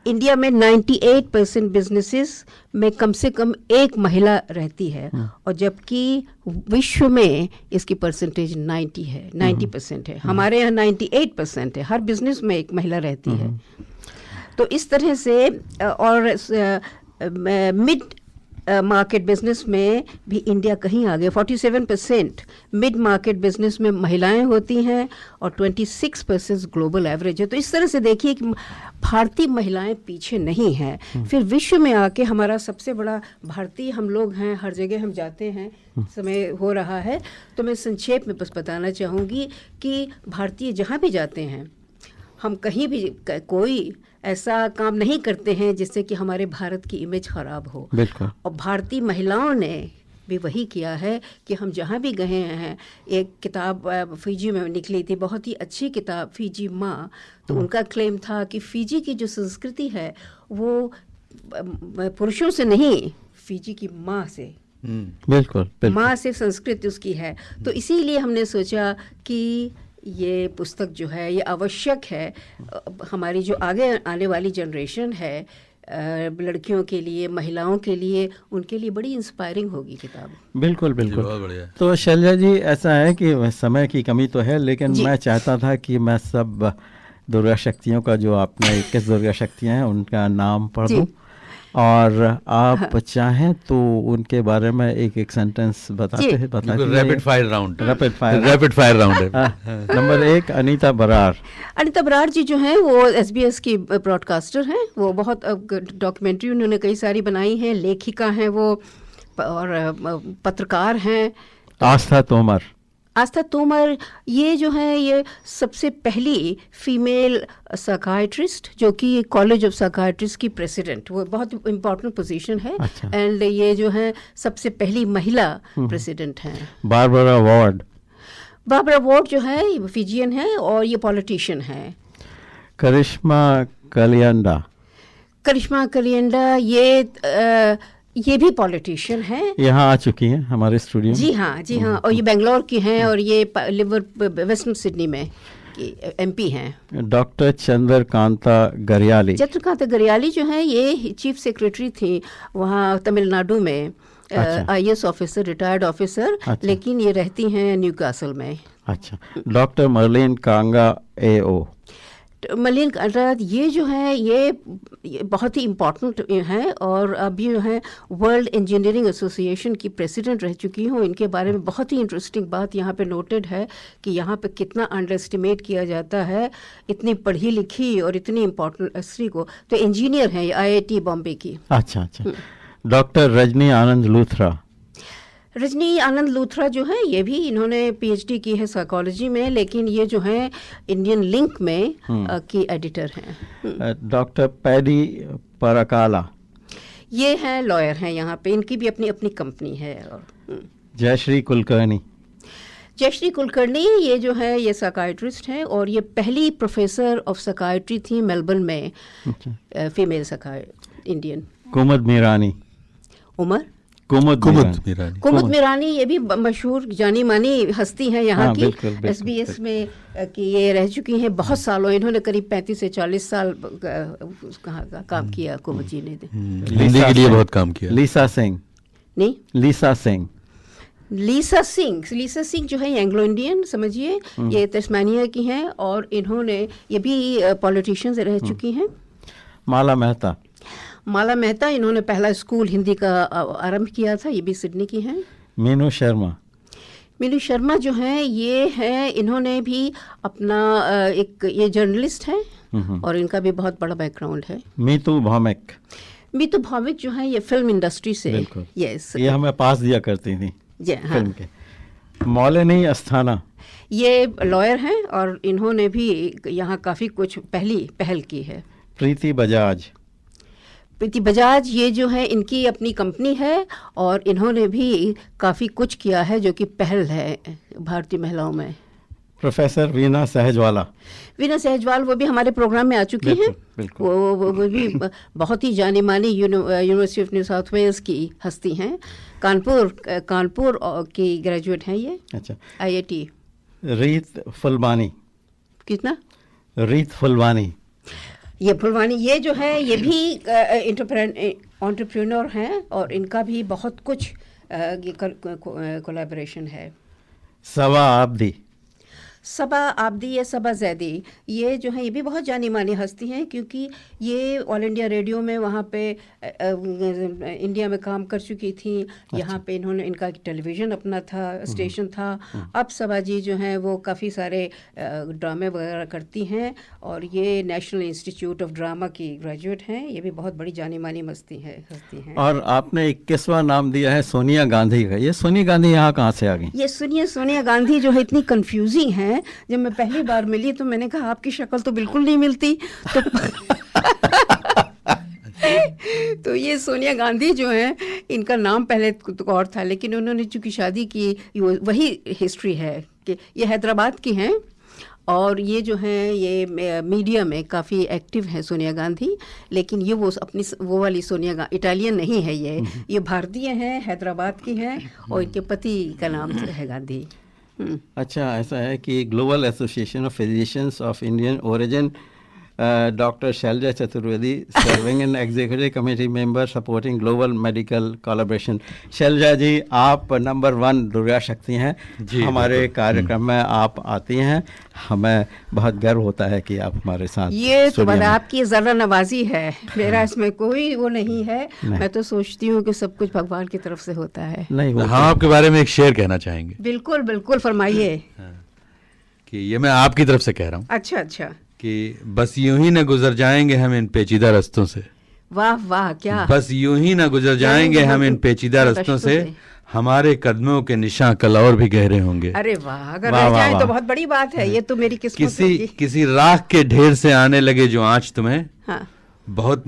India में 98% बिजनेसेस में कम से कम एक महिला रहती है, और जबकि विश्व में इसकी परसेंटेज 90% है। हमारे यहाँ 98% है, हर बिजनेस में एक महिला रहती है। तो इस तरह से और मिड मार्केट बिजनेस में भी इंडिया कहीं आगे, 47% मिड मार्केट बिजनेस में महिलाएं होती हैं और 26% ग्लोबल एवरेज है। तो इस तरह से देखिए कि भारतीय महिलाएं पीछे नहीं हैं। फिर विश्व में आके हमारा सबसे बड़ा भारतीय हम लोग हैं, हर जगह हम जाते हैं, समय हो रहा है तो मैं संक्षेप में बस बताना चाहूँगी कि भारतीय जहाँ भी जाते हैं, हम कहीं भी कोई ऐसा काम नहीं करते हैं जिससे कि हमारे भारत की इमेज खराब हो।
बिल्कुल।
और भारतीय महिलाओं ने भी वही किया है कि हम जहाँ भी गए हैं, एक किताब फिजी में निकली थी, बहुत ही अच्छी किताब, फिजी माँ। तो उनका क्लेम था कि फिजी की जो संस्कृति है वो पुरुषों से नहीं, फिजी की माँ से,
बिल्कुल
माँ से संस्कृति उसकी है। तो इसीलिए हमने सोचा कि ये पुस्तक जो है ये आवश्यक है, हमारी जो आगे आने वाली जनरेशन है, लड़कियों के लिए, महिलाओं के लिए, उनके लिए बड़ी इंस्पायरिंग होगी किताब।
बिल्कुल बिल्कुल। तो शैलजा जी, ऐसा है कि समय की कमी तो है, लेकिन मैं चाहता था कि मैं सब दुर्गा शक्तियों का, जो आपने 21 दुर्गा शक्तियाँ हैं, उनका नाम पढ़ दूँ, और आप चाहें तो उनके बारे में एक सेंटेंस बताते हैं।
रैपिड फायर राउंड है।
नंबर 1 अनीता बरार।
अनीता बरार जी जो हैं वो SBS की ब्रॉडकास्टर हैं, वो बहुत डॉक्यूमेंट्री उन्होंने कई सारी बनाई हैं, लेखिका हैं वो, और पत्रकार हैं। आस्था तोमर ये जो है ये सबसे पहली फीमेल साइकाइट्रिस्ट, जो कि कॉलेज ऑफ साइकाइट्रिस्ट की प्रेसिडेंट, वो बहुत इम्पोर्टेंट पोजीशन है। एंड ये जो है सबसे पहली महिला प्रेसिडेंट हैं।
बारबरा
वॉर्ड जो है ये फिजियन है और ये पॉलिटिशियन है।
करिश्मा
कलियंडा ये भी पॉलिटिशियन है,
यहाँ आ चुकी हैं हमारे स्टूडियो।
जी हाँ, और ये बेंगलोर की हैं, और ये वेस्टर्न सिडनी में MP हैं।
डॉक्टर चंद्रकांता गरियाली
जो है ये चीफ सेक्रेटरी थी वहाँ तमिलनाडु में, IAS ऑफिसर, रिटायर्ड ऑफिसर। लेकिन ये रहती हैं न्यूकासल में।
अच्छा। डॉक्टर मर्लिन कांगा AO।
मलिन ये जो है ये बहुत ही इम्पोर्टेंट है, और अभी जो है वर्ल्ड इंजीनियरिंग एसोसिएशन की प्रेसिडेंट रह चुकी हूँ। इनके बारे में बहुत ही इंटरेस्टिंग बात यहाँ पे नोटेड है कि यहाँ पे कितना अंडर एस्टिमेट किया जाता है इतनी पढ़ी लिखी और इतनी इम्पोर्टेंट स्त्री को। तो इंजीनियर है IIT बॉम्बे की।
अच्छा। डॉक्टर रजनी
आनंद लूथरा जो है ये भी इन्होंने PhD की है साइकोलॉजी में, लेकिन ये जो है इंडियन लिंक में की एडिटर हैं।
डॉक्टर पैडी परकाला
ये हैं लॉयर हैं यहाँ पे, इनकी भी अपनी कंपनी है। और
जयश्री
कुलकर्णी ये जो है ये साइकाइट्रिस्ट हैं, और ये पहली प्रोफेसर ऑफ साइकाइट्री थी मेलबर्न में, फीमेल इंडियन। कुमुद मीरानी ये भी मशहूर जानी मानी हस्ती हैं यहाँ की। SBS में कि ये रह चुकी हैं बहुत सालों, इन्होंने करीब 35 से 40 साल काम किया कुमुद जी ने।
हिंदी के लिए बहुत काम किया।
लीसा सिंह जो है एंग्लो इंडियन समझिए, ये तस्मानिया की हैं, और इन्होंने ये भी पॉलिटिशियन रह चुकी हैं। माला मेहता इन्होंने पहला स्कूल हिंदी का आरंभ किया था, ये भी सिडनी की हैं।
मीनू शर्मा जो हैं ये हैं, इन्होंने भी अपना ये जर्नलिस्ट हैं, और इनका भी बहुत बड़ा बैकग्राउंड है। मीतू
भौमिक जो है ये फिल्म इंडस्ट्री से। यस,
ये हमें पास दिया करती थी फिल्म के। मौलानी अस्थाना
ये लॉयर हैं, और इन्होंने भी यहाँ काफ़ी कुछ पहल की है।
प्रीति
बजाज ये जो है इनकी अपनी कंपनी है, और इन्होंने भी काफ़ी कुछ किया है जो कि पहल है भारतीय महिलाओं में।
प्रोफेसर वीना सहजवाला।
वीना सहजवाल वो भी हमारे प्रोग्राम में आ चुकी हैं।
बिल्कुल।
वो भी बहुत ही जानी मानी university of New South Wales की हस्ती हैं। कानपुर की ग्रेजुएट हैं ये।
अच्छा।
IIT।
रीत फुलवानी।
कितना?
रीत फुलवानी।
ये फुलवानी ये जो है ये भी एंटरप्रेन्योर हैं और इनका भी बहुत कुछ कोलैबोरेशन है।
सबा आब्दी।
सबा आब्दी या सबा जैदी ये जो है ये भी बहुत जानी मानी हस्ती हैं क्योंकि ये ऑल इंडिया रेडियो में वहाँ पे इंडिया में काम कर चुकी थी। यहाँ पे इन्होंने इनका टेलीविज़न अपना था, स्टेशन था। अब सबा जी जो हैं वो काफ़ी सारे ड्रामे वगैरह करती हैं और ये नेशनल इंस्टीट्यूट ऑफ ड्रामा की ग्रेजुएट हैं। ये भी बहुत बड़ी जानी मानी हस्ती हैं।
और आपने 21वां नाम दिया है सोनिया गांधी का। ये सोनिया गांधी यहाँ कहाँ से आ गई?
ये सुनिए, सोनिया गांधी जो है इतनी कंफ्यूजिंग है। जब मैं पहली बार मिली तो मैंने कहा आपकी शक्ल तो बिल्कुल नहीं मिलती। तो ये सोनिया गांधी जो है इनका नाम पहले तो और था लेकिन उन्होंने चूंकि शादी की वही हिस्ट्री है कि ये हैदराबाद की हैं और ये जो हैं ये मीडिया में काफ़ी एक्टिव हैं सोनिया गांधी। लेकिन ये वो अपनी वो वाली सोनिया गांधी इटालियन नहीं है, ये भारतीय हैं, हैदराबाद की हैं और इनके पति का नाम है गांधी।
अच्छा, ऐसा है कि global association of physicians of Indian origin doctor Shailaja Chaturvedi serving in executive committee member supporting global medical collaboration. Shailaja ji, आप नंबर 1 दुर्गा शक्ति हैं। हमारे कार्यक्रम में आप आती हैं, हमें बहुत गर्व होता है कि आप हमारे साथ।
ये तो आपकी ज़रा नवाजी है, मेरा इसमें कोई वो नहीं है। मैं तो सोचती हूँ कि सब कुछ भगवान की तरफ से होता है।
नहीं,
हम आपके बारे में एक शेर कहना चाहेंगे।
बिल्कुल बिल्कुल, फरमाइए।
कि ये मैं आपकी तरफ से कह रहा हूँ।
अच्छा।
कि बस यूं ही न गुजर जाएंगे हम इन पेचीदा रास्तों से।
वाह वाह, क्या!
बस यूं ही न गुजर जाएंगे हम इन पेचीदा रास्तों से, हमारे कदमों के निशान कल और भी गहरे होंगे।
अरे वाह, अगर रह जाए तो बहुत बड़ी बात है। ये तो मेरी किस्मत
किसी राख के ढेर से आने लगे जो आँच तुम्हें, बहुत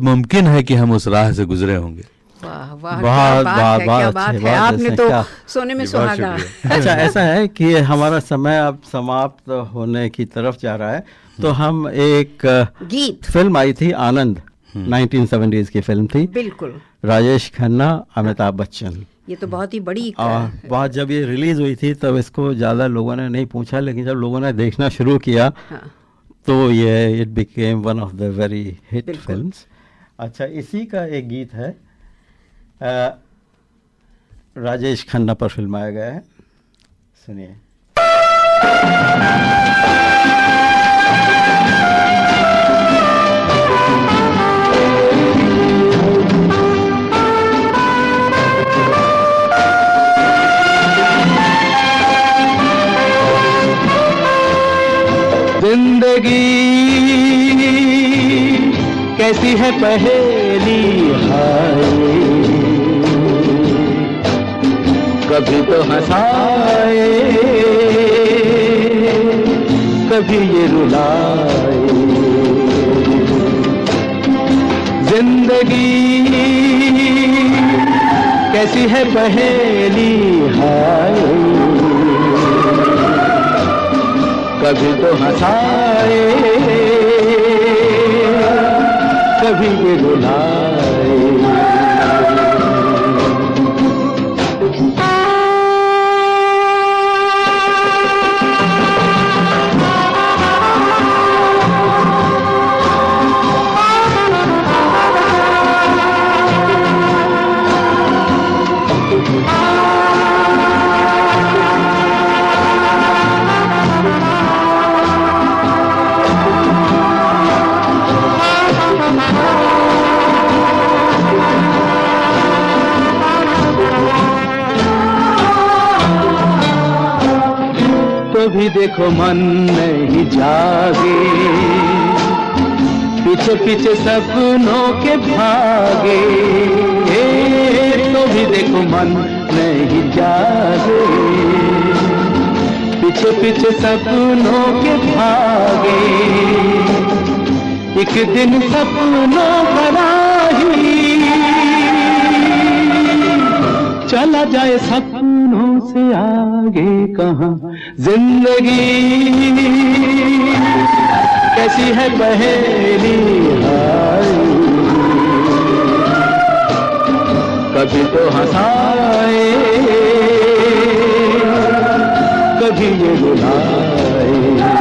मुमकिन है कि हम उस राह से गुजरे होंगे।
वाह वाह, क्या बात है। आपने तो सोने में सुहागा।
अच्छा, ऐसा है कि हमारा समय अब समाप्त होने की तरफ जा रहा है, तो हम एक
गीत
फिल्म आई थी आनंद, 1970s की फिल्म थी।
बिल्कुल।
राजेश खन्ना, अमिताभ बच्चन।
ये तो बहुत ही बड़ी
बात जब ये रिलीज हुई थी तब इसको ज़्यादा लोगों ने नहीं पूछा, लेकिन जब लोगों ने देखना शुरू किया तो ये it became one of the very hit films. अच्छा, इसी का एक गीत है, राजेश खन्ना पर फिल्माया गया है, सुनिए।
जिंदगी कैसी है पहेली हाय, कभी तो हंसाए कभी ये रुलाए। जिंदगी कैसी है पहेली हाय, कभी तो हंसाए कभी ये रुलाए। भी देखो मन नहीं जागे, पीछे पीछे सपनों के भागे। तो भी देखो मन नहीं जागे, पीछे पीछे सपनों के भागे। एक दिन सपनों भरा ही चला जाए सपनों से से आगे कहाँ जिंदगी कैसी है पहेली हाय, कभी तो हंसाए कभी ये रुलाए।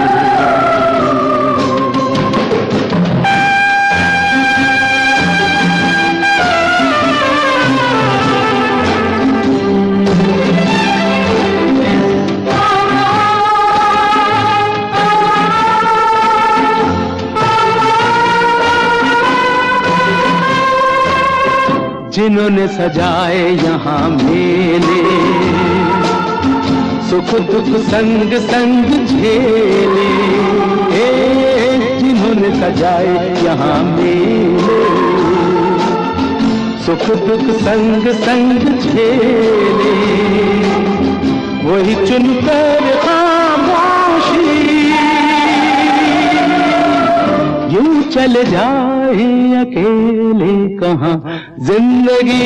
जिन्होंने सजाए यहाँ मेले, सुख दुख संग संग झेले, जिन्होंने सजाए यहाँ मेले, सुख दुख संग संग झेले, वही चुनकर खामोशी यूं चले जाए अकेले कहाँ जिंदगी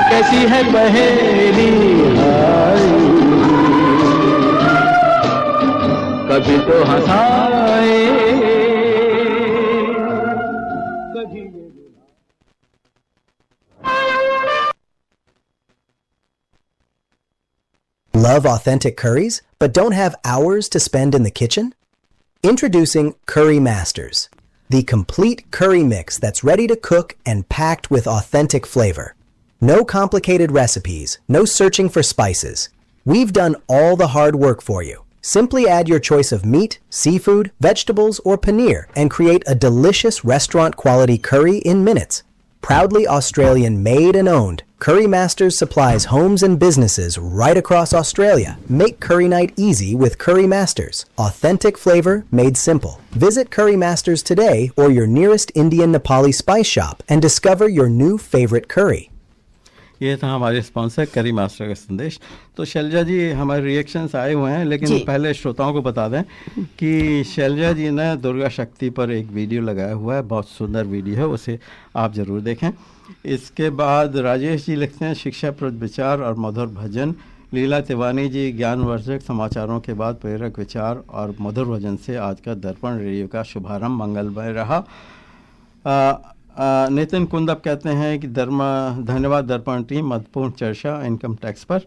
कैसी है पहेली हाय, कभी तो हंसाए कभी।
Love authentic curries, but don't have hours to spend in the kitchen? Introducing Curry Masters, the complete curry mix that's ready to cook and packed with authentic flavor. No complicated recipes, no searching for spices. We've done all the hard work for you. Simply add your choice of meat, seafood, vegetables, or paneer and create a delicious restaurant-quality curry in minutes. Proudly Australian made and owned, Curry Masters supplies homes and businesses right across Australia. Make curry night easy with Curry Masters. Authentic flavor made simple. Visit Curry Masters today or your nearest Indian Nepali spice shop and discover your new favorite curry.
ये था हमारे sponsor करी master का संदेश। तो शैलजा जी हमारे reactions आए हुए हैं, लेकिन पहले श्रोताओं को बता दें कि शैलजा जी ने दुर्गा शक्ति पर एक वीडियो लगाया हुआ है, बहुत सुंदर वीडियो है, उसे आप ज़रूर देखें। इसके बाद राजेश जी लिखते हैं शिक्षाप्रद विचार और मधुर भजन। लीला तिवानी जी ज्ञानवर्धक समाचारों के बाद प्रेरक विचार और मधुर भजन से आज का दर्पण रेडियो का शुभारंभ मंगलमय रहा। नितिन कुंदप कहते हैं कि धन्यवाद दर्पण टीम, महत्वपूर्ण चर्चा इनकम टैक्स पर।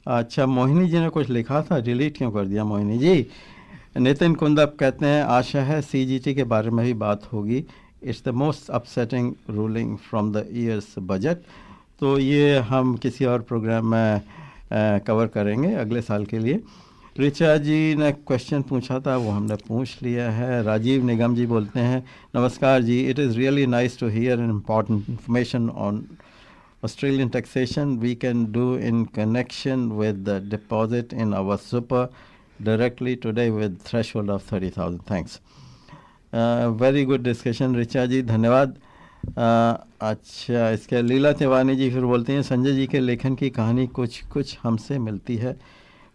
अच्छा, मोहिनी जी ने कुछ लिखा था, डिलीट क्यों कर दिया मोहिनी जी? नितिन कुंदप कहते हैं आशा है सीजीटी के बारे में भी बात होगी। It's the most upsetting ruling from the years budget. तो ये हम किसी और प्रोग्राम में कवर करेंगे अगले साल के लिए। रिचा जी ने क्वेश्चन पूछा था, वो हमने पूछ लिया है। राजीव निगम जी बोलते हैं नमस्कार जी, it is really nice to hear an important information on Australian taxation we can do in connection with the deposit in our super directly today with threshold of 30,000. Thanks. Very good discussion Richa ji, धन्यवाद। अच्छा, इसके लीला तिवानी जी फिर बोलते हैं संजय जी के लेखन की कहानी कुछ कुछ हमसे मिलती है।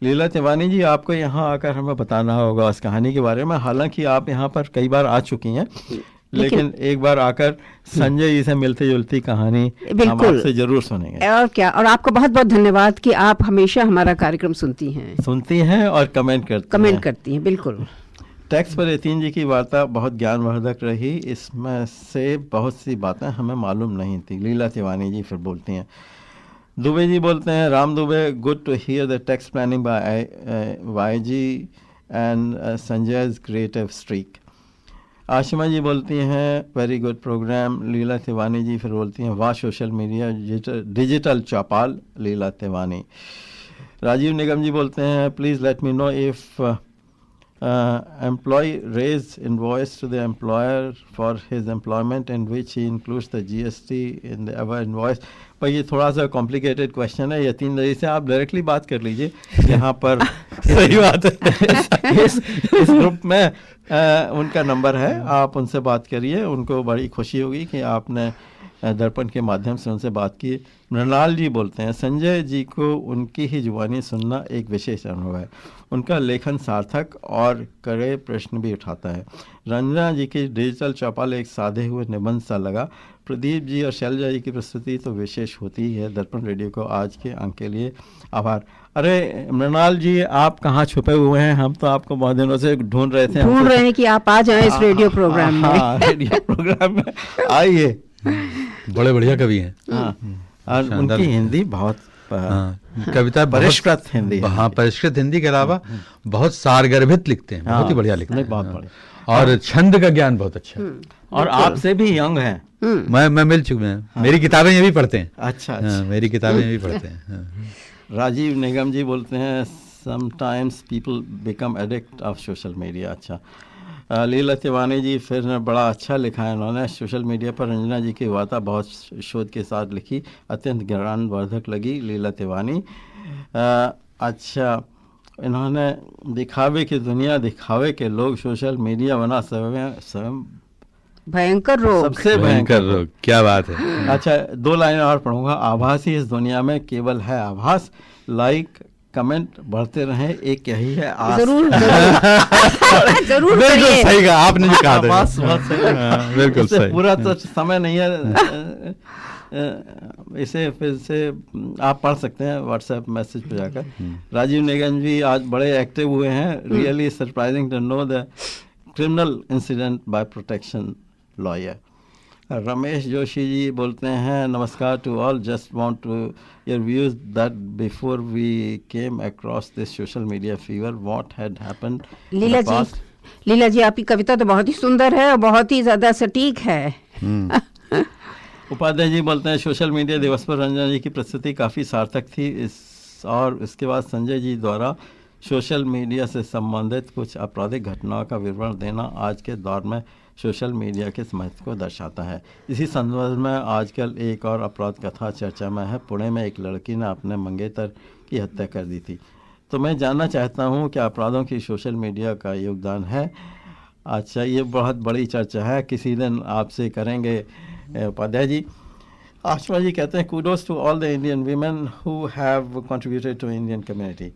लीला तिवानी जी, आपको यहाँ आकर हमें बताना होगा उस कहानी के बारे में। हालांकि आप यहाँ पर कई बार आ चुकी हैं, लेकिन एक बार आकर संजय जी से मिलती जुलती कहानी हम आपसे जरूर सुनेंगे।
और क्या, और आपको बहुत बहुत धन्यवाद कि आप हमेशा हमारा कार्यक्रम सुनती हैं और कमेंट करती हैं। बिल्कुल।
टैक्स पर यतीन जी की वार्ता बहुत ज्ञानवर्धक रही, इसमें से बहुत सी बातें हमें मालूम नहीं थी। लीला तिवानी जी फिर बोलती हैं। दुबे जी बोलते हैं Ram Dubey, good to hear the tax planning by Y G and Sanjay's creative streak. Ashima ji बोलती हैं very good programme. Leela Tiwani ji फिर बोलती हैं वाह social media digital chaupal Leela Tiwani. Rajeev Nigam ji बोलते हैं please let me know if employee raise invoice to the employer for his employment in which he includes the GST in the ever invoice। पर ये थोड़ा सा कॉम्प्लिकेटेड क्वेश्चन है, यतीन जी से आप डायरेक्टली बात कर लीजिए यहाँ पर। सही बात है। इस ग्रुप में उनका नंबर है, आप उनसे बात करिए, उनको बड़ी खुशी होगी कि आपने दर्पण के माध्यम से उनसे बात की। मृणाल जी बोलते हैं, संजय जी को उनकी ही जुबानी सुनना एक विशेष अनुभव है। उनका लेखन सार्थक और कड़े प्रश्न भी उठाता है। रंजना जी की डिजिटल चौपाल एक साधे हुए निबंध सा लगा। प्रदीप जी और शैलजा जी की प्रस्तुति तो विशेष होती ही है। दर्पण रेडियो को आज के अंक के लिए आभार। अरे मृणाल जी, आप कहाँ छुपे हुए हैं? हम तो आपको बहुत दिनों से ढूंढ रहे थे।
ढूंढ रहे हैं कि आप आ जाएं इस रेडियो प्रोग्राम में।
हाँ, रेडियो प्रोग्राम में आइए।
बड़े बढ़िया कवि हैं।
हाँ, और उनकी हिंदी बहुत
कविता
परिष्कृत हिंदी।
हाँ, परिष्कृत हिंदी के अलावा बहुत सारगर्भित लिखते हैं, बहुत ही बढ़िया लिखते हैं,
बहुत बढ़िया।
और छंद का ज्ञान बहुत अच्छा।
और आपसे भी यंग हैं।
मैं मिल चुका हूँ। मेरी किताबें ये भी पढ़ते हैं।
अच्छा,
मेरी किताबें ये भी पढ़ते हैं।
राजीव निगम जी बोलते हैं, sometimes people become edict of social media. अच्छा। लीला तिवानी जी फिर ने बड़ा अच्छा लिखा है उन्होंने। सोशल मीडिया पर रंजना जी की वार्ता बहुत शोध के साथ लिखी, अत्यंत ज्ञानवर्धक लगी। लीला तिवानी। अच्छा, इन्होंने दिखावे की दुनिया, दिखावे के लोग, सोशल मीडिया बना स्वयं
भयंकर रोग,
सबसे भयंकर रोग।
क्या बात है।
अच्छा, 2 लाइनें और पढ़ूंगा। आभास ही इस दुनिया में केवल है आभास, लाइक कमेंट बढ़ते रहें, एक यही है आस।
जरूर जरूर
बिल्कुल सही कहा आपने जो कहा था। बिल्कुल सही।
पूरा तो समय नहीं है, इसे फिर से आप पढ़ सकते हैं व्हाट्सएप मैसेज पे जाकर। राजीव निगम जी आज बड़े एक्टिव हुए हैं। Really surprising to know the criminal incident by protection lawyer. Ramesh Joshi ji बोलते हैं, namaskar to all, just want to your views that before we came across this social media fever what had happened.
Leela ji आपकी कविता तो बहुत ही सुंदर है और बहुत ही ज्यादा सटीक है।
उपाध्याय जी बोलते हैं, सोशल मीडिया दिवस पर रंजना जी की प्रस्तुति काफ़ी सार्थक थी। और इसके बाद संजय जी द्वारा सोशल मीडिया से संबंधित कुछ आपराधिक घटनाओं का विवरण देना आज के दौर में सोशल मीडिया के महत्व को दर्शाता है। इसी संदर्भ में आजकल एक और अपराध कथा चर्चा में है। पुणे में एक लड़की ने अपने मंगेतर की हत्या कर दी थी। तो मैं जानना चाहता हूँ कि अपराधों की सोशल मीडिया का योगदान है। अच्छा, ये बहुत बड़ी चर्चा है, किसी दिन आपसे करेंगे। उपाध्याय जी, आशमा जी कहते हैं, kudos to all the Indian women who have contributed to Indian community.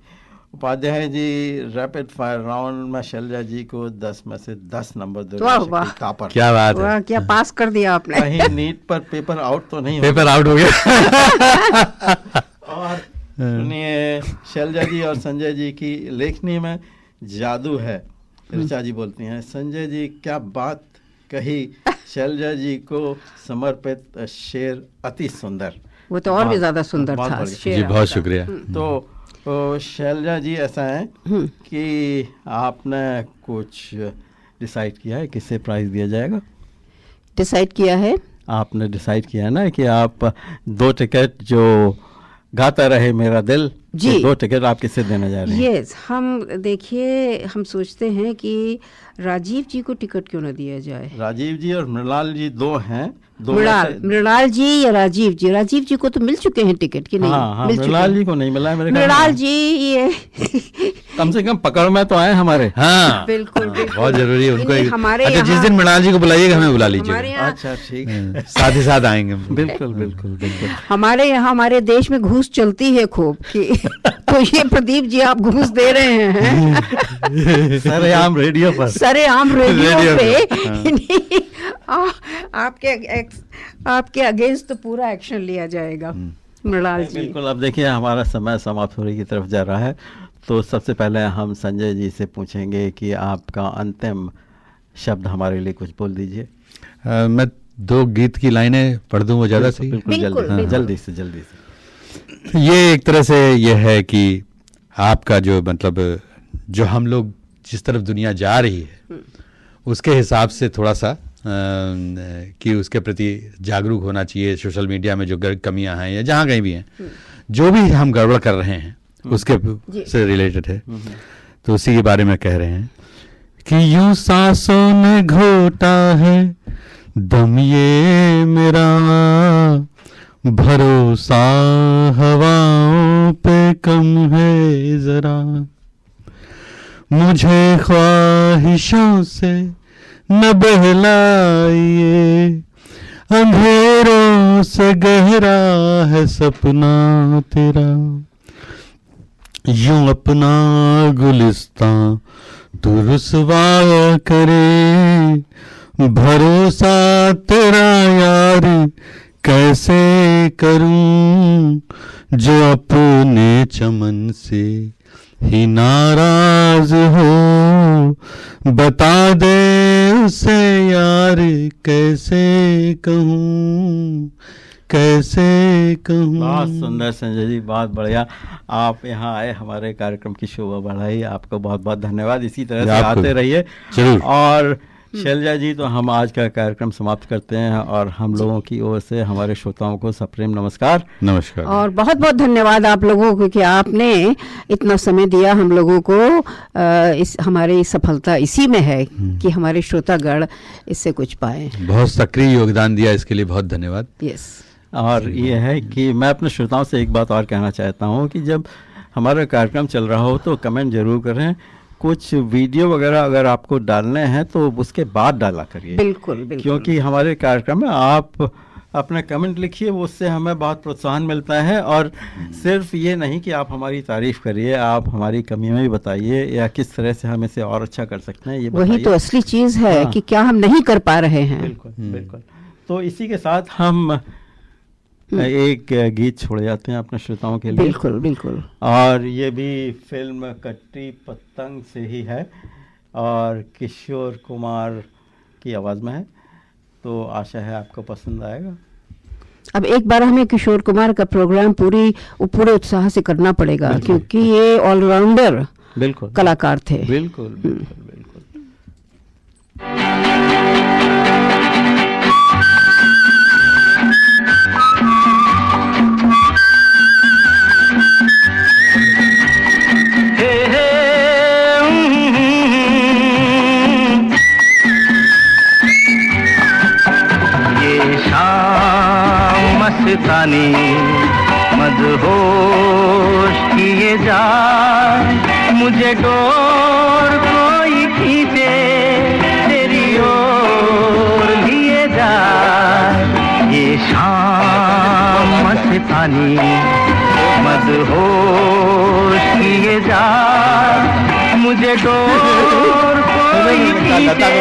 Upadhyay ji, rapid fire round में शैलजा जी को 10 में से 10 नंबर दो।
क्या बात है,
क्या पास कर दिया आपने।
कहीं नीट पर पेपर आउट तो नहीं
पेपर आउट हो गया।
और सुनिए, शैलजा जी और संजय जी की लेखनी में जादू है। ऋचा जी बोलती हैं, संजय जी क्या बात कही, शैलजा जी को समर्पित शेर अति सुंदर।
वो तो और भी ज्यादा सुंदर था।
जी बहुत शुक्रिया।
तो शैलजा जी, ऐसा है कि आपने कुछ डिसाइड किया है किससे प्राइज दिया जाएगा?
डिसाइड किया है,
आपने डिसाइड किया है ना कि आप 2 टिकट जो गाता रहे मेरा दिल जी, 2 टिकट आप किससे देने जा रहे हैं?
यस, हम देखिए, हम सोचते हैं कि राजीव जी को टिकट क्यों ना दिया जाए।
राजीव जी और मृणाल जी 2 हैं।
मृणाल जी या राजीव जी? राजीव जी को तो मिल चुके हैं टिकट कि नहीं?
हाँ, मृणाल जी को नहीं मिला है मेरे।
मृणाल जी ये
कम से कम पकड़ में तो आए हमारे।
हाँ
बिल्कुल,
बहुत जरूरी है उनको।
हमारे
अच्छा, जिस दिन मृणाल जी को बुलाइएगा हमें बुला लीजिए।
अच्छा ठीक है,
साथ ही साथ आएंगे।
बिल्कुल बिल्कुल बिल्कुल।
हमारे यहाँ, हमारे देश में घूस चलती है खूब कि तो ये प्रदीप जी आप घूस दे रहे हैं
सरेआम रेडियो पर,
सरेआम रेडियो पे। आपके अगेंस्ट तो पूरा एक्शन लिया जाएगा मृणाल जी।
बिल्कुल। अब देखिए, हमारा समय समाप्त होने की तरफ जा रहा है, तो सबसे पहले हम संजय जी से पूछेंगे कि आपका अंतिम शब्द हमारे लिए कुछ बोल दीजिए।
मैं 2 गीत की लाइनें पढ़ दूं, वो ज़्यादा सही?
बिल्कुल, जल्दी से।
ये एक तरह से ये है कि आपका जो मतलब जो हम लोग जिस तरफ दुनिया जा रही है उसके हिसाब से थोड़ा सा कि उसके प्रति जागरूक होना चाहिए। सोशल मीडिया में जो कमियां हैं या जहाँ कहीं भी हैं, जो भी हम गड़बड़ कर रहे हैं उसके से रिलेटेड है। तो उसी के बारे में कह रहे हैं कि यूं सांसों ने घोटा है दम ये मेरा, भरोसा हवाओं पे कम है जरा, मुझे ख्वाहिशों से न बहलाइए, अंधेरों से गहरा है सपना तेरा, यूं अपना गुलिस्तां तू रुसवा करे, भरोसा तेरा यार कैसे करूं, जो अपने चमन से ही नाराज हो, बता दे उसे यार कैसे कहूं, कैसे कहूं।
बहुत सुंदर संजय जी, बहुत बढ़िया। आप यहाँ आए, हमारे कार्यक्रम की शोभा बढ़ाई, आपको बहुत बहुत धन्यवाद। इसी तरह से आते रहिए
जरूर।
और शैलजा जी, तो हम आज का कार्यक्रम समाप्त करते हैं और हम लोगों की ओर से हमारे श्रोताओं को सप्रेम नमस्कार।
नमस्कार
और बहुत बहुत धन्यवाद आप लोगों को कि आपने इतना समय दिया हम लोगों को। इस हमारी सफलता इसी में है कि हमारे श्रोतागण इससे कुछ पाए।
बहुत सक्रिय योगदान दिया, इसके लिए बहुत धन्यवाद।
यस।
और ये है कि मैं अपने श्रोताओं से एक बात और कहना चाहता हूँ कि जब हमारा कार्यक्रम चल रहा हो तो कमेंट जरूर करें। कुछ वीडियो वगैरह अगर आपको डालने हैं तो उसके बाद डाला करिए।
बिल्कुल बिल्कुल।
क्योंकि हमारे कार्यक्रम में आप अपना कमेंट लिखिए, वो उससे हमें बहुत प्रोत्साहन मिलता है। और सिर्फ ये नहीं कि आप हमारी तारीफ करिए, आप हमारी कमियां भी बताइए या किस तरह से हम इसे और अच्छा कर सकते हैं, ये बताइए।
वही तो असली चीज़ है कि क्या हम नहीं कर पा रहे हैं।
बिल्कुल बिल्कुल। तो इसी के साथ हम एक गीत छोड़ जाते हैं अपने श्रोताओं के लिए।
बिल्कुल बिल्कुल।
और ये भी फिल्म कट्टी पतंग से ही है और किशोर कुमार की आवाज़ में है, तो आशा है आपको पसंद आएगा।
अब एक बार हमें किशोर कुमार का प्रोग्राम पूरे उत्साह से करना पड़ेगा, क्योंकि ये ऑलराउंडर
बिल्कुल
कलाकार थे।
बिल्कुल बिल्कुल बिल्कुल।
मस्तानी मदहोश किए जा, मुझे डोर कोई खींचे तेरी ओर लिए जा। ये शाम मस्तानी मदहोश किए जा, मुझे डोर कोई खींचे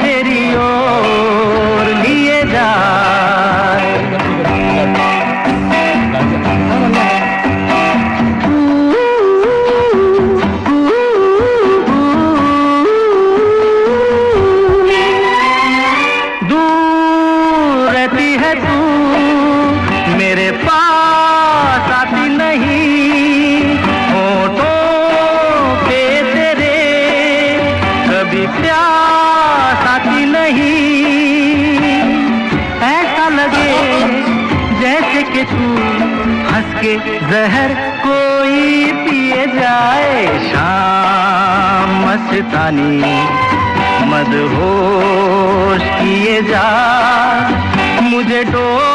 तेरी ओर लिए जा। के जहर कोई पिए जाए, शाम मस्तानी मदहोश किए जा, मुझे डोर